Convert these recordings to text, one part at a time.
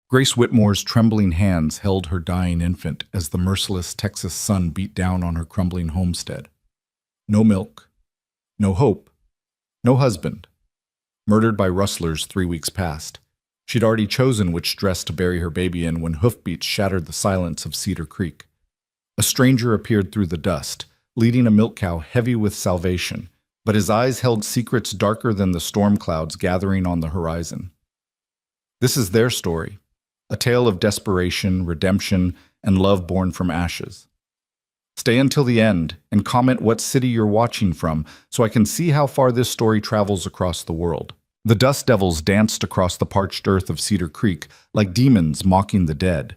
Grace Whitmore's trembling hands held her dying infant as the merciless Texas sun beat down on her crumbling homestead. No milk, no hope, no husband. Murdered by rustlers 3 weeks past. She'd already chosen which dress to bury her baby in when hoofbeats shattered the silence of Cedar Creek. A stranger appeared through the dust, leading a milk cow heavy with salvation, but his eyes held secrets darker than the storm clouds gathering on the horizon. This is their story, a tale of desperation, redemption, and love born from ashes. Stay until the end and comment what city you're watching from so I can see how far this story travels across the world. The dust devils danced across the parched earth of Cedar Creek like demons mocking the dead.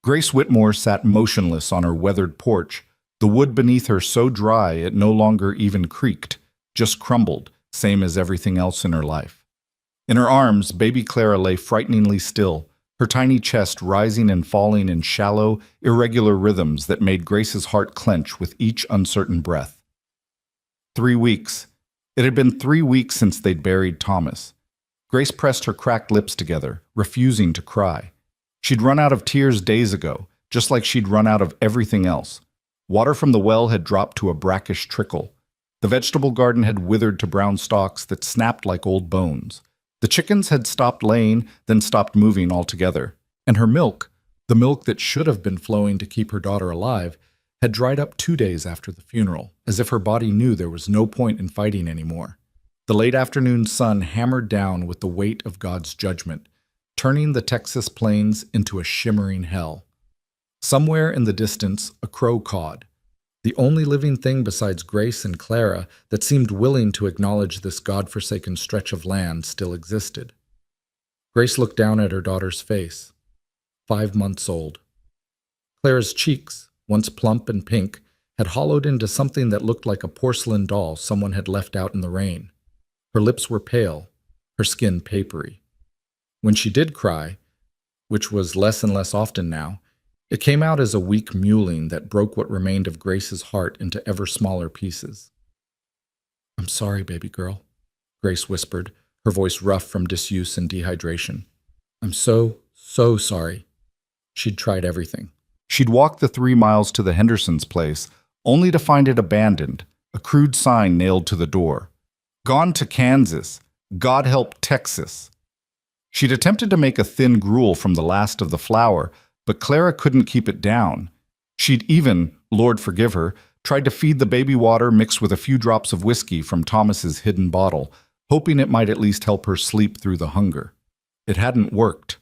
Grace Whitmore sat motionless on her weathered porch, the wood beneath her so dry it no longer even creaked, just crumbled, same as everything else in her life. In her arms, baby Clara lay frighteningly still, her tiny chest rising and falling in shallow, irregular rhythms that made Grace's heart clench with each uncertain breath. 3 weeks. It had been 3 weeks since they'd buried Thomas. Grace pressed her cracked lips together, refusing to cry. She'd run out of tears days ago, just like she'd run out of everything else. Water from the well had dropped to a brackish trickle. The vegetable garden had withered to brown stalks that snapped like old bones. The chickens had stopped laying, then stopped moving altogether. And her milk, the milk that should have been flowing to keep her daughter alive, had dried up 2 days after the funeral, as if her body knew there was no point in fighting anymore. The late afternoon sun hammered down with the weight of God's judgment, turning the Texas plains into a shimmering hell. Somewhere in the distance, a crow cawed, the only living thing besides Grace and Clara that seemed willing to acknowledge this God-forsaken stretch of land still existed. Grace looked down at her daughter's face, 5 months old. Clara's cheeks, once plump and pink, had hollowed into something that looked like a porcelain doll someone had left out in the rain. Her lips were pale, her skin papery. When she did cry, which was less and less often now, it came out as a weak mewling that broke what remained of Grace's heart into ever smaller pieces. "I'm sorry, baby girl," Grace whispered, her voice rough from disuse and dehydration. "I'm so sorry." She'd tried everything. She'd walked the 3 miles to the Hendersons' place, only to find it abandoned, a crude sign nailed to the door. "Gone to Kansas. God help Texas." She'd attempted to make a thin gruel from the last of the flour, but Clara couldn't keep it down. She'd even, Lord forgive her, tried to feed the baby water mixed with a few drops of whiskey from Thomas's hidden bottle, hoping it might at least help her sleep through the hunger. It hadn't worked.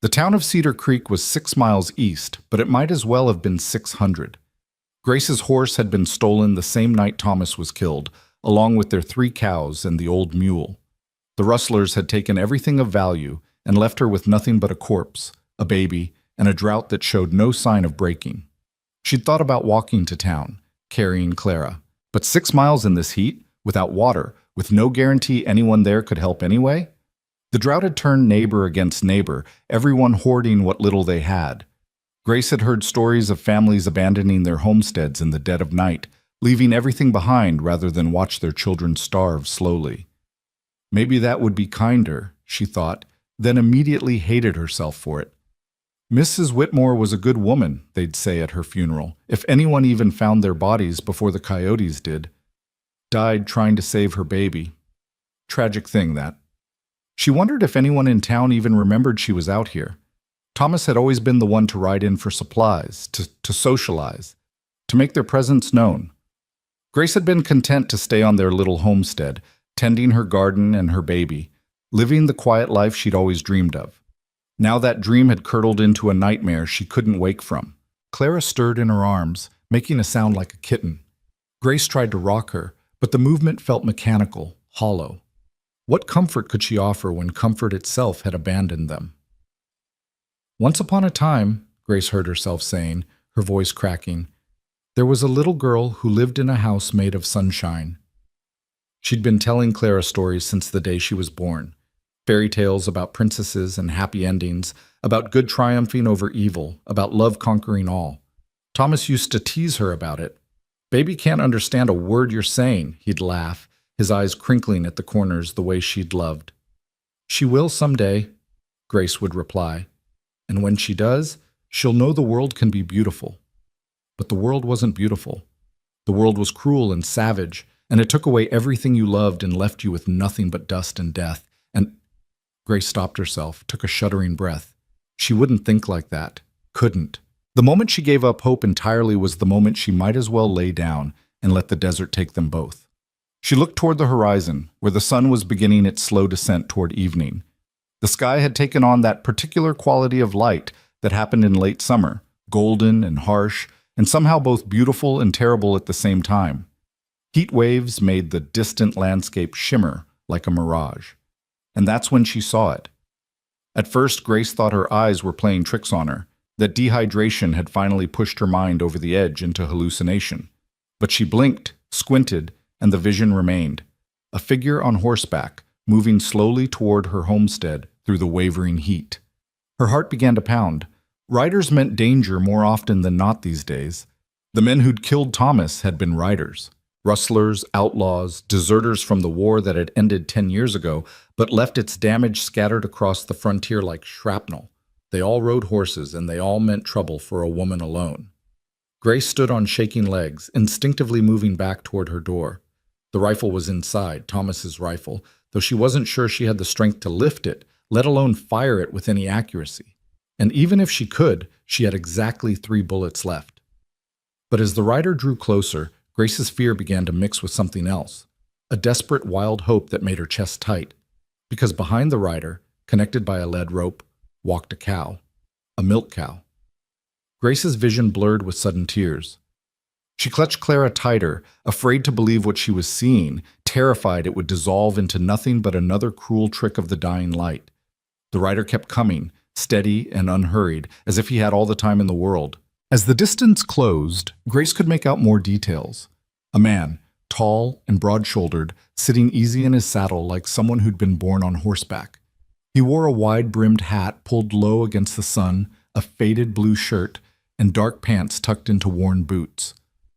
The town of Cedar Creek was 6 miles east, but it might as well have been 600. Grace's horse had been stolen the same night Thomas was killed, along with their 3 cows and the old mule. The rustlers had taken everything of value and left her with nothing but a corpse, a baby, and a drought that showed no sign of breaking. She'd thought about walking to town, carrying Clara, but 6 miles in this heat, without water, with no guarantee anyone there could help anyway? The drought had turned neighbor against neighbor, everyone hoarding what little they had. Grace had heard stories of families abandoning their homesteads in the dead of night, leaving everything behind rather than watch their children starve slowly. Maybe that would be kinder, she thought, then immediately hated herself for it. Mrs. Whitmore was a good woman, they'd say at her funeral, if anyone even found their bodies before the coyotes did. Died trying to save her baby. Tragic thing, that. She wondered if anyone in town even remembered she was out here. Thomas had always been the one to ride in for supplies, to socialize, to make their presence known. Grace had been content to stay on their little homestead, tending her garden and her baby, living the quiet life she'd always dreamed of. Now that dream had curdled into a nightmare she couldn't wake from. Clara stirred in her arms, making a sound like a kitten. Grace tried to rock her, but the movement felt mechanical, hollow. What comfort could she offer when comfort itself had abandoned them? "Once upon a time," Grace heard herself saying, her voice cracking, "there was a little girl who lived in a house made of sunshine." She'd been telling Clara stories since the day she was born. Fairy tales about princesses and happy endings, about good triumphing over evil, about love conquering all. Thomas used to tease her about it. "Baby can't understand a word you're saying," he'd laugh, his eyes crinkling at the corners the way she'd loved. "She will someday," Grace would reply. And when she does, she'll know the world can be beautiful. But the world wasn't beautiful. The world was cruel and savage, and it took away everything you loved and left you with nothing but dust and death. And Grace stopped herself, took a shuddering breath. She wouldn't think like that. Couldn't. The moment she gave up hope entirely was the moment she might as well lay down and let the desert take them both. She looked toward the horizon, where the sun was beginning its slow descent toward evening. The sky had taken on that particular quality of light that happened in late summer, golden and harsh, and somehow both beautiful and terrible at the same time. Heat waves made the distant landscape shimmer like a mirage. And that's when she saw it. At first, Grace thought her eyes were playing tricks on her, that dehydration had finally pushed her mind over the edge into hallucination. But she blinked, squinted, and the vision remained. A figure on horseback, moving slowly toward her homestead through the wavering heat. Her heart began to pound. Riders meant danger more often than not these days. The men who'd killed Thomas had been riders. Rustlers, outlaws, deserters from the war that had ended 10 years ago, but left its damage scattered across the frontier like shrapnel. They all rode horses, and they all meant trouble for a woman alone. Grace stood on shaking legs, instinctively moving back toward her door. The rifle was inside, Thomas's rifle, though she wasn't sure she had the strength to lift it, let alone fire it with any accuracy. And even if she could, she had exactly 3 bullets left. But as the rider drew closer, Grace's fear began to mix with something else, a desperate, wild hope that made her chest tight. Because behind the rider, connected by a lead rope, walked a cow, a milk cow. Grace's vision blurred with sudden tears. She clutched Clara tighter, afraid to believe what she was seeing, terrified it would dissolve into nothing but another cruel trick of the dying light. The rider kept coming, steady and unhurried, as if he had all the time in the world. As the distance closed, Grace could make out more details. A man, tall and broad-shouldered, sitting easy in his saddle like someone who'd been born on horseback. He wore a wide-brimmed hat pulled low against the sun, a faded blue shirt, and dark pants tucked into worn boots.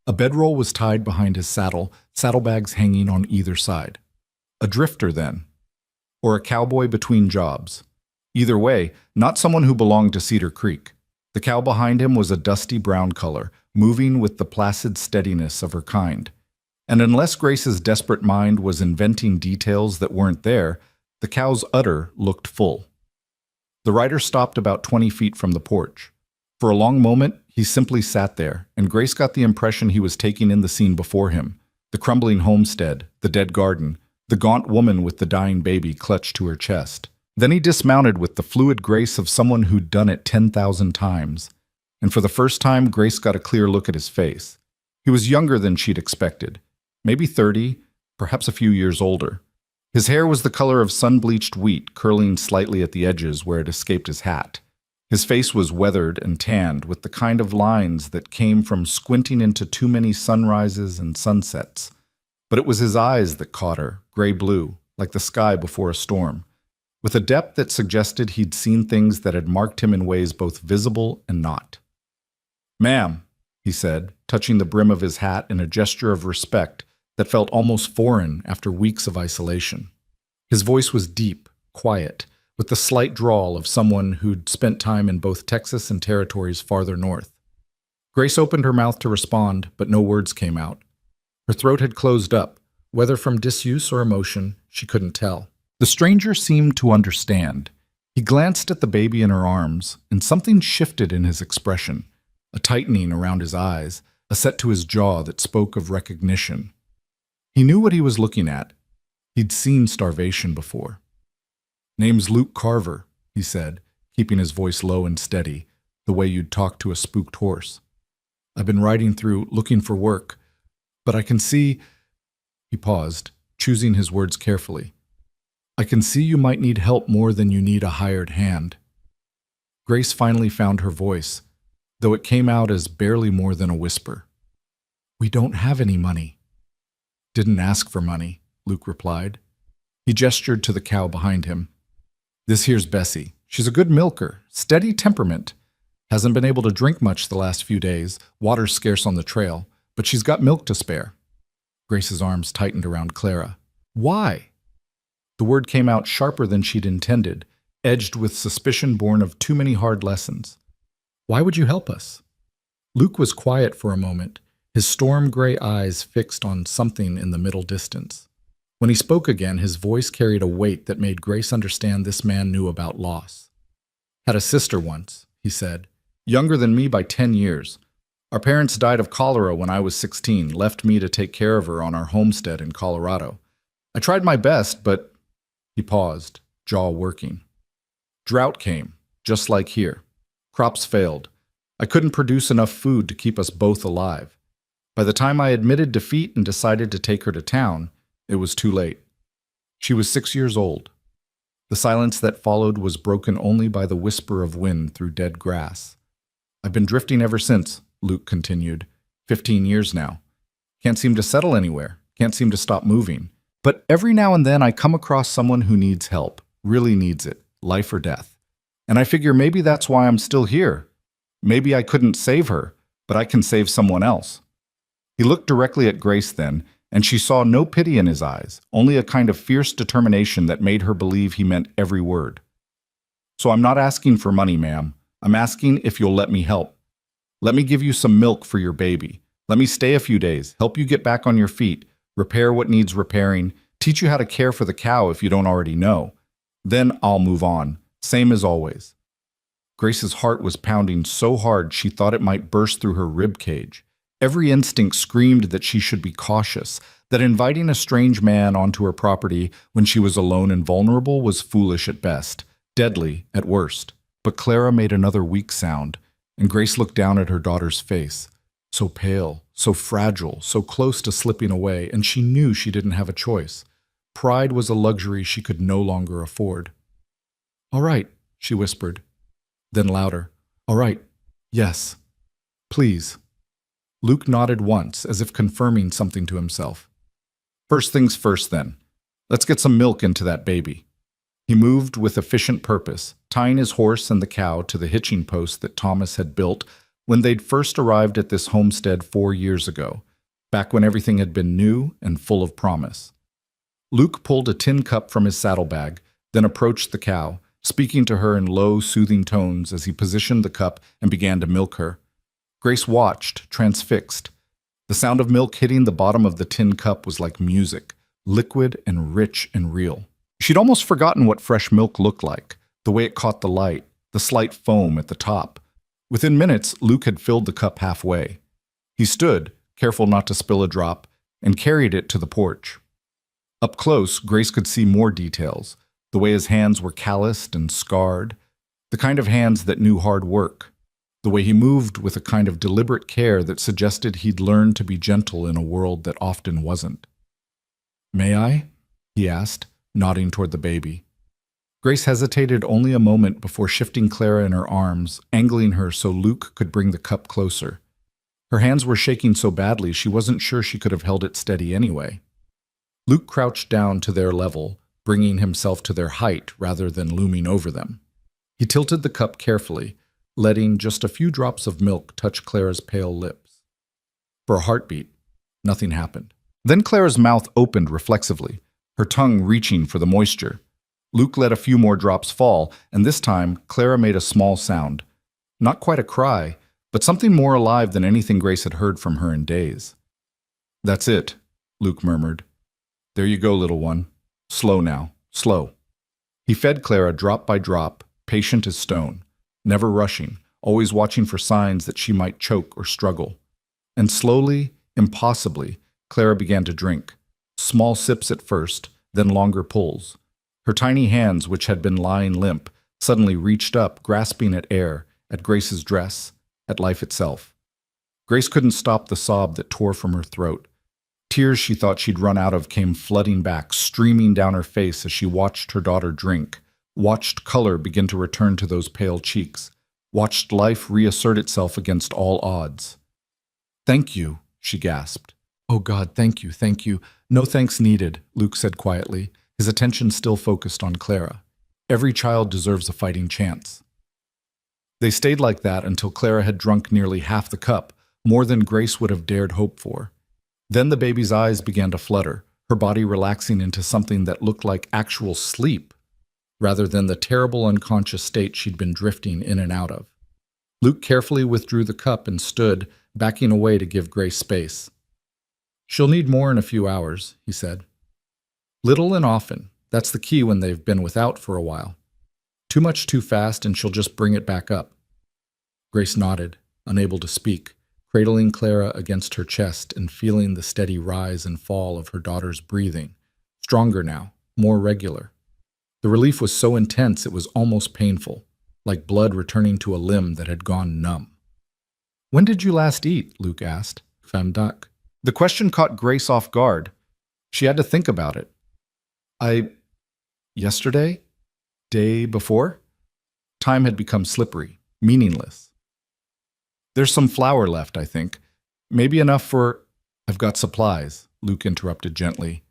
A bedroll was tied behind his saddle, saddlebags hanging on either side. A drifter, then. Or a cowboy between jobs. Either way, not someone who belonged to Cedar Creek. The cow behind him was a dusty brown color, moving with the placid steadiness of her kind. And unless Grace's desperate mind was inventing details that weren't there, the cow's udder looked full. The rider stopped about 20 feet from the porch. For a long moment, he simply sat there, and Grace got the impression he was taking in the scene before him. The crumbling homestead, the dead garden, the gaunt woman with the dying baby clutched to her chest. Then he dismounted with the fluid grace of someone who'd done it 10,000 times. And for the first time, Grace got a clear look at his face. He was younger than she'd expected. Maybe 30, perhaps a few years older. His hair was the color of sun-bleached wheat, curling slightly at the edges where it escaped his hat. His face was weathered and tanned, with the kind of lines that came from squinting into too many sunrises and sunsets. But it was his eyes that caught her, gray-blue, like the sky before a storm, with a depth that suggested he'd seen things that had marked him in ways both visible and not. "Ma'am," he said, touching the brim of his hat in a gesture of respect that felt almost foreign after weeks of isolation. His voice was deep, quiet, with the slight drawl of someone who'd spent time in both Texas and territories farther north. Grace opened her mouth to respond, but no words came out. Her throat had closed up, whether from disuse or emotion, she couldn't tell. The stranger seemed to understand. He glanced at the baby in her arms, and something shifted in his expression, a tightening around his eyes, a set to his jaw that spoke of recognition. He knew what he was looking at. He'd seen starvation before. "Name's Luke Carver," he said, keeping his voice low and steady, the way you'd talk to a spooked horse. "I've been riding through, looking for work, but I can see—" He paused, choosing his words carefully. "I can see you might need help more than you need a hired hand." Grace finally found her voice, though it came out as barely more than a whisper. "We don't have any money." "Didn't ask for money," Luke replied. He gestured to the cow behind him. "This here's Bessie. She's a good milker, steady temperament. Hasn't been able to drink much the last few days, water's scarce on the trail, but she's got milk to spare." Grace's arms tightened around Clara. "Why?" The word came out sharper than she'd intended. edged with suspicion born of too many hard lessons. Why would you help us? Luke was quiet for a moment, his storm-gray eyes fixed on something in the middle distance. When he spoke again, his voice carried a weight that made Grace understand this man knew about loss. Had a sister once, he said, younger than me by 10 years. Our parents died of cholera when I was 16, left me to take care of her on our homestead in Colorado. I tried my best, but... He paused, jaw working. Drought came, just like here. Crops failed. I couldn't produce enough food to keep us both alive. By the time I admitted defeat and decided to take her to town, it was too late. She was 6 years old. The silence that followed was broken only by the whisper of wind through dead grass. I've been drifting ever since, Luke continued. 15 years now. Can't seem to settle anywhere. Can't seem to stop moving. But every now and then I come across someone who needs help, really needs it, life or death. And I figure maybe that's why I'm still here. Maybe I couldn't save her, but I can save someone else. He looked directly at Grace then, and she saw no pity in his eyes, only a kind of fierce determination that made her believe he meant every word. So I'm not asking for money, ma'am. I'm asking if you'll let me help. Let me give you some milk for your baby. Let me stay a few days, help you get back on your feet, repair what needs repairing, teach you how to care for the cow if you don't already know. Then I'll move on, same as always. Grace's heart was pounding so hard she thought it might burst through her rib cage. Every instinct screamed that she should be cautious, that inviting a strange man onto her property when she was alone and vulnerable was foolish at best, deadly at worst. But Clara made another weak sound, and Grace looked down at her daughter's face. So pale, so fragile, so close to slipping away, and she knew she didn't have a choice. Pride was a luxury she could no longer afford. "All right," she whispered. Then louder, "All right, yes, please." Luke nodded once, as if confirming something to himself. "First things first, then. Let's get some milk into that baby." He moved with efficient purpose, tying his horse and the cow to the hitching post that Thomas had built when they'd first arrived at this homestead 4 years ago, back when everything had been new and full of promise. Luke pulled a tin cup from his saddlebag, then approached the cow, speaking to her in low, soothing tones as he positioned the cup and began to milk her. Grace watched, transfixed. The sound of milk hitting the bottom of the tin cup was like music, liquid and rich and real. She'd almost forgotten what fresh milk looked like, the way it caught the light, the slight foam at the top. Within minutes, Luke had filled the cup halfway. He stood, careful not to spill a drop, and carried it to the porch. Up close, Grace could see more details, the way his hands were calloused and scarred, the kind of hands that knew hard work, the way he moved with a kind of deliberate care that suggested he'd learned to be gentle in a world that often wasn't. "May I?" he asked, nodding toward the baby. Grace hesitated only a moment before shifting Clara in her arms, angling her so Luke could bring the cup closer. Her hands were shaking so badly she wasn't sure she could have held it steady anyway. Luke crouched down to their level, bringing himself to their height rather than looming over them. He tilted the cup carefully, letting just a few drops of milk touch Clara's pale lips. For a heartbeat, nothing happened. Then Clara's mouth opened reflexively, her tongue reaching for the moisture. Luke let a few more drops fall, and this time Clara made a small sound. Not quite a cry, but something more alive than anything Grace had heard from her in days. "That's it," Luke murmured. "There you go, little one. Slow now, slow." He fed Clara drop by drop, patient as stone, never rushing, always watching for signs that she might choke or struggle. And slowly, impossibly, Clara began to drink. Small sips at first, then longer pulls. Her tiny hands, which had been lying limp, suddenly reached up, grasping at air, at Grace's dress, at life itself. Grace couldn't stop the sob that tore from her throat. Tears she thought she'd run out of came flooding back, streaming down her face as she watched her daughter drink, watched color begin to return to those pale cheeks, watched life reassert itself against all odds. "Thank you," she gasped. "Oh God, thank you, thank you. No thanks needed," Luke said quietly, his attention still focused on Clara. "Every child deserves a fighting chance." They stayed like that until Clara had drunk nearly half the cup, more than Grace would have dared hope for. Then the baby's eyes began to flutter, her body relaxing into something that looked like actual sleep. rather than the terrible unconscious state she'd been drifting in and out of. Luke carefully withdrew the cup and stood, backing away to give Grace space. "She'll need more in a few hours," he said. "Little and often. That's the key when they've been without for a while. Too much too fast and she'll just bring it back up." Grace nodded, unable to speak, cradling Clara against her chest and feeling the steady rise and fall of her daughter's breathing, stronger now, more regular. The relief was so intense it was almost painful, like blood returning to a limb that had gone numb. "When did you last eat?" Luke asked. "Femme duck." The question caught Grace off guard. She had to think about it. Yesterday? Day before?" Time had become slippery, meaningless. "There's some flour left, I think. Maybe enough for—" "I've got supplies," Luke interrupted gently.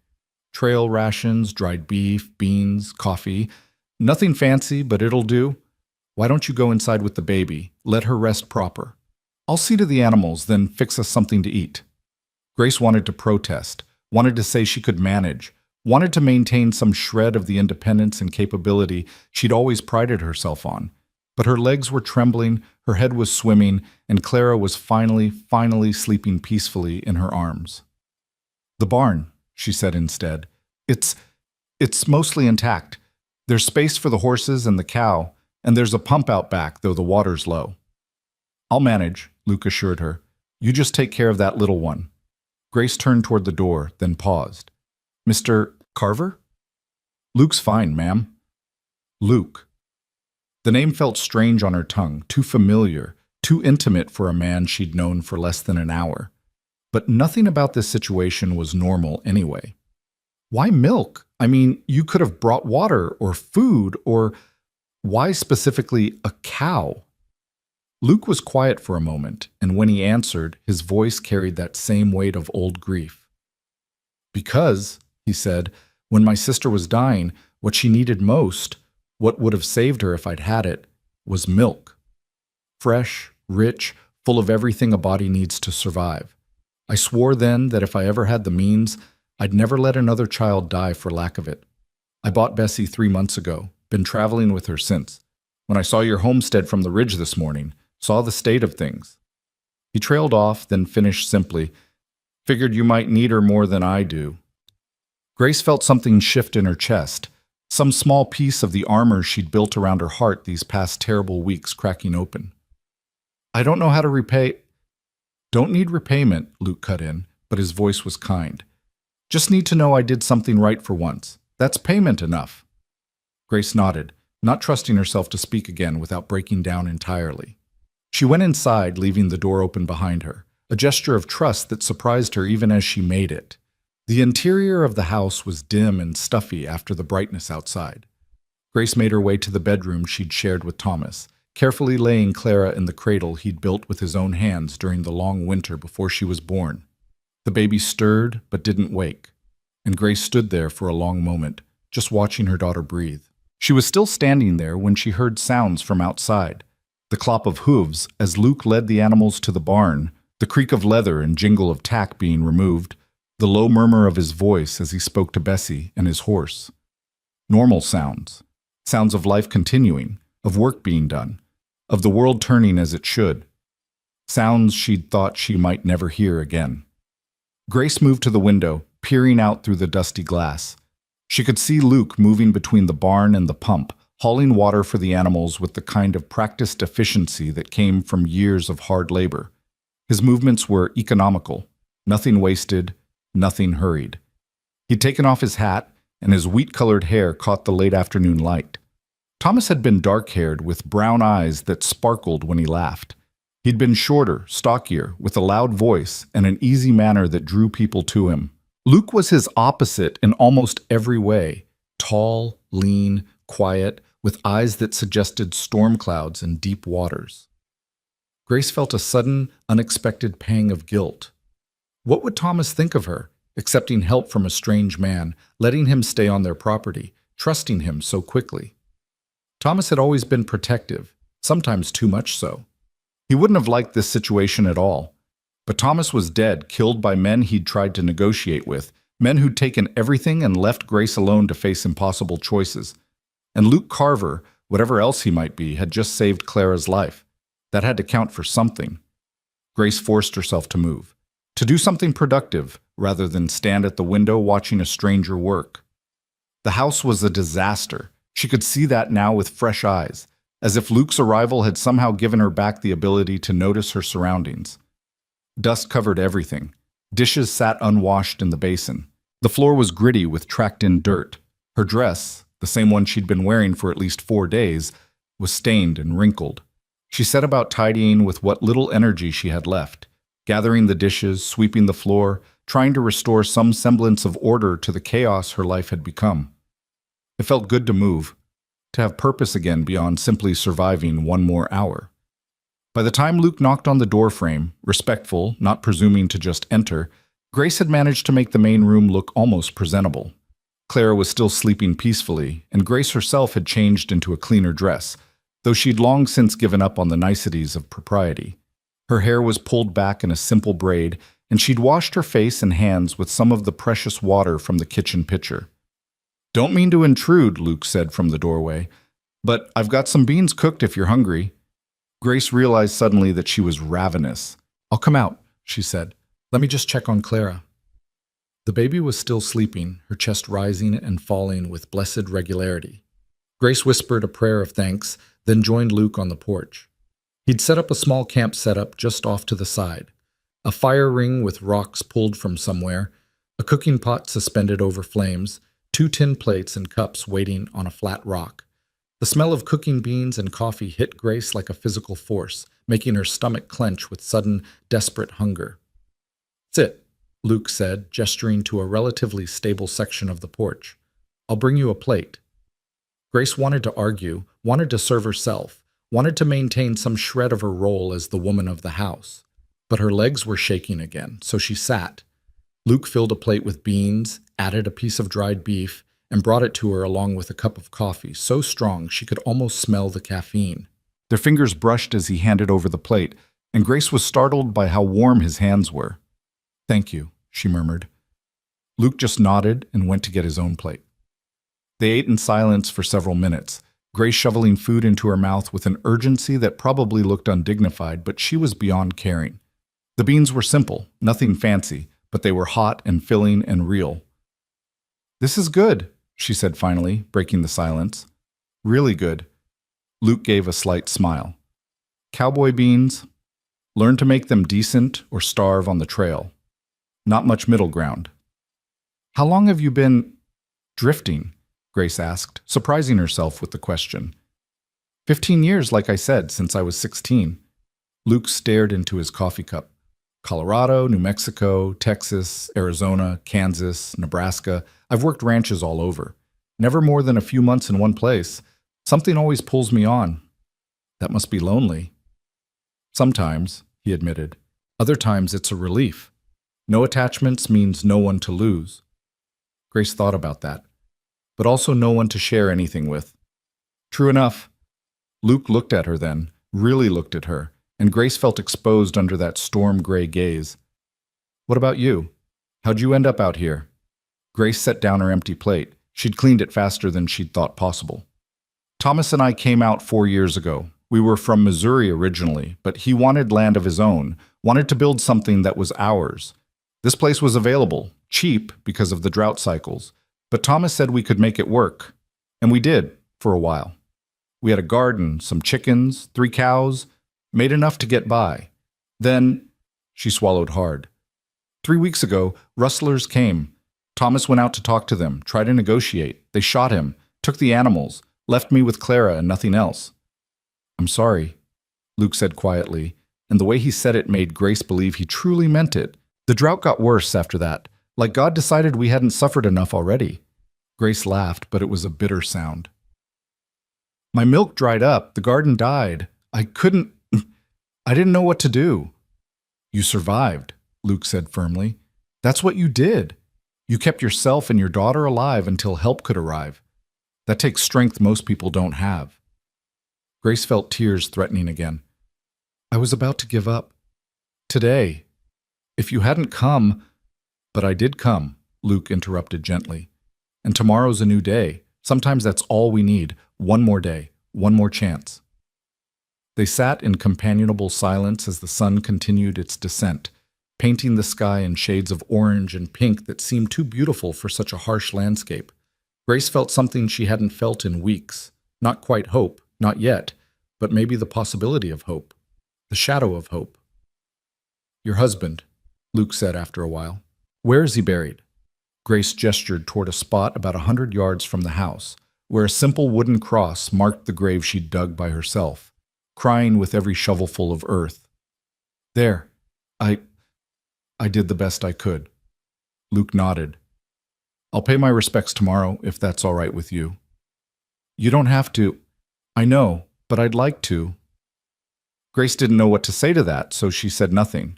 "Trail rations, dried beef, beans, coffee. Nothing fancy, but it'll do. Why don't you go inside with the baby? Let her rest proper. I'll see to the animals, then fix us something to eat." Grace wanted to protest, wanted to say she could manage, wanted to maintain some shred of the independence and capability she'd always prided herself on. But her legs were trembling, her head was swimming, and Clara was finally sleeping peacefully in her arms. "The barn," she said instead. It's mostly intact. There's space for the horses and the cow, and there's a pump out back, though the water's low." "I'll manage," Luke assured her. "You just take care of that little one." Grace turned toward the door, then paused. "Mr. Carver?" "Luke's fine, ma'am." Luke. The name felt strange on her tongue, too familiar, too intimate for a man she'd known for less than an hour. But nothing about this situation was normal anyway. Why milk? I mean, you could have brought water or food, or why specifically a cow? Luke was quiet for a moment, and when he answered, his voice carried that same weight of old grief. "Because," he said, "when my sister was dying, what she needed most, what would have saved her if I'd had it, was milk. Fresh, rich, full of everything a body needs to survive. I swore then that if I ever had the means, I'd never let another child die for lack of it. I bought Bessie 3 months ago, been traveling with her since. When I saw your homestead from the ridge this morning, saw the state of things." He trailed off, then finished simply, "Figured you might need her more than I do." Grace felt something shift in her chest, some small piece of the armor she'd built around her heart these past terrible weeks cracking open. "I don't know how to repay—" "Don't need repayment," Luke cut in, but his voice was kind. "Just need to know I did something right for once. That's payment enough." Grace nodded, not trusting herself to speak again without breaking down entirely. She went inside, leaving the door open behind her, a gesture of trust that surprised her even as she made it. The interior of the house was dim and stuffy after the brightness outside. Grace made her way to the bedroom she'd shared with Thomas, carefully laying Clara in the cradle he'd built with his own hands during the long winter before she was born. The baby stirred but didn't wake, and Grace stood there for a long moment, just watching her daughter breathe. She was still standing there when she heard sounds from outside. The clop of hooves as Luke led the animals to the barn, the creak of leather and jingle of tack being removed, the low murmur of his voice as he spoke to Bessie and his horse. Normal sounds. Sounds of life continuing, of work being done, of the world turning as it should. Sounds she'd thought she might never hear again. Grace moved to the window, peering out through the dusty glass. She could see Luke moving between the barn and the pump, hauling water for the animals with the kind of practiced efficiency that came from years of hard labor. His movements were economical, nothing wasted, nothing hurried. He'd taken off his hat, and his wheat-colored hair caught the late afternoon light. Thomas had been dark-haired with brown eyes that sparkled when he laughed. He'd been shorter, stockier, with a loud voice and an easy manner that drew people to him. Luke was his opposite in almost every way, tall, lean, quiet, with eyes that suggested storm clouds and deep waters. Grace felt a sudden, unexpected pang of guilt. What would Thomas think of her, accepting help from a strange man, letting him stay on their property, trusting him so quickly? Thomas had always been protective, sometimes too much so. He wouldn't have liked this situation at all. But Thomas was dead, killed by men he'd tried to negotiate with, men who'd taken everything and left Grace alone to face impossible choices. And Luke Carver, whatever else he might be, had just saved Clara's life. That had to count for something. Grace forced herself to move, to do something productive, rather than stand at the window watching a stranger work. The house was a disaster. She could see that now with fresh eyes, as if Luke's arrival had somehow given her back the ability to notice her surroundings. Dust covered everything. Dishes sat unwashed in the basin. The floor was gritty with tracked-in dirt. Her dress, the same one she'd been wearing for at least 4 days, was stained and wrinkled. She set about tidying with what little energy she had left, gathering the dishes, sweeping the floor, trying to restore some semblance of order to the chaos her life had become. It felt good to move, to have purpose again beyond simply surviving one more hour. By the time Luke knocked on the doorframe, respectful, not presuming to just enter, Grace had managed to make the main room look almost presentable. Clara was still sleeping peacefully, and Grace herself had changed into a cleaner dress, though she'd long since given up on the niceties of propriety. Her hair was pulled back in a simple braid, and she'd washed her face and hands with some of the precious water from the kitchen pitcher. "Don't mean to intrude," Luke said from the doorway, "but I've got some beans cooked if you're hungry." Grace realized suddenly that she was ravenous. "I'll come out," she said. "Let me just check on Clara." The baby was still sleeping, her chest rising and falling with blessed regularity. Grace whispered a prayer of thanks, then joined Luke on the porch. He'd set up a small camp setup just off to the side. A fire ring with rocks pulled from somewhere, a cooking pot suspended over flames, 2 tin plates and cups waiting on a flat rock. The smell of cooking beans and coffee hit Grace like a physical force, making her stomach clench with sudden, desperate hunger. "Sit," Luke said, gesturing to a relatively stable section of the porch. "I'll bring you a plate." Grace wanted to argue, wanted to serve herself, wanted to maintain some shred of her role as the woman of the house. But her legs were shaking again, so she sat. Luke filled a plate with beans, added a piece of dried beef, and brought it to her along with a cup of coffee, so strong she could almost smell the caffeine. Their fingers brushed as he handed over the plate, and Grace was startled by how warm his hands were. "Thank you," she murmured. Luke just nodded and went to get his own plate. They ate in silence for several minutes, Grace shoveling food into her mouth with an urgency that probably looked undignified, but she was beyond caring. The beans were simple, nothing fancy, but they were hot and filling and real. "This is good," she said finally, breaking the silence. "Really good." Luke gave a slight smile. "Cowboy beans. Learn to make them decent or starve on the trail. Not much middle ground." "How long have you been drifting?" Grace asked, surprising herself with the question. 15 years, like I said, since I was 16. Luke stared into his coffee cup. Colorado, New Mexico, Texas, Arizona, Kansas, Nebraska. I've worked ranches all over. Never more than a few months in one place. Something always pulls me on. That must be lonely. Sometimes, he admitted. Other times it's a relief. No attachments means no one to lose. Grace thought about that. But also no one to share anything with. True enough. Luke looked at her then, really looked at her, and Grace felt exposed under that storm-gray gaze. "What about you? How'd you end up out here?" Grace set down her empty plate. She'd cleaned it faster than she'd thought possible. "Thomas and I came out 4 years ago. We were from Missouri originally, but he wanted land of his own, wanted to build something that was ours. This place was available, cheap because of the drought cycles, but Thomas said we could make it work. And we did, for a while. We had a garden, some chickens, 3 cows, made enough to get by. Then," she swallowed hard. 3 weeks ago, rustlers came. Thomas went out to talk to them, tried to negotiate. They shot him, took the animals, left me with Clara and nothing else. "I'm sorry," Luke said quietly, and the way he said it made Grace believe he truly meant it. The drought got worse after that, like God decided we hadn't suffered enough already. Grace laughed, but it was a bitter sound. "My milk dried up, the garden died. I didn't know what to do." "You survived," Luke said firmly. "That's what you did. You kept yourself and your daughter alive until help could arrive. That takes strength most people don't have." Grace felt tears threatening again. "I was about to give up. Today. If you hadn't come—" "But I did come," Luke interrupted gently. "And tomorrow's a new day. Sometimes that's all we need. One more day, one more chance. They sat in companionable silence as the sun continued its descent, painting the sky in shades of orange and pink that seemed too beautiful for such a harsh landscape. Grace felt something she hadn't felt in weeks. Not quite hope, not yet, but maybe the possibility of hope. The shadow of hope. "Your husband," Luke said after a while. "Where is he buried?" Grace gestured toward a spot about 100 yards from the house, where a simple wooden cross marked the grave she'd dug by herself, crying with every shovelful of earth. "There. I did the best I could." Luke nodded. "I'll pay my respects tomorrow, if that's all right with you." "You don't have to." "I know, but I'd like to." Grace didn't know what to say to that, so she said nothing.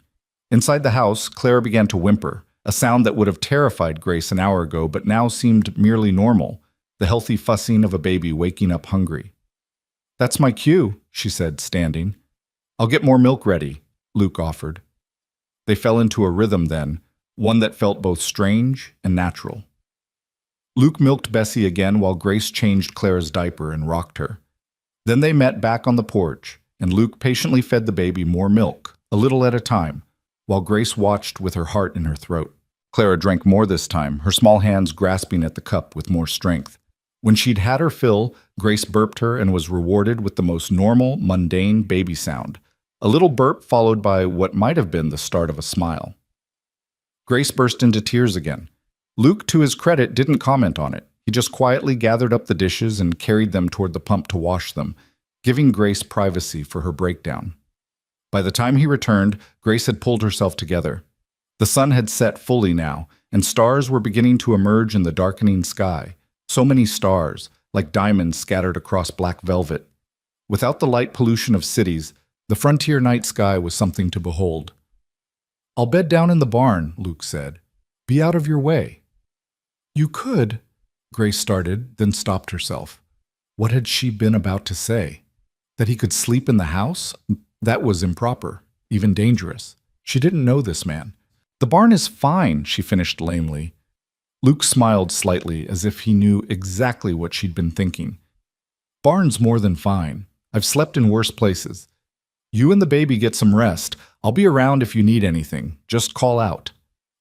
Inside the house, Clara began to whimper, a sound that would have terrified Grace an hour ago but now seemed merely normal, the healthy fussing of a baby waking up hungry. "That's my cue," she said, standing. "I'll get more milk ready," Luke offered. They fell into a rhythm then, one that felt both strange and natural. Luke milked Bessie again while Grace changed Clara's diaper and rocked her. Then they met back on the porch, and Luke patiently fed the baby more milk, a little at a time, while Grace watched with her heart in her throat. Clara drank more this time, her small hands grasping at the cup with more strength. When she'd had her fill, Grace burped her and was rewarded with the most normal, mundane baby sound, a little burp followed by what might have been the start of a smile. Grace burst into tears again. Luke, to his credit, didn't comment on it. He just quietly gathered up the dishes and carried them toward the pump to wash them, giving Grace privacy for her breakdown. By the time he returned, Grace had pulled herself together. The sun had set fully now, and stars were beginning to emerge in the darkening sky. So many stars, like diamonds scattered across black velvet. Without the light pollution of cities, the frontier night sky was something to behold. "I'll bed down in the barn," Luke said. "Be out of your way." "You could," Grace started, then stopped herself. What had she been about to say? That he could sleep in the house? That was improper, even dangerous. She didn't know this man. "The barn is fine," she finished lamely. Luke smiled slightly, as if he knew exactly what she'd been thinking. "Barn's more than fine. I've slept in worse places. You and the baby get some rest. I'll be around if you need anything. Just call out."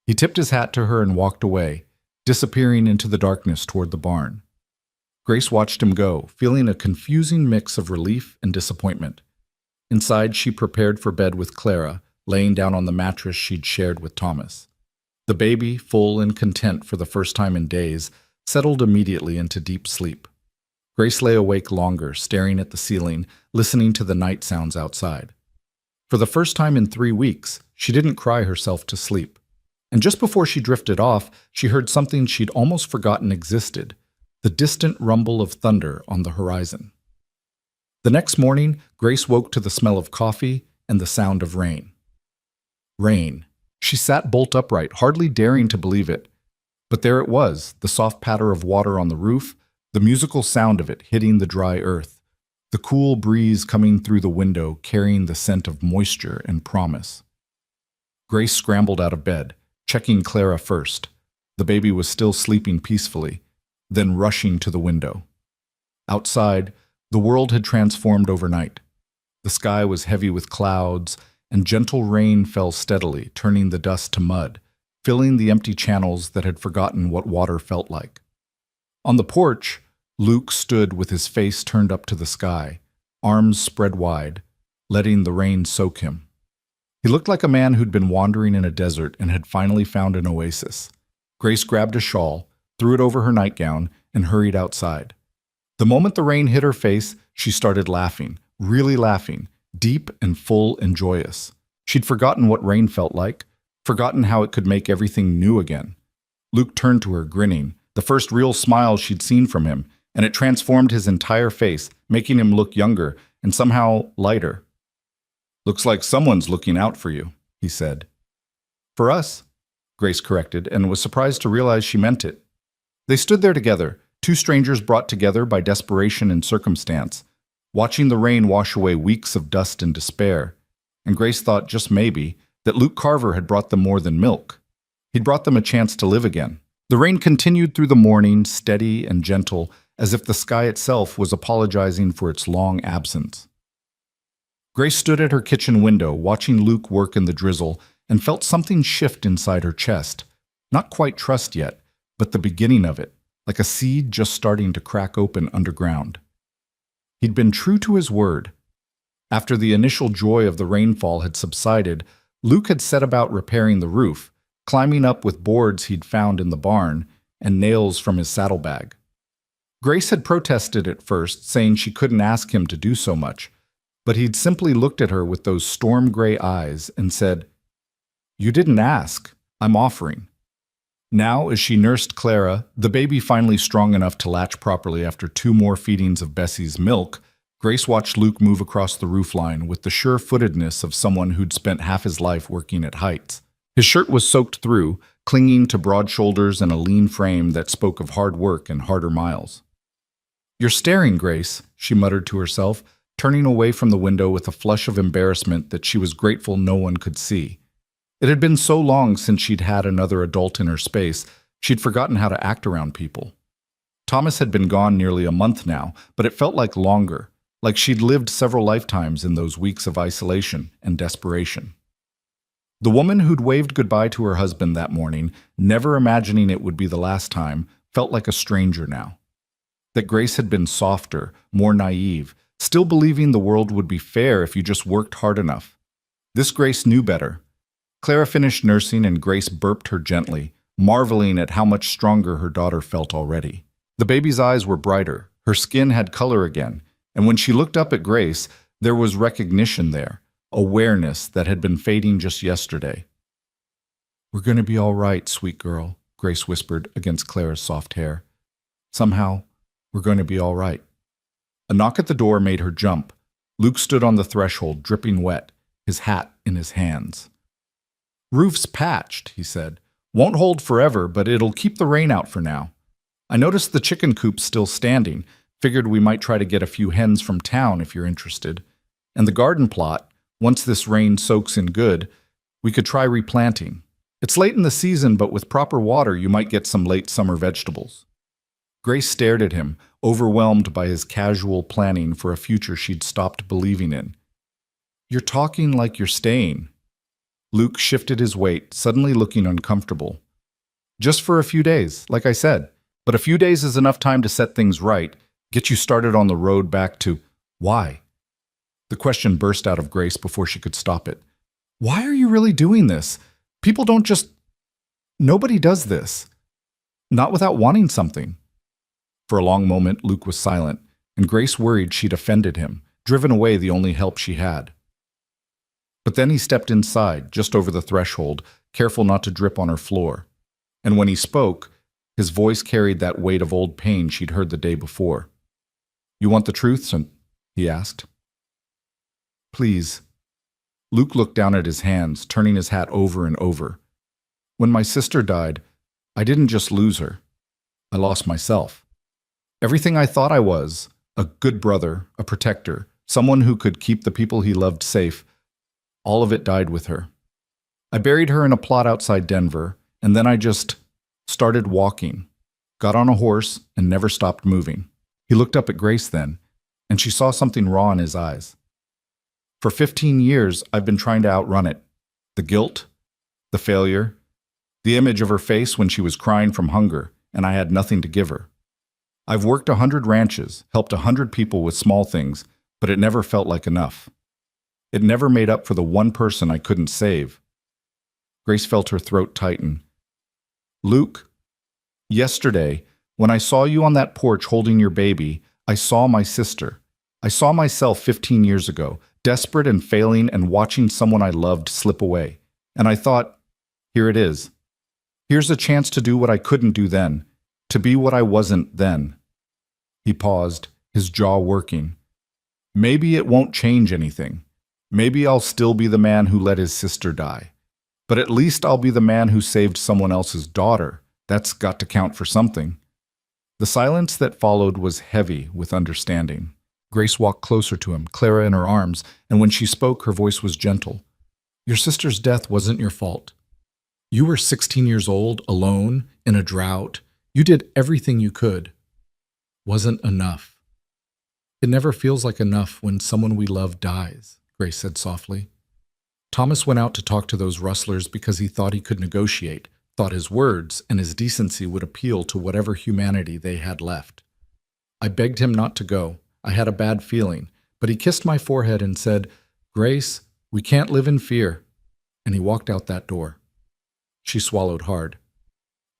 He tipped his hat to her and walked away, disappearing into the darkness toward the barn. Grace watched him go, feeling a confusing mix of relief and disappointment. Inside, she prepared for bed with Clara, laying down on the mattress she'd shared with Thomas. The baby, full and content for the first time in days, settled immediately into deep sleep. Grace lay awake longer, staring at the ceiling, listening to the night sounds outside. For the first time in 3 weeks, she didn't cry herself to sleep. And just before she drifted off, she heard something she'd almost forgotten existed, the distant rumble of thunder on the horizon. The next morning, Grace woke to the smell of coffee and the sound of rain. Rain. She sat bolt upright, hardly daring to believe it. But there it was, the soft patter of water on the roof, the musical sound of it hitting the dry earth, the cool breeze coming through the window carrying the scent of moisture and promise. Grace scrambled out of bed, checking Clara first. The baby was still sleeping peacefully, then rushing to the window. Outside, the world had transformed overnight. The sky was heavy with clouds, and gentle rain fell steadily, turning the dust to mud, filling the empty channels that had forgotten what water felt like. On the porch, Luke stood with his face turned up to the sky, arms spread wide, letting the rain soak him. He looked like a man who'd been wandering in a desert and had finally found an oasis. Grace grabbed a shawl, threw it over her nightgown, and hurried outside. The moment the rain hit her face, she started laughing, really laughing, deep and full and joyous. She'd forgotten what rain felt like, forgotten how it could make everything new again. Luke turned to her, grinning, the first real smile she'd seen from him, and it transformed his entire face, making him look younger and somehow lighter. "Looks like someone's looking out for you," he said. "For us," Grace corrected, and was surprised to realize she meant it. They stood there together, two strangers brought together by desperation and circumstance, watching the rain wash away weeks of dust and despair, and Grace thought, just maybe, that Luke Carver had brought them more than milk. He'd brought them a chance to live again. The rain continued through the morning, steady and gentle, as if the sky itself was apologizing for its long absence. Grace stood at her kitchen window, watching Luke work in the drizzle, and felt something shift inside her chest. Not quite trust yet, but the beginning of it, like a seed just starting to crack open underground. He'd been true to his word. After the initial joy of the rainfall had subsided, Luke had set about repairing the roof, climbing up with boards he'd found in the barn and nails from his saddlebag. Grace had protested at first, saying she couldn't ask him to do so much, but he'd simply looked at her with those storm-gray eyes and said, "You didn't ask. I'm offering." Now, as she nursed Clara, the baby finally strong enough to latch properly after 2 more feedings of Bessie's milk, Grace watched Luke move across the roofline with the sure-footedness of someone who'd spent half his life working at heights. His shirt was soaked through, clinging to broad shoulders and a lean frame that spoke of hard work and harder miles. "You're staring, Grace," she muttered to herself, turning away from the window with a flush of embarrassment that she was grateful no one could see. It had been so long since she'd had another adult in her space, she'd forgotten how to act around people. Thomas had been gone nearly a month now, but it felt like longer, like she'd lived several lifetimes in those weeks of isolation and desperation. The woman who'd waved goodbye to her husband that morning, never imagining it would be the last time, felt like a stranger now. That Grace had been softer, more naive, still believing the world would be fair if you just worked hard enough. This Grace knew better. Clara finished nursing and Grace burped her gently, marveling at how much stronger her daughter felt already. The baby's eyes were brighter, her skin had color again, and when she looked up at Grace, there was recognition there, awareness that had been fading just yesterday. "We're going to be all right, sweet girl," Grace whispered against Clara's soft hair. "Somehow, we're going to be all right." A knock at the door made her jump. Luke stood on the threshold, dripping wet, his hat in his hands. "Roof's patched," he said. "Won't hold forever, but it'll keep the rain out for now. I noticed the chicken coop's still standing. Figured we might try to get a few hens from town if you're interested. And the garden plot, once this rain soaks in good, we could try replanting. It's late in the season, but with proper water you might get some late summer vegetables." Grace stared at him, overwhelmed by his casual planning for a future she'd stopped believing in. "You're talking like you're staying." Luke shifted his weight, suddenly looking uncomfortable. "Just for a few days, like I said. But a few days is enough time to set things right, get you started on the road back to—" "Why?" The question burst out of Grace before she could stop it. "Why are you really doing this? People don't just— Nobody does this. Not without wanting something." For a long moment, Luke was silent, and Grace worried she'd offended him, driven away the only help she had. But then he stepped inside, just over the threshold, careful not to drip on her floor. And when he spoke, his voice carried that weight of old pain she'd heard the day before. "You want the truth, son?" he asked. "Please." Luke looked down at his hands, turning his hat over and over. "When my sister died, I didn't just lose her. I lost myself. Everything I thought I was, a good brother, a protector, someone who could keep the people he loved safe, all of it died with her. I buried her in a plot outside Denver, and then I just started walking, got on a horse, and never stopped moving." He looked up at Grace then, and she saw something raw in his eyes. "For 15 years, I've been trying to outrun it. The guilt, the failure, the image of her face when she was crying from hunger, and I had nothing to give her. I've worked 100 ranches, helped 100 people with small things, but it never felt like enough. It never made up for the one person I couldn't save." Grace felt her throat tighten. "Luke, yesterday, when I saw you on that porch holding your baby, I saw my sister. I saw myself 15 years ago, desperate and failing and watching someone I loved slip away. And I thought, here it is. Here's a chance to do what I couldn't do then, to be what I wasn't then." He paused, his jaw working. "Maybe it won't change anything. Maybe I'll still be the man who let his sister die. But at least I'll be the man who saved someone else's daughter. That's got to count for something." The silence that followed was heavy with understanding. Grace walked closer to him, Clara in her arms, and when she spoke, her voice was gentle. "Your sister's death wasn't your fault. You were 16 years old, alone, in a drought. You did everything you could. Wasn't enough. It never feels like enough when someone we love dies, Grace said softly. Thomas went out to talk to those rustlers because he thought he could negotiate, thought his words and his decency would appeal to whatever humanity they had left. I begged him not to go. I had a bad feeling, but he kissed my forehead and said, "Grace, we can't live in fear." And he walked out that door. She swallowed hard.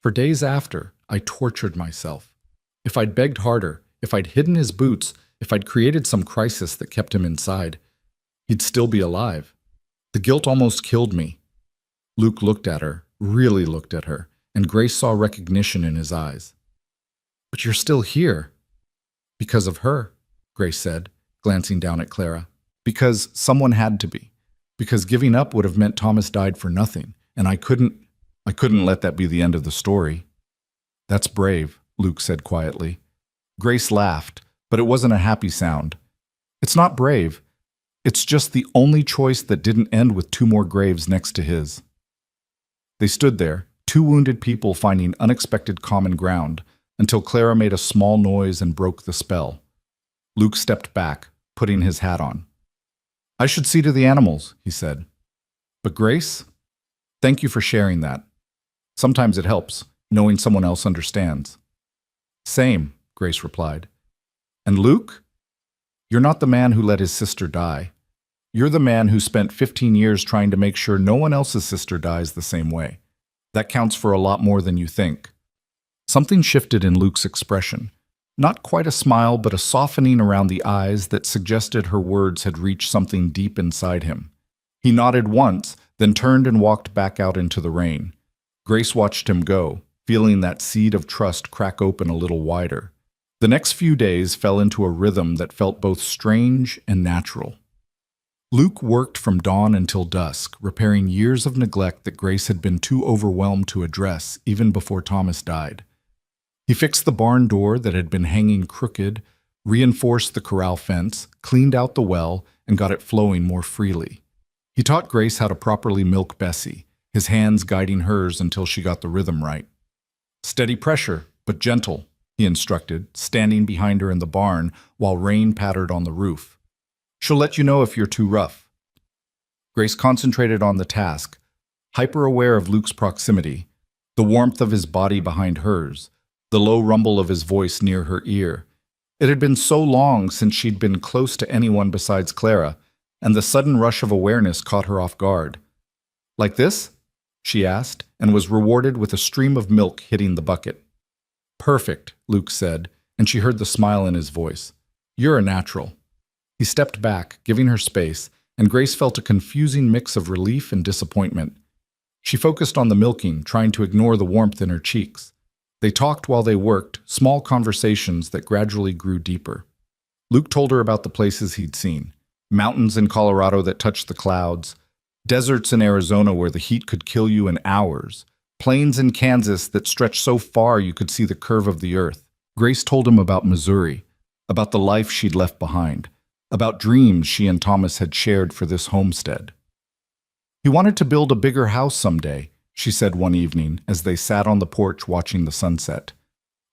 For days after, I tortured myself. If I'd begged harder, if I'd hidden his boots, if I'd created some crisis that kept him inside, he'd still be alive. The guilt almost killed me. Luke looked at her, really looked at her, and Grace saw recognition in his eyes. "But you're still here." "Because of her," Grace said, glancing down at Clara. "Because someone had to be. Because giving up would have meant Thomas died for nothing, and I couldn't let that be the end of the story." "That's brave," Luke said quietly. Grace laughed, but it wasn't a happy sound. "It's not brave. It's just the only choice that didn't end with 2 more graves next to his." They stood there, 2 wounded people finding unexpected common ground, until Clara made a small noise and broke the spell. Luke stepped back, putting his hat on. "I should see to the animals," he said. "But Grace, thank you for sharing that. Sometimes it helps, knowing someone else understands." "Same," Grace replied. "And Luke? You're not the man who let his sister die. You're the man who spent 15 years trying to make sure no one else's sister dies the same way. That counts for a lot more than you think." Something shifted in Luke's expression. Not quite a smile, but a softening around the eyes that suggested her words had reached something deep inside him. He nodded once, then turned and walked back out into the rain. Grace watched him go, feeling that seed of trust crack open a little wider. The next few days fell into a rhythm that felt both strange and natural. Luke worked from dawn until dusk, repairing years of neglect that Grace had been too overwhelmed to address even before Thomas died. He fixed the barn door that had been hanging crooked, reinforced the corral fence, cleaned out the well, and got it flowing more freely. He taught Grace how to properly milk Bessie, his hands guiding hers until she got the rhythm right. "Steady pressure, but gentle," he instructed, standing behind her in the barn while rain pattered on the roof. "She'll let you know if you're too rough." Grace concentrated on the task, hyper-aware of Luke's proximity, the warmth of his body behind hers, the low rumble of his voice near her ear. It had been so long since she'd been close to anyone besides Clara, and the sudden rush of awareness caught her off guard. "Like this?" she asked, and was rewarded with a stream of milk hitting the bucket. "Perfect," Luke said, and she heard the smile in his voice. "You're a natural." He stepped back, giving her space, and Grace felt a confusing mix of relief and disappointment. She focused on the milking, trying to ignore the warmth in her cheeks. They talked while they worked, small conversations that gradually grew deeper. Luke told her about the places he'd seen. Mountains in Colorado that touched the clouds, deserts in Arizona where the heat could kill you in hours, plains in Kansas that stretched so far you could see the curve of the earth. Grace told him about Missouri, about the life she'd left behind, about dreams she and Thomas had shared for this homestead. "He wanted to build a bigger house someday," she said one evening as they sat on the porch watching the sunset.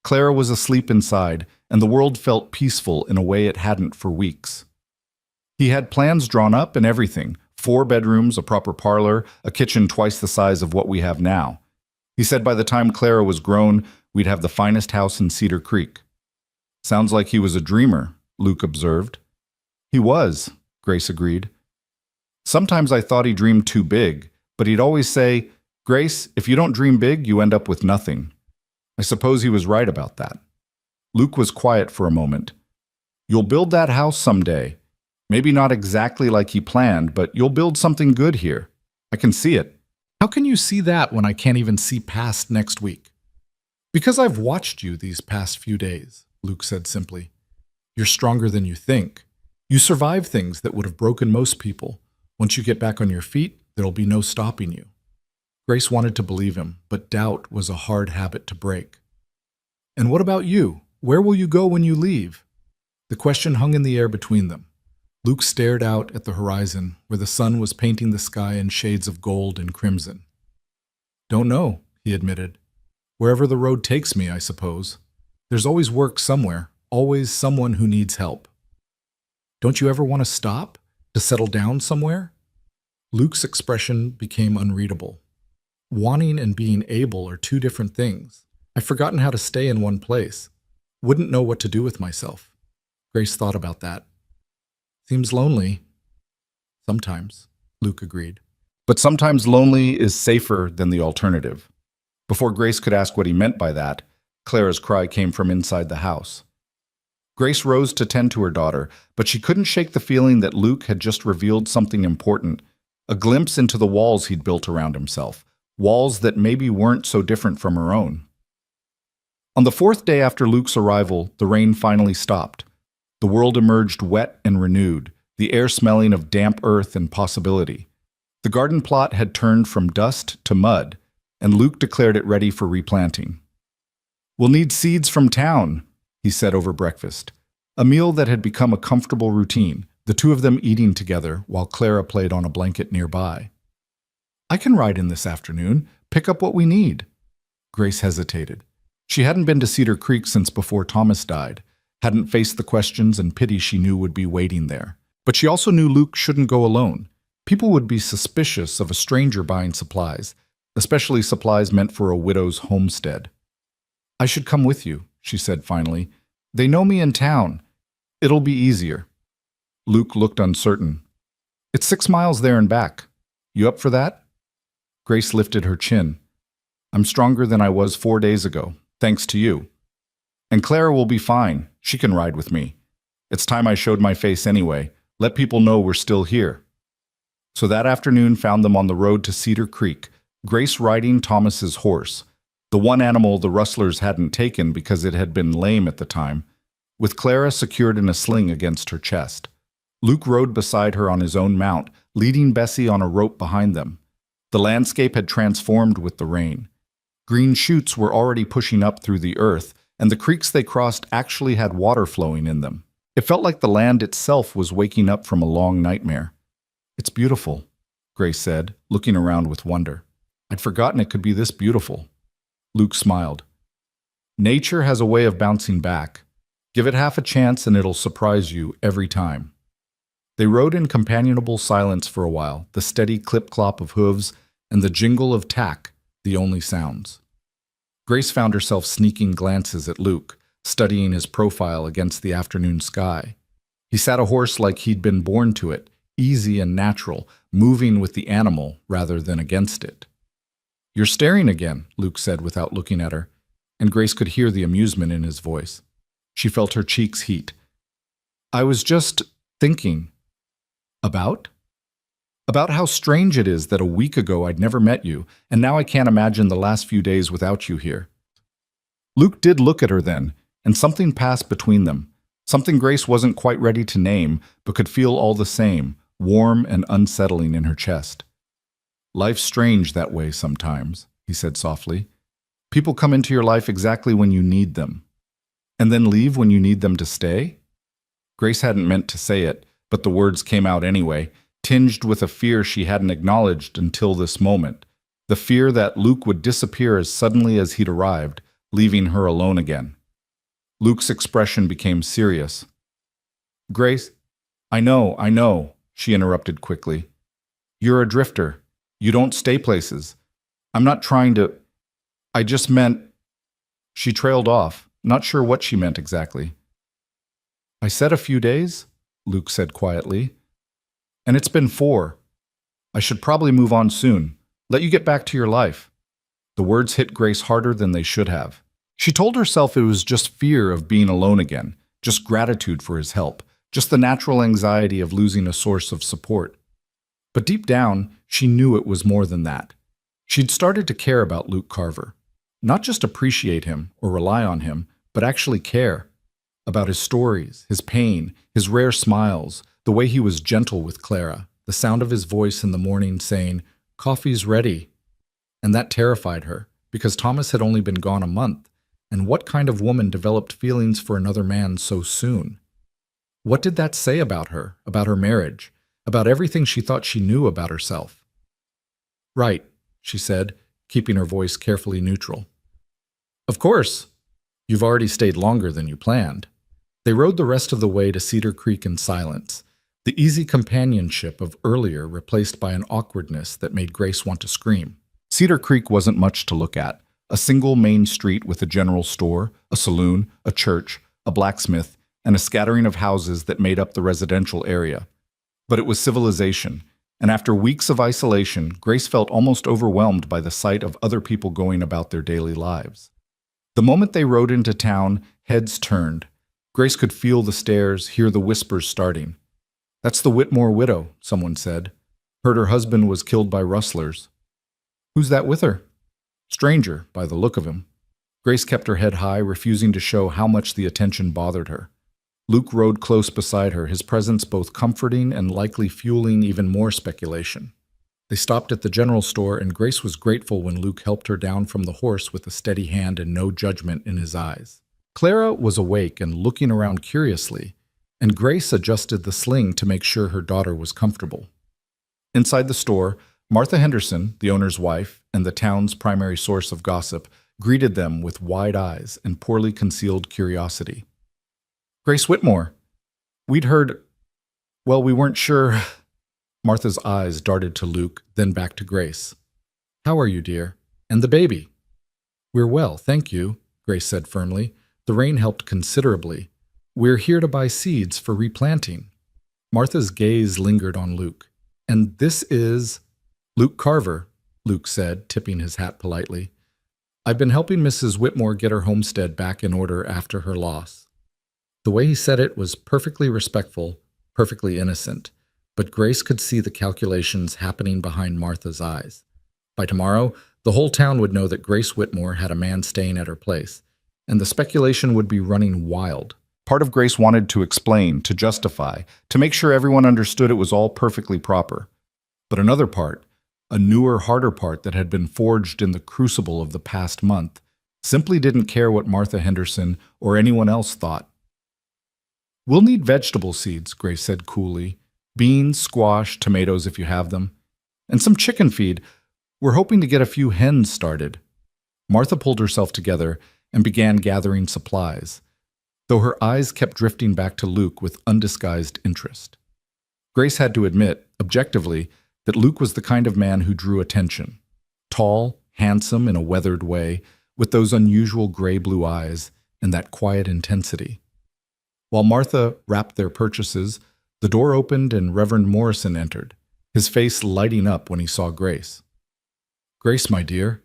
Clara was asleep inside, and the world felt peaceful in a way it hadn't for weeks. He had plans drawn up and everything, 4 bedrooms, a proper parlor, a kitchen twice the size of what we have now. He said by the time Clara was grown, we'd have the finest house in Cedar Creek. "Sounds like he was a dreamer," Luke observed. "He was," Grace agreed. "Sometimes I thought he dreamed too big, but he'd always say, 'Grace, if you don't dream big, you end up with nothing.' I suppose he was right about that." Luke was quiet for a moment. "You'll build that house someday. Maybe not exactly like he planned, but you'll build something good here. I can see it." "How can you see that when I can't even see past next week?" "Because I've watched you these past few days," Luke said simply. "You're stronger than you think. You survive things that would have broken most people. Once you get back on your feet, there'll be no stopping you." Grace wanted to believe him, but doubt was a hard habit to break. "And what about you? Where will you go when you leave?" The question hung in the air between them. Luke stared out at the horizon, where the sun was painting the sky in shades of gold and crimson. "Don't know," he admitted. "Wherever the road takes me, I suppose. There's always work somewhere, Always someone who needs help. Don't you ever want to stop? To settle down somewhere? Luke's expression became unreadable. Wanting and being able are two different things. I've forgotten how to stay in one place. Wouldn't know what to do with myself. Grace thought about that. Seems lonely. Sometimes, Luke agreed. But sometimes lonely is safer than the alternative. Before Grace could ask what he meant by that, Clara's cry came from inside the house. Grace rose to tend to her daughter, but she couldn't shake the feeling that Luke had just revealed something important, a glimpse into the walls he'd built around himself, walls that maybe weren't so different from her own. On the fourth day after Luke's arrival, the rain finally stopped. The world emerged wet and renewed, the air smelling of damp earth and possibility. The garden plot had turned from dust to mud, and Luke declared it ready for replanting. "We'll need seeds from town," he said over breakfast, a meal that had become a comfortable routine, the two of them eating together while Clara played on a blanket nearby. "I can ride in this afternoon, pick up what we need." Grace hesitated. She hadn't been to Cedar Creek since before Thomas died, hadn't faced the questions and pity she knew would be waiting there. But she also knew Luke shouldn't go alone. People would be suspicious of a stranger buying supplies, especially supplies meant for a widow's homestead. "I should come with you," she said finally. "They know me in town. It'll be easier." Luke looked uncertain. "It's 6 miles there and back. You up for that?" Grace lifted her chin. "I'm stronger than I was 4 days ago, thanks to you. And Clara will be fine. She can ride with me. It's time I showed my face anyway. Let people know we're still here." So that afternoon found them on the road to Cedar Creek, Grace riding Thomas's horse, the one animal the rustlers hadn't taken because it had been lame at the time, with Clara secured in a sling against her chest. Luke rode beside her on his own mount, leading Bessie on a rope behind them. The landscape had transformed with the rain. Green shoots were already pushing up through the earth, and the creeks they crossed actually had water flowing in them. It felt like the land itself was waking up from a long nightmare. "It's beautiful," Grace said, looking around with wonder. "I'd forgotten it could be this beautiful." Luke smiled. "Nature has a way of bouncing back. Give it half a chance and it'll surprise you every time." They rode in companionable silence for a while, the steady clip-clop of hooves and the jingle of tack, the only sounds. Grace found herself sneaking glances at Luke, studying his profile against the afternoon sky. He sat a horse like he'd been born to it, easy and natural, moving with the animal rather than against it. "You're staring again," Luke said without looking at her, and Grace could hear the amusement in his voice. She felt her cheeks heat. "I was just thinking." "About?" "About how strange it is that a week ago I'd never met you, and now I can't imagine the last few days without you here." Luke did look at her then, and something passed between them, something Grace wasn't quite ready to name, but could feel all the same, warm and unsettling in her chest. "Life's strange that way sometimes," he said softly. "People come into your life exactly when you need them, and then leave when you need them to stay." Grace hadn't meant to say it, but the words came out anyway, tinged with a fear she hadn't acknowledged until this moment, the fear that Luke would disappear as suddenly as he'd arrived, leaving her alone again. Luke's expression became serious. "Grace, I know," she interrupted quickly. "You're a drifter. You don't stay places. I'm not trying to... I just meant..." She trailed off, not sure what she meant exactly. "I said a few days," Luke said quietly. "And it's been 4. I should probably move on soon. Let you get back to your life." The words hit Grace harder than they should have. She told herself it was just fear of being alone again, just gratitude for his help, just the natural anxiety of losing a source of support. But deep down, she knew it was more than that. She'd started to care about Luke Carver. Not just appreciate him or rely on him, but actually care. About his stories, his pain, his rare smiles, the way he was gentle with Clara, the sound of his voice in the morning saying, "Coffee's ready." And that terrified her, because Thomas had only been gone a month, and what kind of woman developed feelings for another man so soon? What did that say about her marriage, about everything she thought she knew about herself? "Right," she said, keeping her voice carefully neutral. "Of course. You've already stayed longer than you planned." They rode the rest of the way to Cedar Creek in silence, the easy companionship of earlier replaced by an awkwardness that made Grace want to scream. Cedar Creek wasn't much to look at. A single main street with a general store, a saloon, a church, a blacksmith, and a scattering of houses that made up the residential area. But it was civilization, and after weeks of isolation, Grace felt almost overwhelmed by the sight of other people going about their daily lives. The moment they rode into town, heads turned. Grace could feel the stares, hear the whispers starting. "That's the Whitmore widow," someone said. "Heard her husband was killed by rustlers." "Who's that with her?" "Stranger, by the look of him." Grace kept her head high, refusing to show how much the attention bothered her. Luke rode close beside her, his presence both comforting and likely fueling even more speculation. They stopped at the general store, and Grace was grateful when Luke helped her down from the horse with a steady hand and no judgment in his eyes. Clara was awake and looking around curiously, and Grace adjusted the sling to make sure her daughter was comfortable. Inside the store, Martha Henderson, the owner's wife and the town's primary source of gossip, greeted them with wide eyes and poorly concealed curiosity. "Grace Whitmore. We'd heard. Well, we weren't sure." Martha's eyes darted to Luke, then back to Grace. "How are you, dear? And the baby?" "We're well, thank you," Grace said firmly. "The rain helped considerably. We're here to buy seeds for replanting." Martha's gaze lingered on Luke. "And this is—" "Luke Carver," Luke said, tipping his hat politely. "I've been helping Mrs. Whitmore get her homestead back in order after her loss." The way he said it was perfectly respectful, perfectly innocent, but Grace could see the calculations happening behind Martha's eyes. By tomorrow, the whole town would know that Grace Whitmore had a man staying at her place, and the speculation would be running wild. Part of Grace wanted to explain, to justify, to make sure everyone understood it was all perfectly proper. But another part, a newer, harder part that had been forged in the crucible of the past month, simply didn't care what Martha Henderson or anyone else thought. "We'll need vegetable seeds," Grace said coolly. "Beans, squash, tomatoes if you have them. And some chicken feed. We're hoping to get a few hens started." Martha pulled herself together and began gathering supplies, though her eyes kept drifting back to Luke with undisguised interest. Grace had to admit, objectively, that Luke was the kind of man who drew attention. Tall, handsome in a weathered way, with those unusual gray-blue eyes and that quiet intensity. While Martha wrapped their purchases, the door opened and Reverend Morrison entered, his face lighting up when he saw Grace. "Grace, my dear,"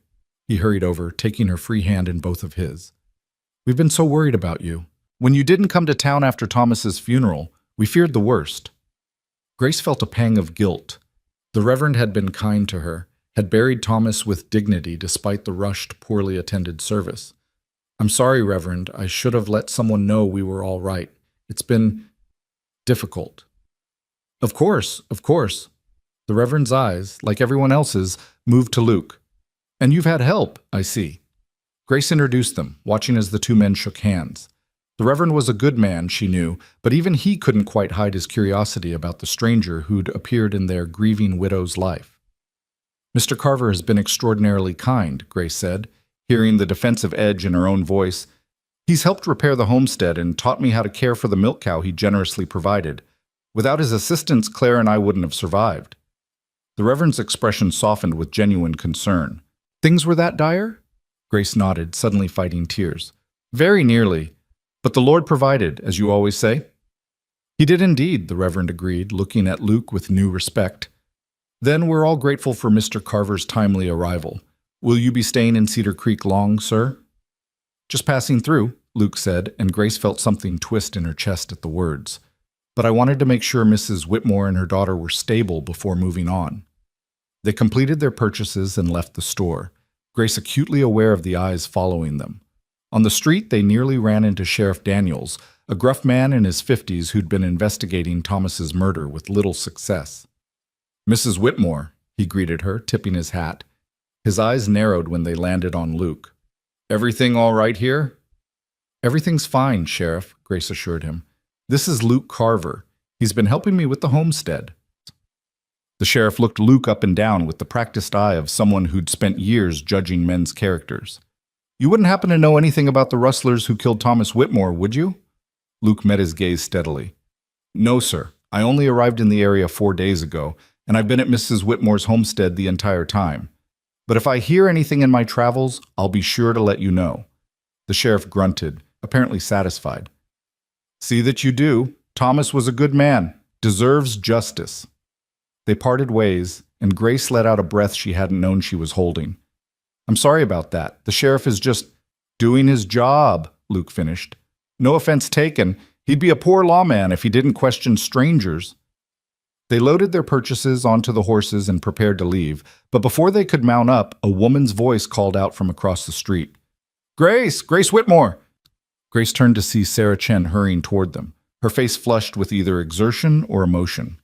he hurried over, taking her free hand in both of his. "We've been so worried about you. When you didn't come to town after Thomas's funeral, we feared the worst." Grace felt a pang of guilt. The Reverend had been kind to her, had buried Thomas with dignity despite the rushed, poorly attended service. "I'm sorry, Reverend. I should have let someone know we were all right. It's been difficult." Of course. The Reverend's eyes, like everyone else's, moved to Luke. "And you've had help, I see." Grace introduced them, watching as the two men shook hands. The Reverend was a good man, she knew, but even he couldn't quite hide his curiosity about the stranger who'd appeared in their grieving widow's life. "Mr. Carver has been extraordinarily kind," Grace said, hearing the defensive edge in her own voice. "He's helped repair the homestead and taught me how to care for the milk cow he generously provided. Without his assistance, Claire and I wouldn't have survived." The Reverend's expression softened with genuine concern. "Things were that dire?" Grace nodded, suddenly fighting tears. "Very nearly. But the Lord provided, as you always say." "He did indeed," the Reverend agreed, looking at Luke with new respect. "Then we're all grateful for Mr. Carver's timely arrival. Will you be staying in Cedar Creek long, sir?" "Just passing through," Luke said, and Grace felt something twist in her chest at the words. "But I wanted to make sure Mrs. Whitmore and her daughter were stable before moving on." They completed their purchases and left the store, Grace acutely aware of the eyes following them. On the street, they nearly ran into Sheriff Daniels, a gruff man in his 50s who'd been investigating Thomas's murder with little success. "Mrs. Whitmore," he greeted her, tipping his hat. His eyes narrowed when they landed on Luke. "Everything all right here?" "Everything's fine, Sheriff," Grace assured him. "This is Luke Carver. He's been helping me with the homestead." The sheriff looked Luke up and down with the practiced eye of someone who'd spent years judging men's characters. "You wouldn't happen to know anything about the rustlers who killed Thomas Whitmore, would you?" Luke met his gaze steadily. No, sir. I only arrived in the area 4 days ago, and I've been at Mrs. Whitmore's homestead the entire time. But if I hear anything in my travels, I'll be sure to let you know. The sheriff grunted, apparently satisfied. See that you do. Thomas was a good man. Deserves justice. They parted ways, and Grace let out a breath she hadn't known she was holding. I'm sorry about that. The sheriff is just doing his job, Luke finished. No offense taken. He'd be a poor lawman if he didn't question strangers. They loaded their purchases onto the horses and prepared to leave, but before they could mount up, a woman's voice called out from across the street. Grace! Grace Whitmore! Grace turned to see Sarah Chen hurrying toward them, her face flushed with either exertion or emotion.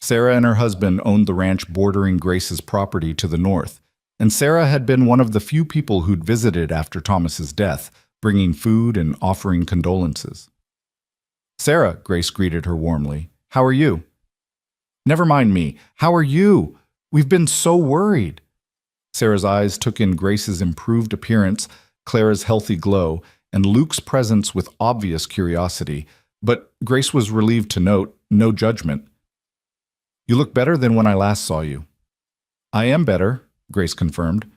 Sarah and her husband owned the ranch bordering Grace's property to the north, and Sarah had been one of the few people who'd visited after Thomas's death, bringing food and offering condolences. Sarah, Grace greeted her warmly. How are you? Never mind me. How are you? We've been so worried. Sarah's eyes took in Grace's improved appearance, Clara's healthy glow, and Luke's presence with obvious curiosity, but Grace was relieved to note no judgment. You look better than when I last saw you. I am better, Grace confirmed.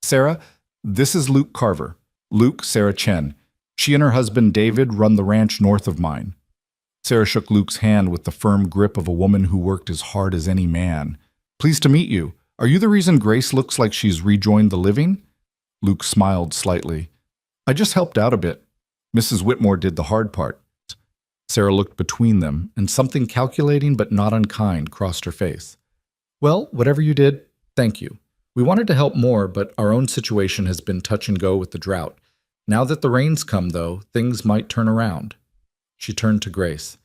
Sarah, this is Luke Carver. Luke, Sarah Chen. She and her husband David run the ranch north of mine. Sarah shook Luke's hand with the firm grip of a woman who worked as hard as any man. Pleased to meet you. Are you the reason Grace looks like she's rejoined the living? Luke smiled slightly. I just helped out a bit. Mrs. Whitmore did the hard part. Sarah looked between them, and something calculating but not unkind crossed her face. Well, whatever you did, thank you. We wanted to help more, but our own situation has been touch and go with the drought. Now that the rains come, though, things might turn around. She turned to Grace.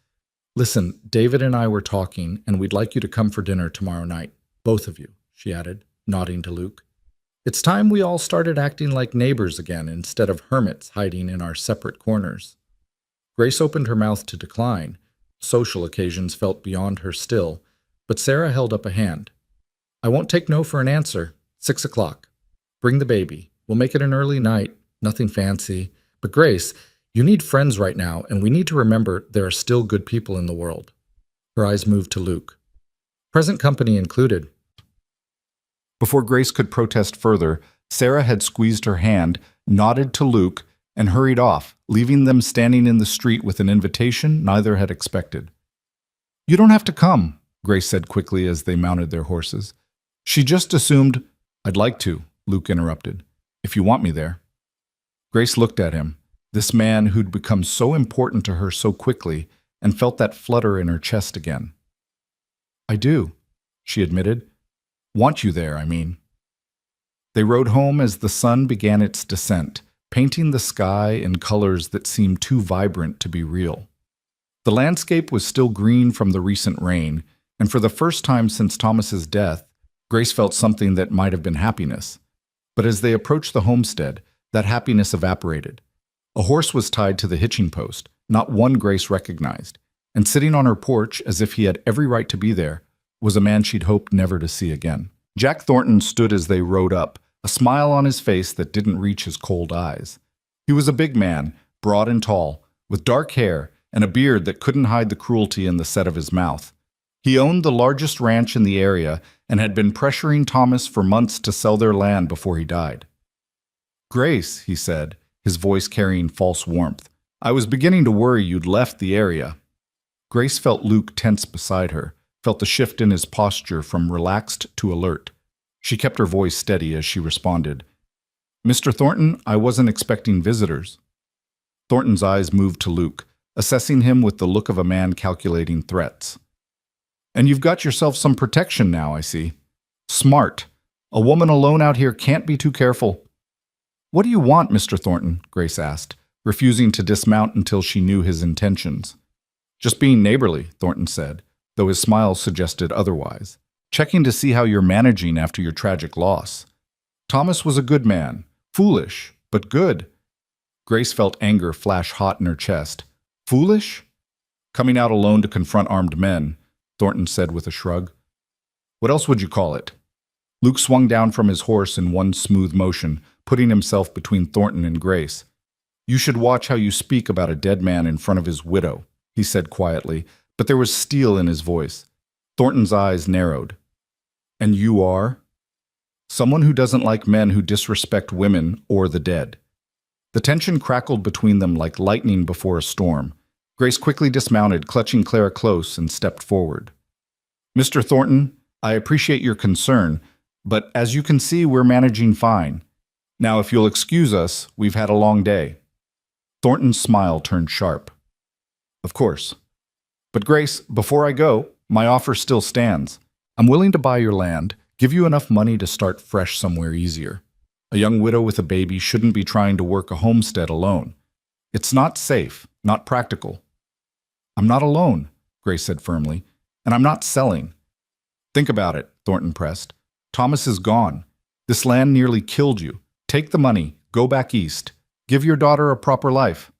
Listen, David and I were talking, and we'd like you to come for dinner tomorrow night. Both of you, she added, nodding to Luke. It's time we all started acting like neighbors again instead of hermits hiding in our separate corners. Grace opened her mouth to decline. Social occasions felt beyond her still, but Sarah held up a hand. I won't take no for an answer. 6 o'clock. Bring the baby. We'll make it an early night. Nothing fancy. But Grace, you need friends right now, and we need to remember there are still good people in the world. Her eyes moved to Luke. Present company included. Before Grace could protest further, Sarah had squeezed her hand, nodded to Luke, and hurried off, leaving them standing in the street with an invitation neither had expected. You don't have to come, Grace said quickly as they mounted their horses. She just assumed, I'd like to, Luke interrupted, if you want me there. Grace looked at him, this man who'd become so important to her so quickly, and felt that flutter in her chest again. I do, she admitted. Want you there, I mean. They rode home as the sun began its descent, painting the sky in colors that seemed too vibrant to be real. The landscape was still green from the recent rain, and for the first time since Thomas's death, Grace felt something that might have been happiness. But as they approached the homestead, that happiness evaporated. A horse was tied to the hitching post, not one Grace recognized, and sitting on her porch as if he had every right to be there, was a man she'd hoped never to see again. Jack Thornton stood as they rode up, a smile on his face that didn't reach his cold eyes. He was a big man, broad and tall, with dark hair and a beard that couldn't hide the cruelty in the set of his mouth. He owned the largest ranch in the area and had been pressuring Thomas for months to sell their land before he died. Grace, he said, his voice carrying false warmth, I was beginning to worry you'd left the area. Grace felt Luke tense beside her, felt the shift in his posture from relaxed to alert. She kept her voice steady as she responded, Mr. Thornton, I wasn't expecting visitors. Thornton's eyes moved to Luke, assessing him with the look of a man calculating threats. And you've got yourself some protection now, I see. Smart. A woman alone out here can't be too careful. What do you want, Mr. Thornton? Grace asked, refusing to dismount until she knew his intentions. Just being neighborly, Thornton said, though his smile suggested otherwise. Checking to see how you're managing after your tragic loss. Thomas was a good man. Foolish, but good. Grace felt anger flash hot in her chest. Foolish? Coming out alone to confront armed men, Thornton said with a shrug. What else would you call it? Luke swung down from his horse in one smooth motion, putting himself between Thornton and Grace. You should watch how you speak about a dead man in front of his widow, he said quietly, but there was steel in his voice. Thornton's eyes narrowed. And you are? Someone who doesn't like men who disrespect women or the dead. The tension crackled between them like lightning before a storm. Grace quickly dismounted, clutching Clara close, and stepped forward. Mr. Thornton, I appreciate your concern, but as you can see, we're managing fine. Now, if you'll excuse us, we've had a long day. Thornton's smile turned sharp. Of course. But Grace, before I go, my offer still stands. I'm willing to buy your land, give you enough money to start fresh somewhere easier. A young widow with a baby shouldn't be trying to work a homestead alone. It's not safe, not practical. I'm not alone, Grace said firmly, and I'm not selling. Think about it, Thornton pressed. Thomas is gone. This land nearly killed you. Take the money, go back east. Give your daughter a proper life.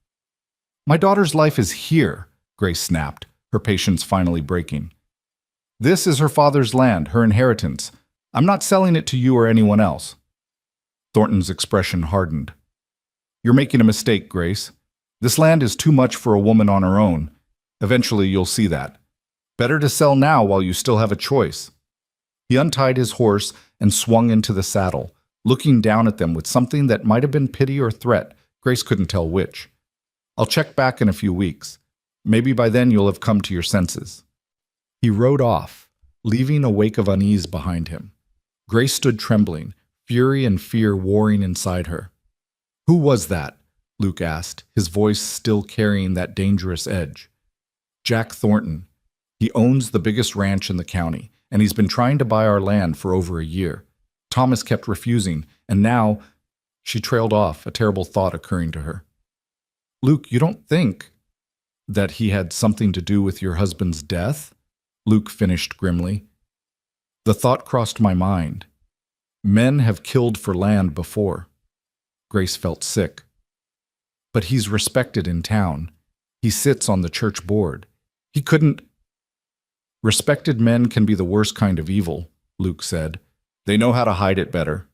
My daughter's life is here, Grace snapped, her patience finally breaking. This is her father's land, her inheritance. I'm not selling it to you or anyone else. Thornton's expression hardened. You're making a mistake, Grace. This land is too much for a woman on her own. Eventually you'll see that. Better to sell now while you still have a choice. He untied his horse and swung into the saddle, looking down at them with something that might have been pity or threat. Grace couldn't tell which. I'll check back in a few weeks. Maybe by then you'll have come to your senses. He rode off, leaving a wake of unease behind him. Grace stood trembling, fury and fear warring inside her. Who was that? Luke asked, his voice still carrying that dangerous edge. Jack Thornton. He owns the biggest ranch in the county, and he's been trying to buy our land for over a year. Thomas kept refusing, and now... She trailed off, a terrible thought occurring to her. Luke, you don't think that he had something to do with your husband's death? Luke finished grimly. The thought crossed my mind. Men have killed for land before. Grace felt sick. But he's respected in town. He sits on the church board. He couldn't... Respected men can be the worst kind of evil, Luke said. They know how to hide it better.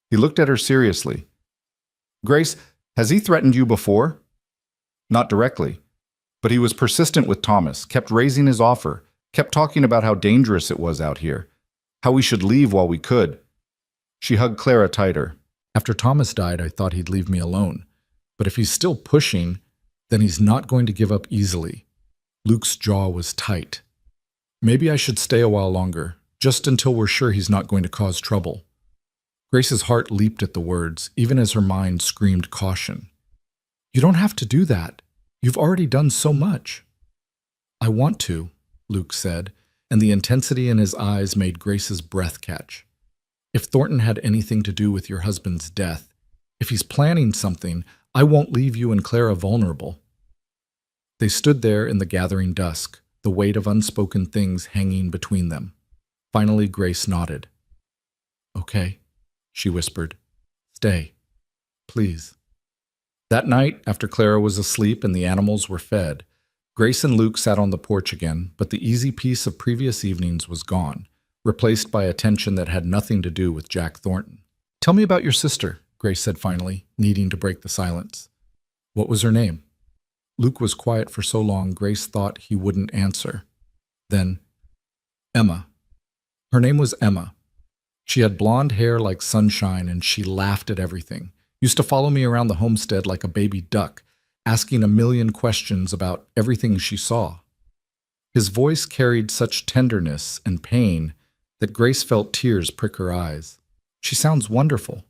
He looked at her seriously. Grace, has he threatened you before? Not directly. But he was persistent with Thomas, kept raising his offer, kept talking about how dangerous it was out here, how we should leave while we could. She hugged Clara tighter. After Thomas died, I thought he'd leave me alone. But if he's still pushing, then he's not going to give up easily. Luke's jaw was tight. Maybe I should stay a while longer, just until we're sure he's not going to cause trouble. Grace's heart leaped at the words, even as her mind screamed caution. You don't have to do that. You've already done so much. I want to, Luke said, and the intensity in his eyes made Grace's breath catch. If Thornton had anything to do with your husband's death, if he's planning something, I won't leave you and Clara vulnerable. They stood there in the gathering dusk, the weight of unspoken things hanging between them. Finally, Grace nodded. Okay, she whispered. Stay, please. That night, after Clara was asleep and the animals were fed, Grace and Luke sat on the porch again, but the easy peace of previous evenings was gone, replaced by a tension that had nothing to do with Jack Thornton. Tell me about your sister, Grace said finally, needing to break the silence. What was her name? Luke was quiet for so long, Grace thought he wouldn't answer. Then, Emma. Her name was Emma. She had blonde hair like sunshine, and she laughed at everything. Used to follow me around the homestead like a baby duck, asking a million questions about everything she saw. His voice carried such tenderness and pain that Grace felt tears prick her eyes. She sounds wonderful.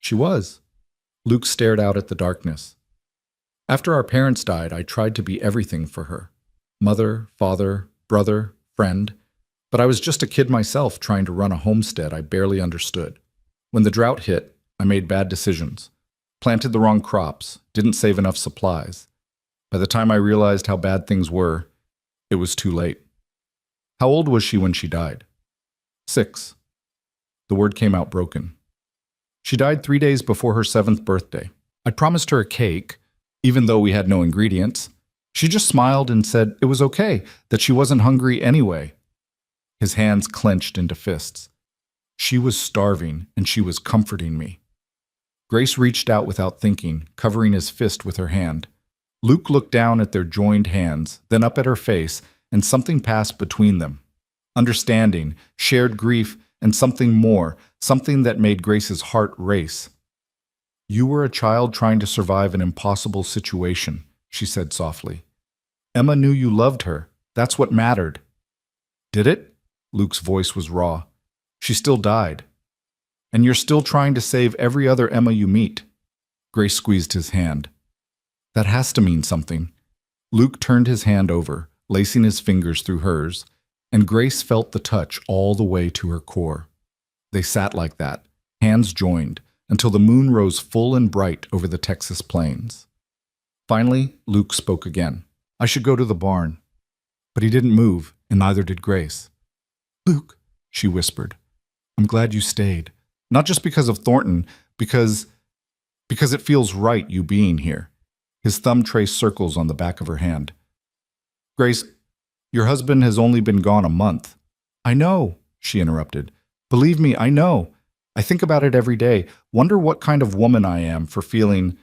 She was. Luke stared out at the darkness. After our parents died, I tried to be everything for her. Mother, father, brother, friend. But I was just a kid myself trying to run a homestead I barely understood. When the drought hit, I made bad decisions. Planted the wrong crops, didn't save enough supplies. By the time I realized how bad things were, it was too late. How old was she when she died? 6. The word came out broken. She died 3 days before her 7th birthday. I'd promised her a cake, even though we had no ingredients. She just smiled and said it was okay, that she wasn't hungry anyway. His hands clenched into fists. She was starving, and she was comforting me. Grace reached out without thinking, covering his fist with her hand. Luke looked down at their joined hands, then up at her face, and something passed between them. Understanding, shared grief, and something more, something that made Grace's heart race. "You were a child trying to survive an impossible situation," she said softly. "Emma knew you loved her. That's what mattered." "Did it?" Luke's voice was raw. "She still died. And you're still trying to save every other Emma you meet." Grace squeezed his hand. "That has to mean something." Luke turned his hand over, lacing his fingers through hers, and Grace felt the touch all the way to her core. They sat like that, hands joined, until the moon rose full and bright over the Texas plains. Finally, Luke spoke again. "I should go to the barn." But he didn't move, and neither did Grace. "Luke," she whispered, "I'm glad you stayed. Not just because of Thornton, because it feels right you being here." His thumb traced circles on the back of her hand. "Grace, your husband has only been gone a month." "I know," she interrupted. "Believe me, I know. I think about it every day. Wonder what kind of woman I am for feeling—"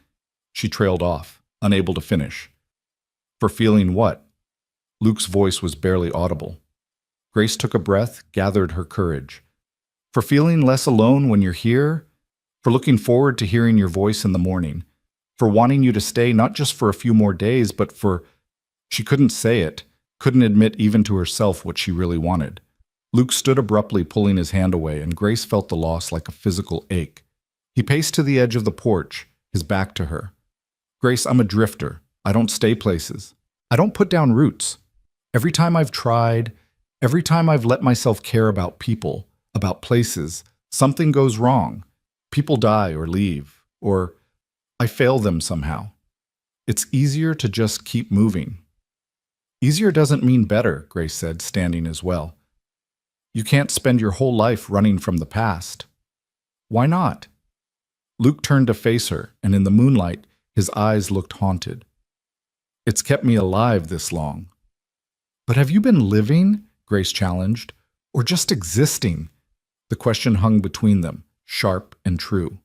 She trailed off, unable to finish. "For feeling what?" Luke's voice was barely audible. Grace took a breath, gathered her courage. "For feeling less alone when you're here? For looking forward to hearing your voice in the morning? For wanting you to stay not just for a few more days, but for—" She couldn't say it, couldn't admit even to herself what she really wanted. Luke stood abruptly, pulling his hand away, and Grace felt the loss like a physical ache. He paced to the edge of the porch, his back to her. "Grace, I'm a drifter. I don't stay places. I don't put down roots. Every time I've tried, every time I've let myself care about people, about places, something goes wrong. People die or leave, or I fail them somehow. It's easier to just keep moving." "Easier doesn't mean better," Grace said, standing as well. "You can't spend your whole life running from the past." "Why not?" Luke turned to face her, and in the moonlight, his eyes looked haunted. "It's kept me alive this long." "But have you been living?" Grace challenged. "Or just existing?" The question hung between them, sharp and true.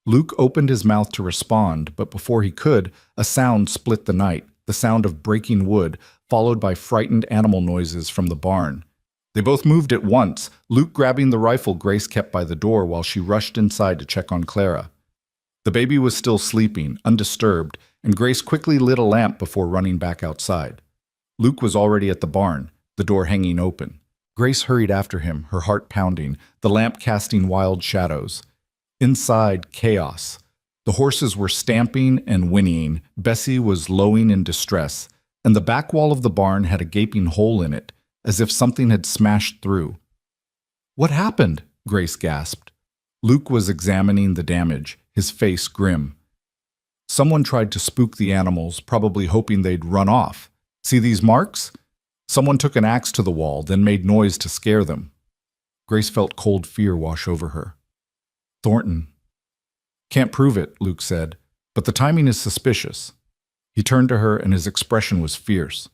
Luke opened his mouth to respond, but before he could, a sound split the night, the sound of breaking wood, followed by frightened animal noises from the barn. They both moved at once, Luke grabbing the rifle Grace kept by the door while she rushed inside to check on Clara. The baby was still sleeping, undisturbed, and Grace quickly lit a lamp before running back outside. Luke was already at the barn, the door hanging open. Grace hurried after him, her heart pounding, the lamp casting wild shadows. Inside, chaos. The horses were stamping and whinnying, Bessie was lowing in distress, and the back wall of the barn had a gaping hole in it, as if something had smashed through. "What happened?" Grace gasped. Luke was examining the damage, his face grim. "Someone tried to spook the animals, probably hoping they'd run off. See these marks? Someone took an axe to the wall, then made noise to scare them." Grace felt cold fear wash over her. "Thornton." "Can't prove it," Luke said, "but the timing is suspicious." He turned to her and his expression was fierce.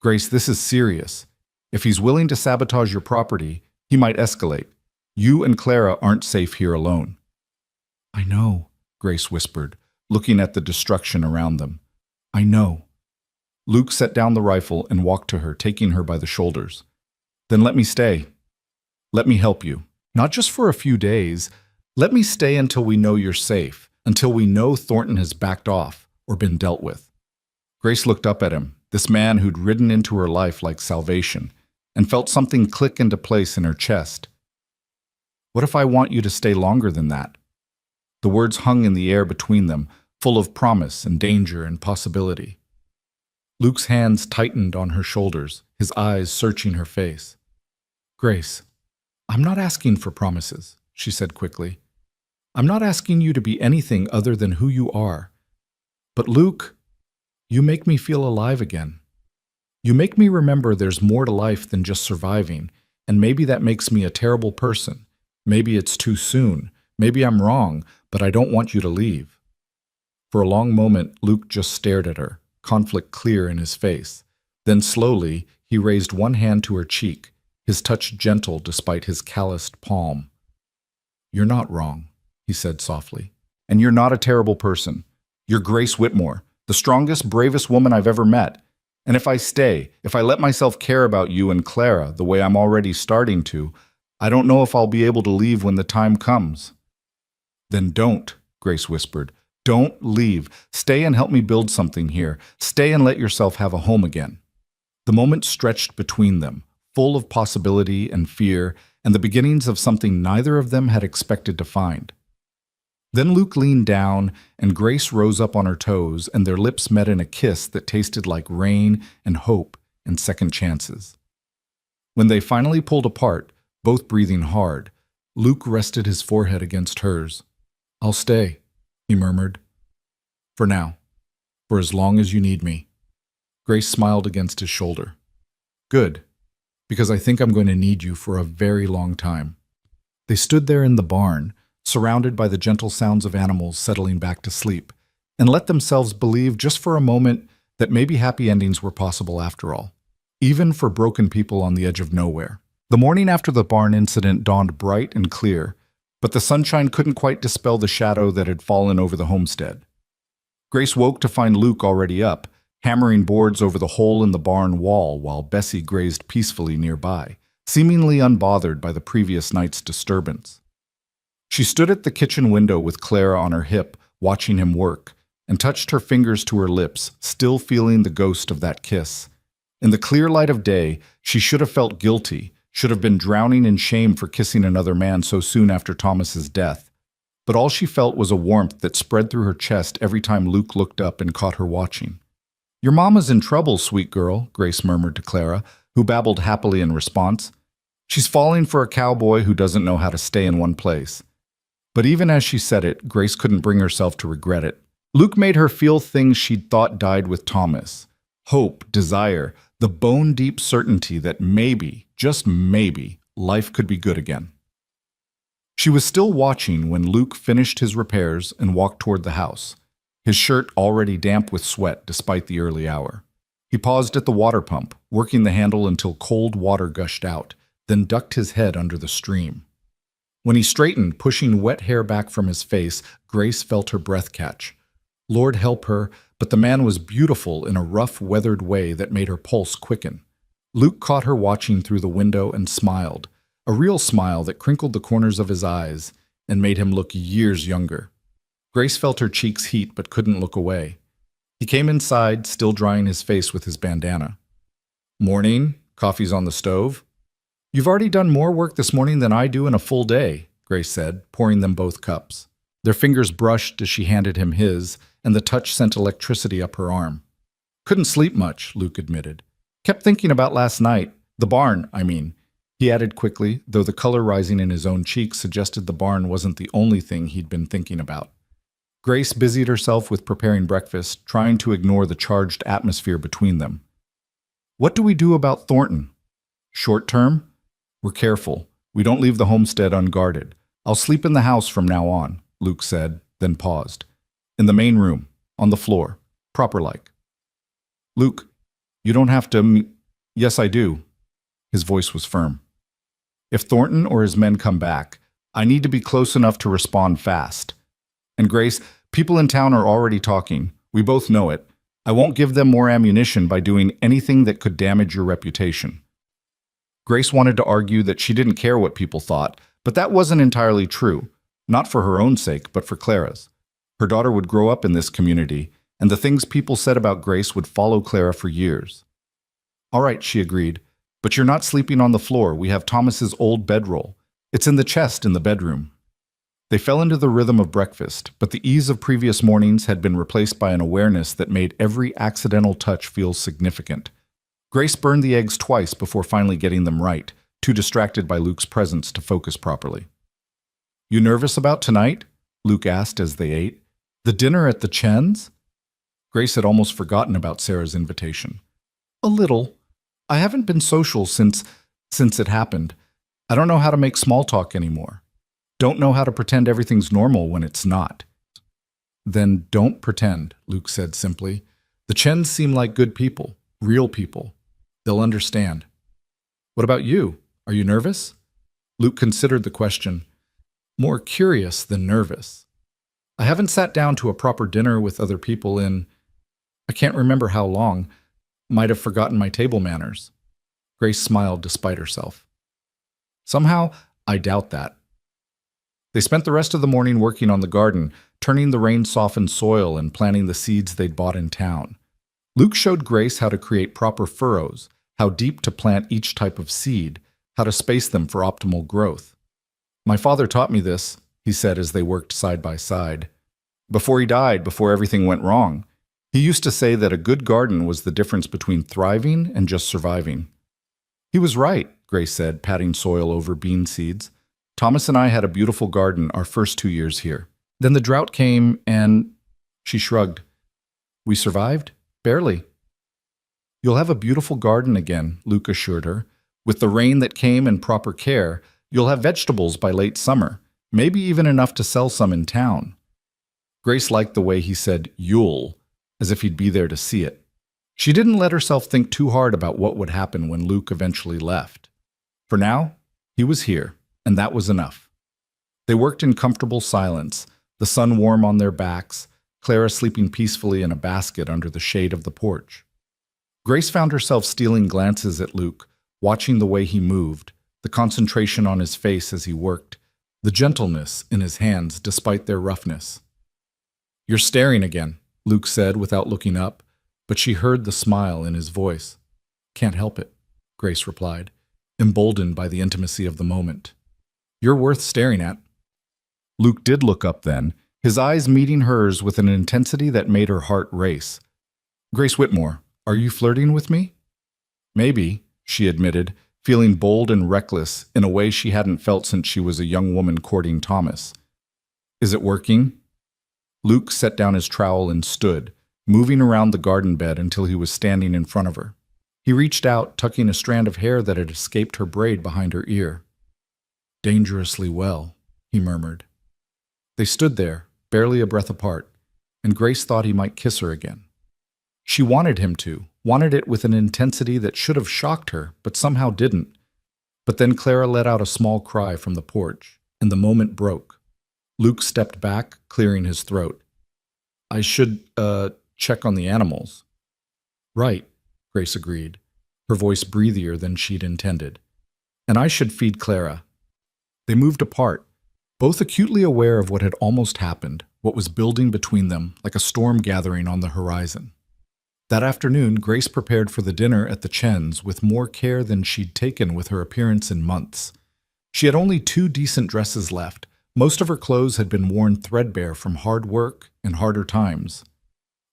"Grace, this is serious. If he's willing to sabotage your property, he might escalate. You and Clara aren't safe here alone." "I know," Grace whispered, looking at the destruction around them. "I know." Luke set down the rifle and walked to her, taking her by the shoulders. "Then let me stay. Let me help you. Not just for a few days. Let me stay until we know you're safe, until we know Thornton has backed off or been dealt with." Grace looked up at him, this man who'd ridden into her life like salvation, and felt something click into place in her chest. "What if I want you to stay longer than that?" The words hung in the air between them, full of promise and danger and possibility. Luke's hands tightened on her shoulders, his eyes searching her face. "Grace, I'm not asking for promises," she said quickly. "I'm not asking you to be anything other than who you are. But Luke, you make me feel alive again. You make me remember there's more to life than just surviving, and maybe that makes me a terrible person. Maybe it's too soon. Maybe I'm wrong, but I don't want you to leave." For a long moment, Luke just stared at her, conflict clear in his face. Then slowly, he raised one hand to her cheek, his touch gentle despite his calloused palm. "You're not wrong," he said softly, and you're not a terrible person. You're Grace Whitmore, the strongest, bravest woman I've ever met. And if I stay, if I let myself care about you and Clara the way I'm already starting to, I don't know if I'll be able to leave when the time comes." "Then don't," Grace whispered. "Don't leave. Stay and help me build something here. Stay and let yourself have a home again." The moment stretched between them, full of possibility and fear, and the beginnings of something neither of them had expected to find. Then Luke leaned down, and Grace rose up on her toes, and their lips met in a kiss that tasted like rain and hope and second chances. When they finally pulled apart, both breathing hard, Luke rested his forehead against hers. "I'll stay," he murmured. "For now. For as long as you need me." Grace smiled against his shoulder. "Good, because I think I'm going to need you for a very long time." They stood there in the barn, surrounded by the gentle sounds of animals settling back to sleep, and let themselves believe just for a moment that maybe happy endings were possible after all, even for broken people on the edge of nowhere. The morning after the barn incident dawned bright and clear, but the sunshine couldn't quite dispel the shadow that had fallen over the homestead. Grace woke to find Luke already up, hammering boards over the hole in the barn wall while Bessie grazed peacefully nearby, seemingly unbothered by the previous night's disturbance. She stood at the kitchen window with Clara on her hip, watching him work, and touched her fingers to her lips, still feeling the ghost of that kiss. In the clear light of day, she should have felt guilty, should have been drowning in shame for kissing another man so soon after Thomas's death. But all she felt was a warmth that spread through her chest every time Luke looked up and caught her watching. "Your mama's in trouble, sweet girl," Grace murmured to Clara, who babbled happily in response. "She's falling for a cowboy who doesn't know how to stay in one place." But even as she said it, Grace couldn't bring herself to regret it. Luke made her feel things she'd thought died with Thomas. Hope, desire, the bone-deep certainty that maybe, just maybe, life could be good again. She was still watching when Luke finished his repairs and walked toward the house, his shirt already damp with sweat despite the early hour. He paused at the water pump, working the handle until cold water gushed out, then ducked his head under the stream. When he straightened, pushing wet hair back from his face, Grace felt her breath catch. Lord help her, but the man was beautiful in a rough, weathered way that made her pulse quicken. Luke caught her watching through the window and smiled, a real smile that crinkled the corners of his eyes and made him look years younger. Grace felt her cheeks heat but couldn't look away. He came inside, still drying his face with his bandana. "Morning, coffee's on the stove." "You've already done more work this morning than I do in a full day," Grace said, pouring them both cups. Their fingers brushed as she handed him his, and the touch sent electricity up her arm. "Couldn't sleep much," Luke admitted. "Kept thinking about last night. The barn, I mean," he added quickly, though the color rising in his own cheeks suggested the barn wasn't the only thing he'd been thinking about. Grace busied herself with preparing breakfast, trying to ignore the charged atmosphere between them. "What do we do about Thornton?" "Short term? We're careful. We don't leave the homestead unguarded. I'll sleep in the house from now on," Luke said, then paused. "In the main room, on the floor, proper-like." "Luke, you don't have to Yes, I do." His voice was firm. "If Thornton or his men come back, I need to be close enough to respond fast. And Grace, people in town are already talking. We both know it. I won't give them more ammunition by doing anything that could damage your reputation." Grace wanted to argue that she didn't care what people thought, but that wasn't entirely true, not for her own sake, but for Clara's. Her daughter would grow up in this community, and the things people said about Grace would follow Clara for years. "All right," she agreed, "but you're not sleeping on the floor. We have Thomas's old bedroll. It's in the chest in the bedroom." They fell into the rhythm of breakfast, but the ease of previous mornings had been replaced by an awareness that made every accidental touch feel significant. Grace burned the eggs twice before finally getting them right, too distracted by Luke's presence to focus properly. "You nervous about tonight?" Luke asked as they ate. "The dinner at the Chen's?" Grace had almost forgotten about Sarah's invitation. "A little. I haven't been social since it happened. I don't know how to make small talk anymore. Don't know how to pretend everything's normal when it's not." "Then don't pretend," Luke said simply. "The Chens seem like good people, real people. They'll understand." "What about you? Are you nervous?" Luke considered the question, more curious than nervous. I haven't sat down to a proper dinner with other people in, I can't remember how long. Might have forgotten my table manners. Grace smiled despite herself. Somehow, I doubt that. They spent the rest of the morning working on the garden, turning the rain-softened soil and planting the seeds they'd bought in town. Luke showed Grace how to create proper furrows, how deep to plant each type of seed, how to space them for optimal growth. My father taught me this, he said as they worked side by side. Before he died, before everything went wrong, he used to say that a good garden was the difference between thriving and just surviving. He was right, Grace said, patting soil over bean seeds. Thomas and I had a beautiful garden our first 2 years here. Then the drought came and… She shrugged. We survived? Barely. You'll have a beautiful garden again, Luke assured her. With the rain that came and proper care, you'll have vegetables by late summer, maybe even enough to sell some in town. Grace liked the way he said you'll, as if he'd be there to see it. She didn't let herself think too hard about what would happen when Luke eventually left. For now, he was here, and that was enough. They worked in comfortable silence, the sun warm on their backs, Clara sleeping peacefully in a basket under the shade of the porch. Grace found herself stealing glances at Luke, watching the way he moved, the concentration on his face as he worked, the gentleness in his hands despite their roughness. You're staring again, Luke said without looking up, but she heard the smile in his voice. Can't help it, Grace replied, emboldened by the intimacy of the moment. You're worth staring at. Luke did look up then, his eyes meeting hers with an intensity that made her heart race. Grace Whitmore, are you flirting with me? Maybe, she admitted, feeling bold and reckless in a way she hadn't felt since she was a young woman courting Thomas. Is it working? Luke set down his trowel and stood, moving around the garden bed until he was standing in front of her. He reached out, tucking a strand of hair that had escaped her braid behind her ear. Dangerously well, he murmured. They stood there, barely a breath apart, and Grace thought he might kiss her again. She wanted him to, wanted it with an intensity that should have shocked her, but somehow didn't. But then Clara let out a small cry from the porch, and the moment broke. Luke stepped back, clearing his throat. I should, check on the animals. Right, Grace agreed, her voice breathier than she'd intended. And I should feed Clara. They moved apart, both acutely aware of what had almost happened, what was building between them like a storm gathering on the horizon. That afternoon, Grace prepared for the dinner at the Chens with more care than she'd taken with her appearance in months. She had only 2 decent dresses left. Most of her clothes had been worn threadbare from hard work and harder times.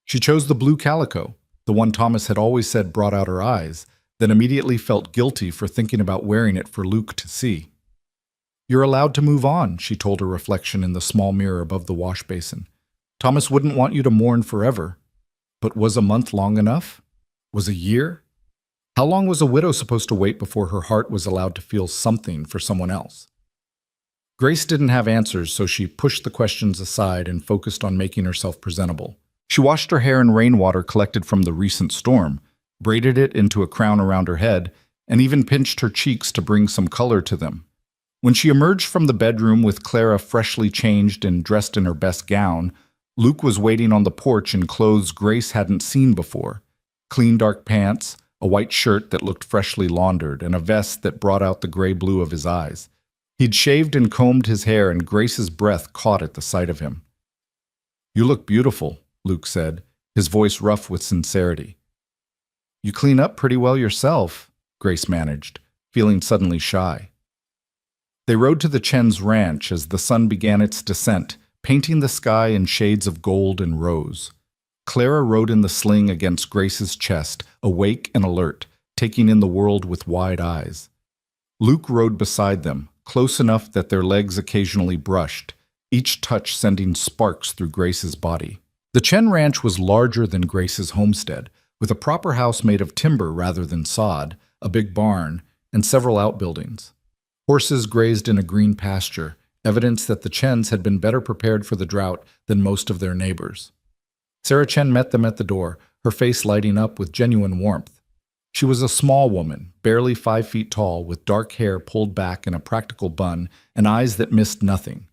She chose the blue calico, the one Thomas had always said brought out her eyes, then immediately felt guilty for thinking about wearing it for Luke to see. You're allowed to move on, she told her reflection in the small mirror above the wash basin. Thomas wouldn't want you to mourn forever. But was a month long enough? Was a year? How long was a widow supposed to wait before her heart was allowed to feel something for someone else? Grace didn't have answers, so she pushed the questions aside and focused on making herself presentable. She washed her hair in rainwater collected from the recent storm, braided it into a crown around her head, and even pinched her cheeks to bring some color to them. When she emerged from the bedroom with Clara freshly changed and dressed in her best gown, Luke was waiting on the porch in clothes Grace hadn't seen before. Clean dark pants, a white shirt that looked freshly laundered, and a vest that brought out the gray-blue of his eyes. He'd shaved and combed his hair, and Grace's breath caught at the sight of him. You look beautiful, Luke said, his voice rough with sincerity. You clean up pretty well yourself, Grace managed, feeling suddenly shy. They rode to the Chen's ranch as the sun began its descent, painting the sky in shades of gold and rose. Clara rode in the sling against Grace's chest, awake and alert, taking in the world with wide eyes. Luke rode beside them, close enough that their legs occasionally brushed, each touch sending sparks through Grace's body. The Chen Ranch was larger than Grace's homestead, with a proper house made of timber rather than sod, a big barn, and several outbuildings. Horses grazed in a green pasture, evidence that the Chens had been better prepared for the drought than most of their neighbors. Sarah Chen met them at the door, her face lighting up with genuine warmth. She was a small woman, barely 5 feet tall, with dark hair pulled back in a practical bun and eyes that missed nothing.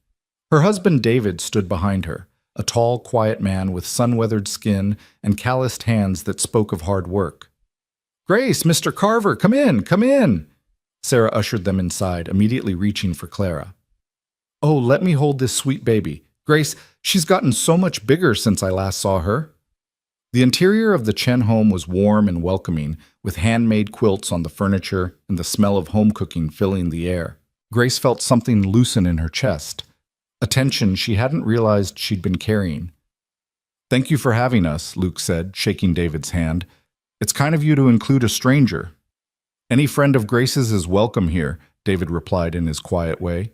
Her husband David stood behind her, a tall, quiet man with sun-weathered skin and calloused hands that spoke of hard work. "Grace, Mr. Carver, come in, come in!" Sarah ushered them inside, immediately reaching for Clara. "Oh, let me hold this sweet baby. Grace, she's gotten so much bigger since I last saw her." The interior of the Chen home was warm and welcoming, with handmade quilts on the furniture and the smell of home cooking filling the air. Grace felt something loosen in her chest, a tension she hadn't realized she'd been carrying. "Thank you for having us," Luke said, shaking David's hand. "It's kind of you to include a stranger." "Any friend of Grace's is welcome here," David replied in his quiet way.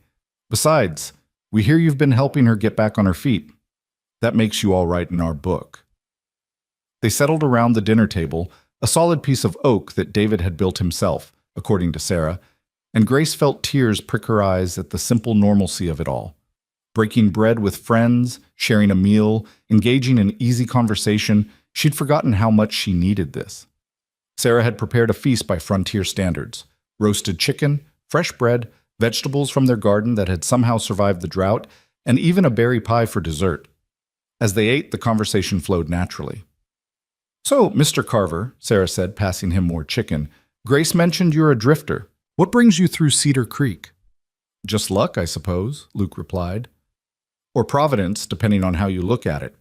"Besides, we hear you've been helping her get back on her feet. That makes you all right in our book." They settled around the dinner table, a solid piece of oak that David had built himself, according to Sarah, and Grace felt tears prick her eyes at the simple normalcy of it all. Breaking bread with friends, sharing a meal, engaging in easy conversation, she'd forgotten how much she needed this. Sarah had prepared a feast by frontier standards: roasted chicken, fresh bread, vegetables from their garden that had somehow survived the drought, and even a berry pie for dessert. As they ate, the conversation flowed naturally. "So, Mr. Carver," Sarah said, passing him more chicken, "Grace mentioned you're a drifter. What brings you through Cedar Creek?" "Just luck, I suppose," Luke replied. "Or providence, depending on how you look at it.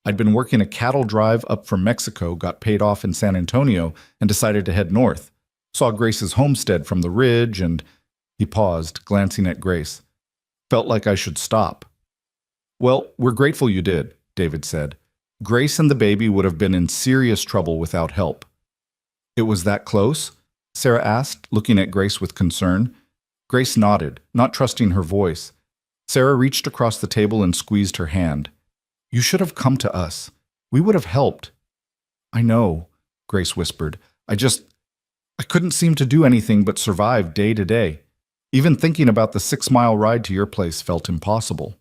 I'd been working a cattle drive up from Mexico, got paid off in San Antonio, and decided to head north. Saw Grace's homestead from the ridge and—" He paused, glancing at Grace. "Felt like I should stop." "Well, we're grateful you did," David said. "Grace and the baby would have been in serious trouble without help." "It was that close?" Sarah asked, looking at Grace with concern. Grace nodded, not trusting her voice. Sarah reached across the table and squeezed her hand. "You should have come to us. We would have helped." "I know," Grace whispered. I couldn't seem to do anything but survive day to day. Even thinking about the 6-mile ride to your place felt impossible."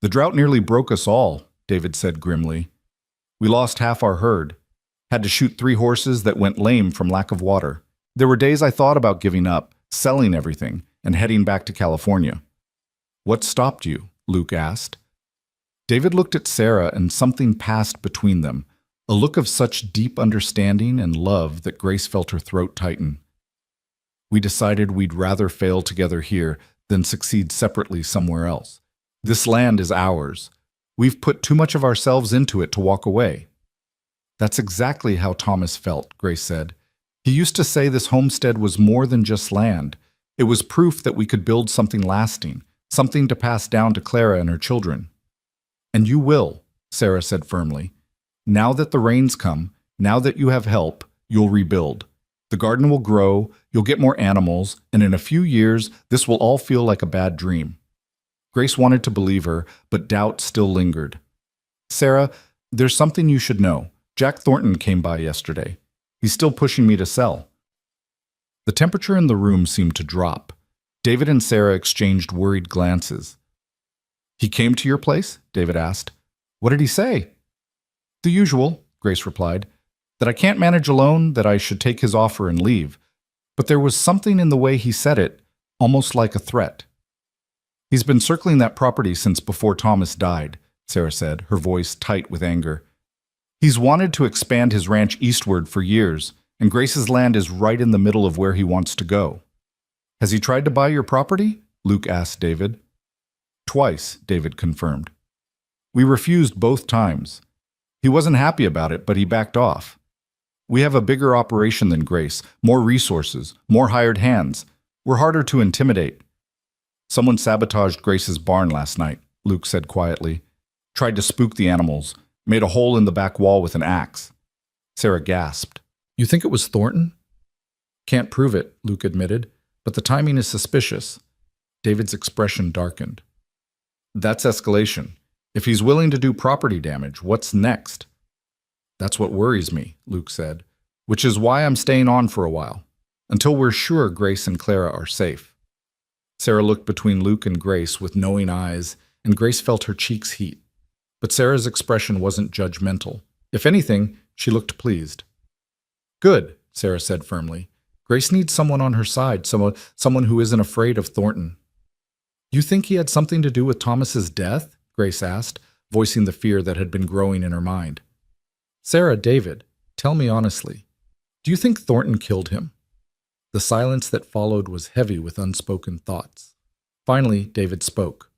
"The drought nearly broke us all," David said grimly. "We lost half our herd. Had to shoot 3 horses that went lame from lack of water. There were days I thought about giving up, selling everything, and heading back to California." "What stopped you?" Luke asked. David looked at Sarah, and something passed between them, a look of such deep understanding and love that Grace felt her throat tighten. "We decided we'd rather fail together here than succeed separately somewhere else. This land is ours. We've put too much of ourselves into it to walk away." "That's exactly how Thomas felt," Grace said. "He used to say this homestead was more than just land. It was proof that we could build something lasting, something to pass down to Clara and her children." "And you will," Sarah said firmly. "Now that the rains come, now that you have help, you'll rebuild. The garden will grow, you'll get more animals, and in a few years, this will all feel like a bad dream." Grace wanted to believe her, but doubt still lingered. "Sarah, there's something you should know. Jack Thornton came by yesterday. He's still pushing me to sell." The temperature in the room seemed to drop. David and Sarah exchanged worried glances. "He came to your place?" David asked. "What did he say?" "The usual," Grace replied. "That I can't manage alone, that I should take his offer and leave. But there was something in the way he said it, almost like a threat." "He's been circling that property since before Thomas died," Sarah said, her voice tight with anger. "He's wanted to expand his ranch eastward for years, and Grace's land is right in the middle of where he wants to go." "Has he tried to buy your property?" Luke asked David. "Twice," David confirmed. "We refused both times. He wasn't happy about it, but he backed off. We have a bigger operation than Grace, more resources, more hired hands. We're harder to intimidate." "Someone sabotaged Grace's barn last night," Luke said quietly. "Tried to spook the animals, made a hole in the back wall with an axe." Sarah gasped. "You think it was Thornton?" "Can't prove it," Luke admitted, "but the timing is suspicious." David's expression darkened. "That's escalation. If he's willing to do property damage, what's next?" "That's what worries me," Luke said, "which is why I'm staying on for a while, until we're sure Grace and Clara are safe." Sarah looked between Luke and Grace with knowing eyes, and Grace felt her cheeks heat. But Sarah's expression wasn't judgmental. If anything, she looked pleased. "Good," Sarah said firmly. "Grace needs someone on her side, someone who isn't afraid of Thornton." "You think he had something to do with Thomas's death?" Grace asked, voicing the fear that had been growing in her mind. "Sarah, David, tell me honestly, do you think Thornton killed him?" The silence that followed was heavy with unspoken thoughts. Finally, David spoke.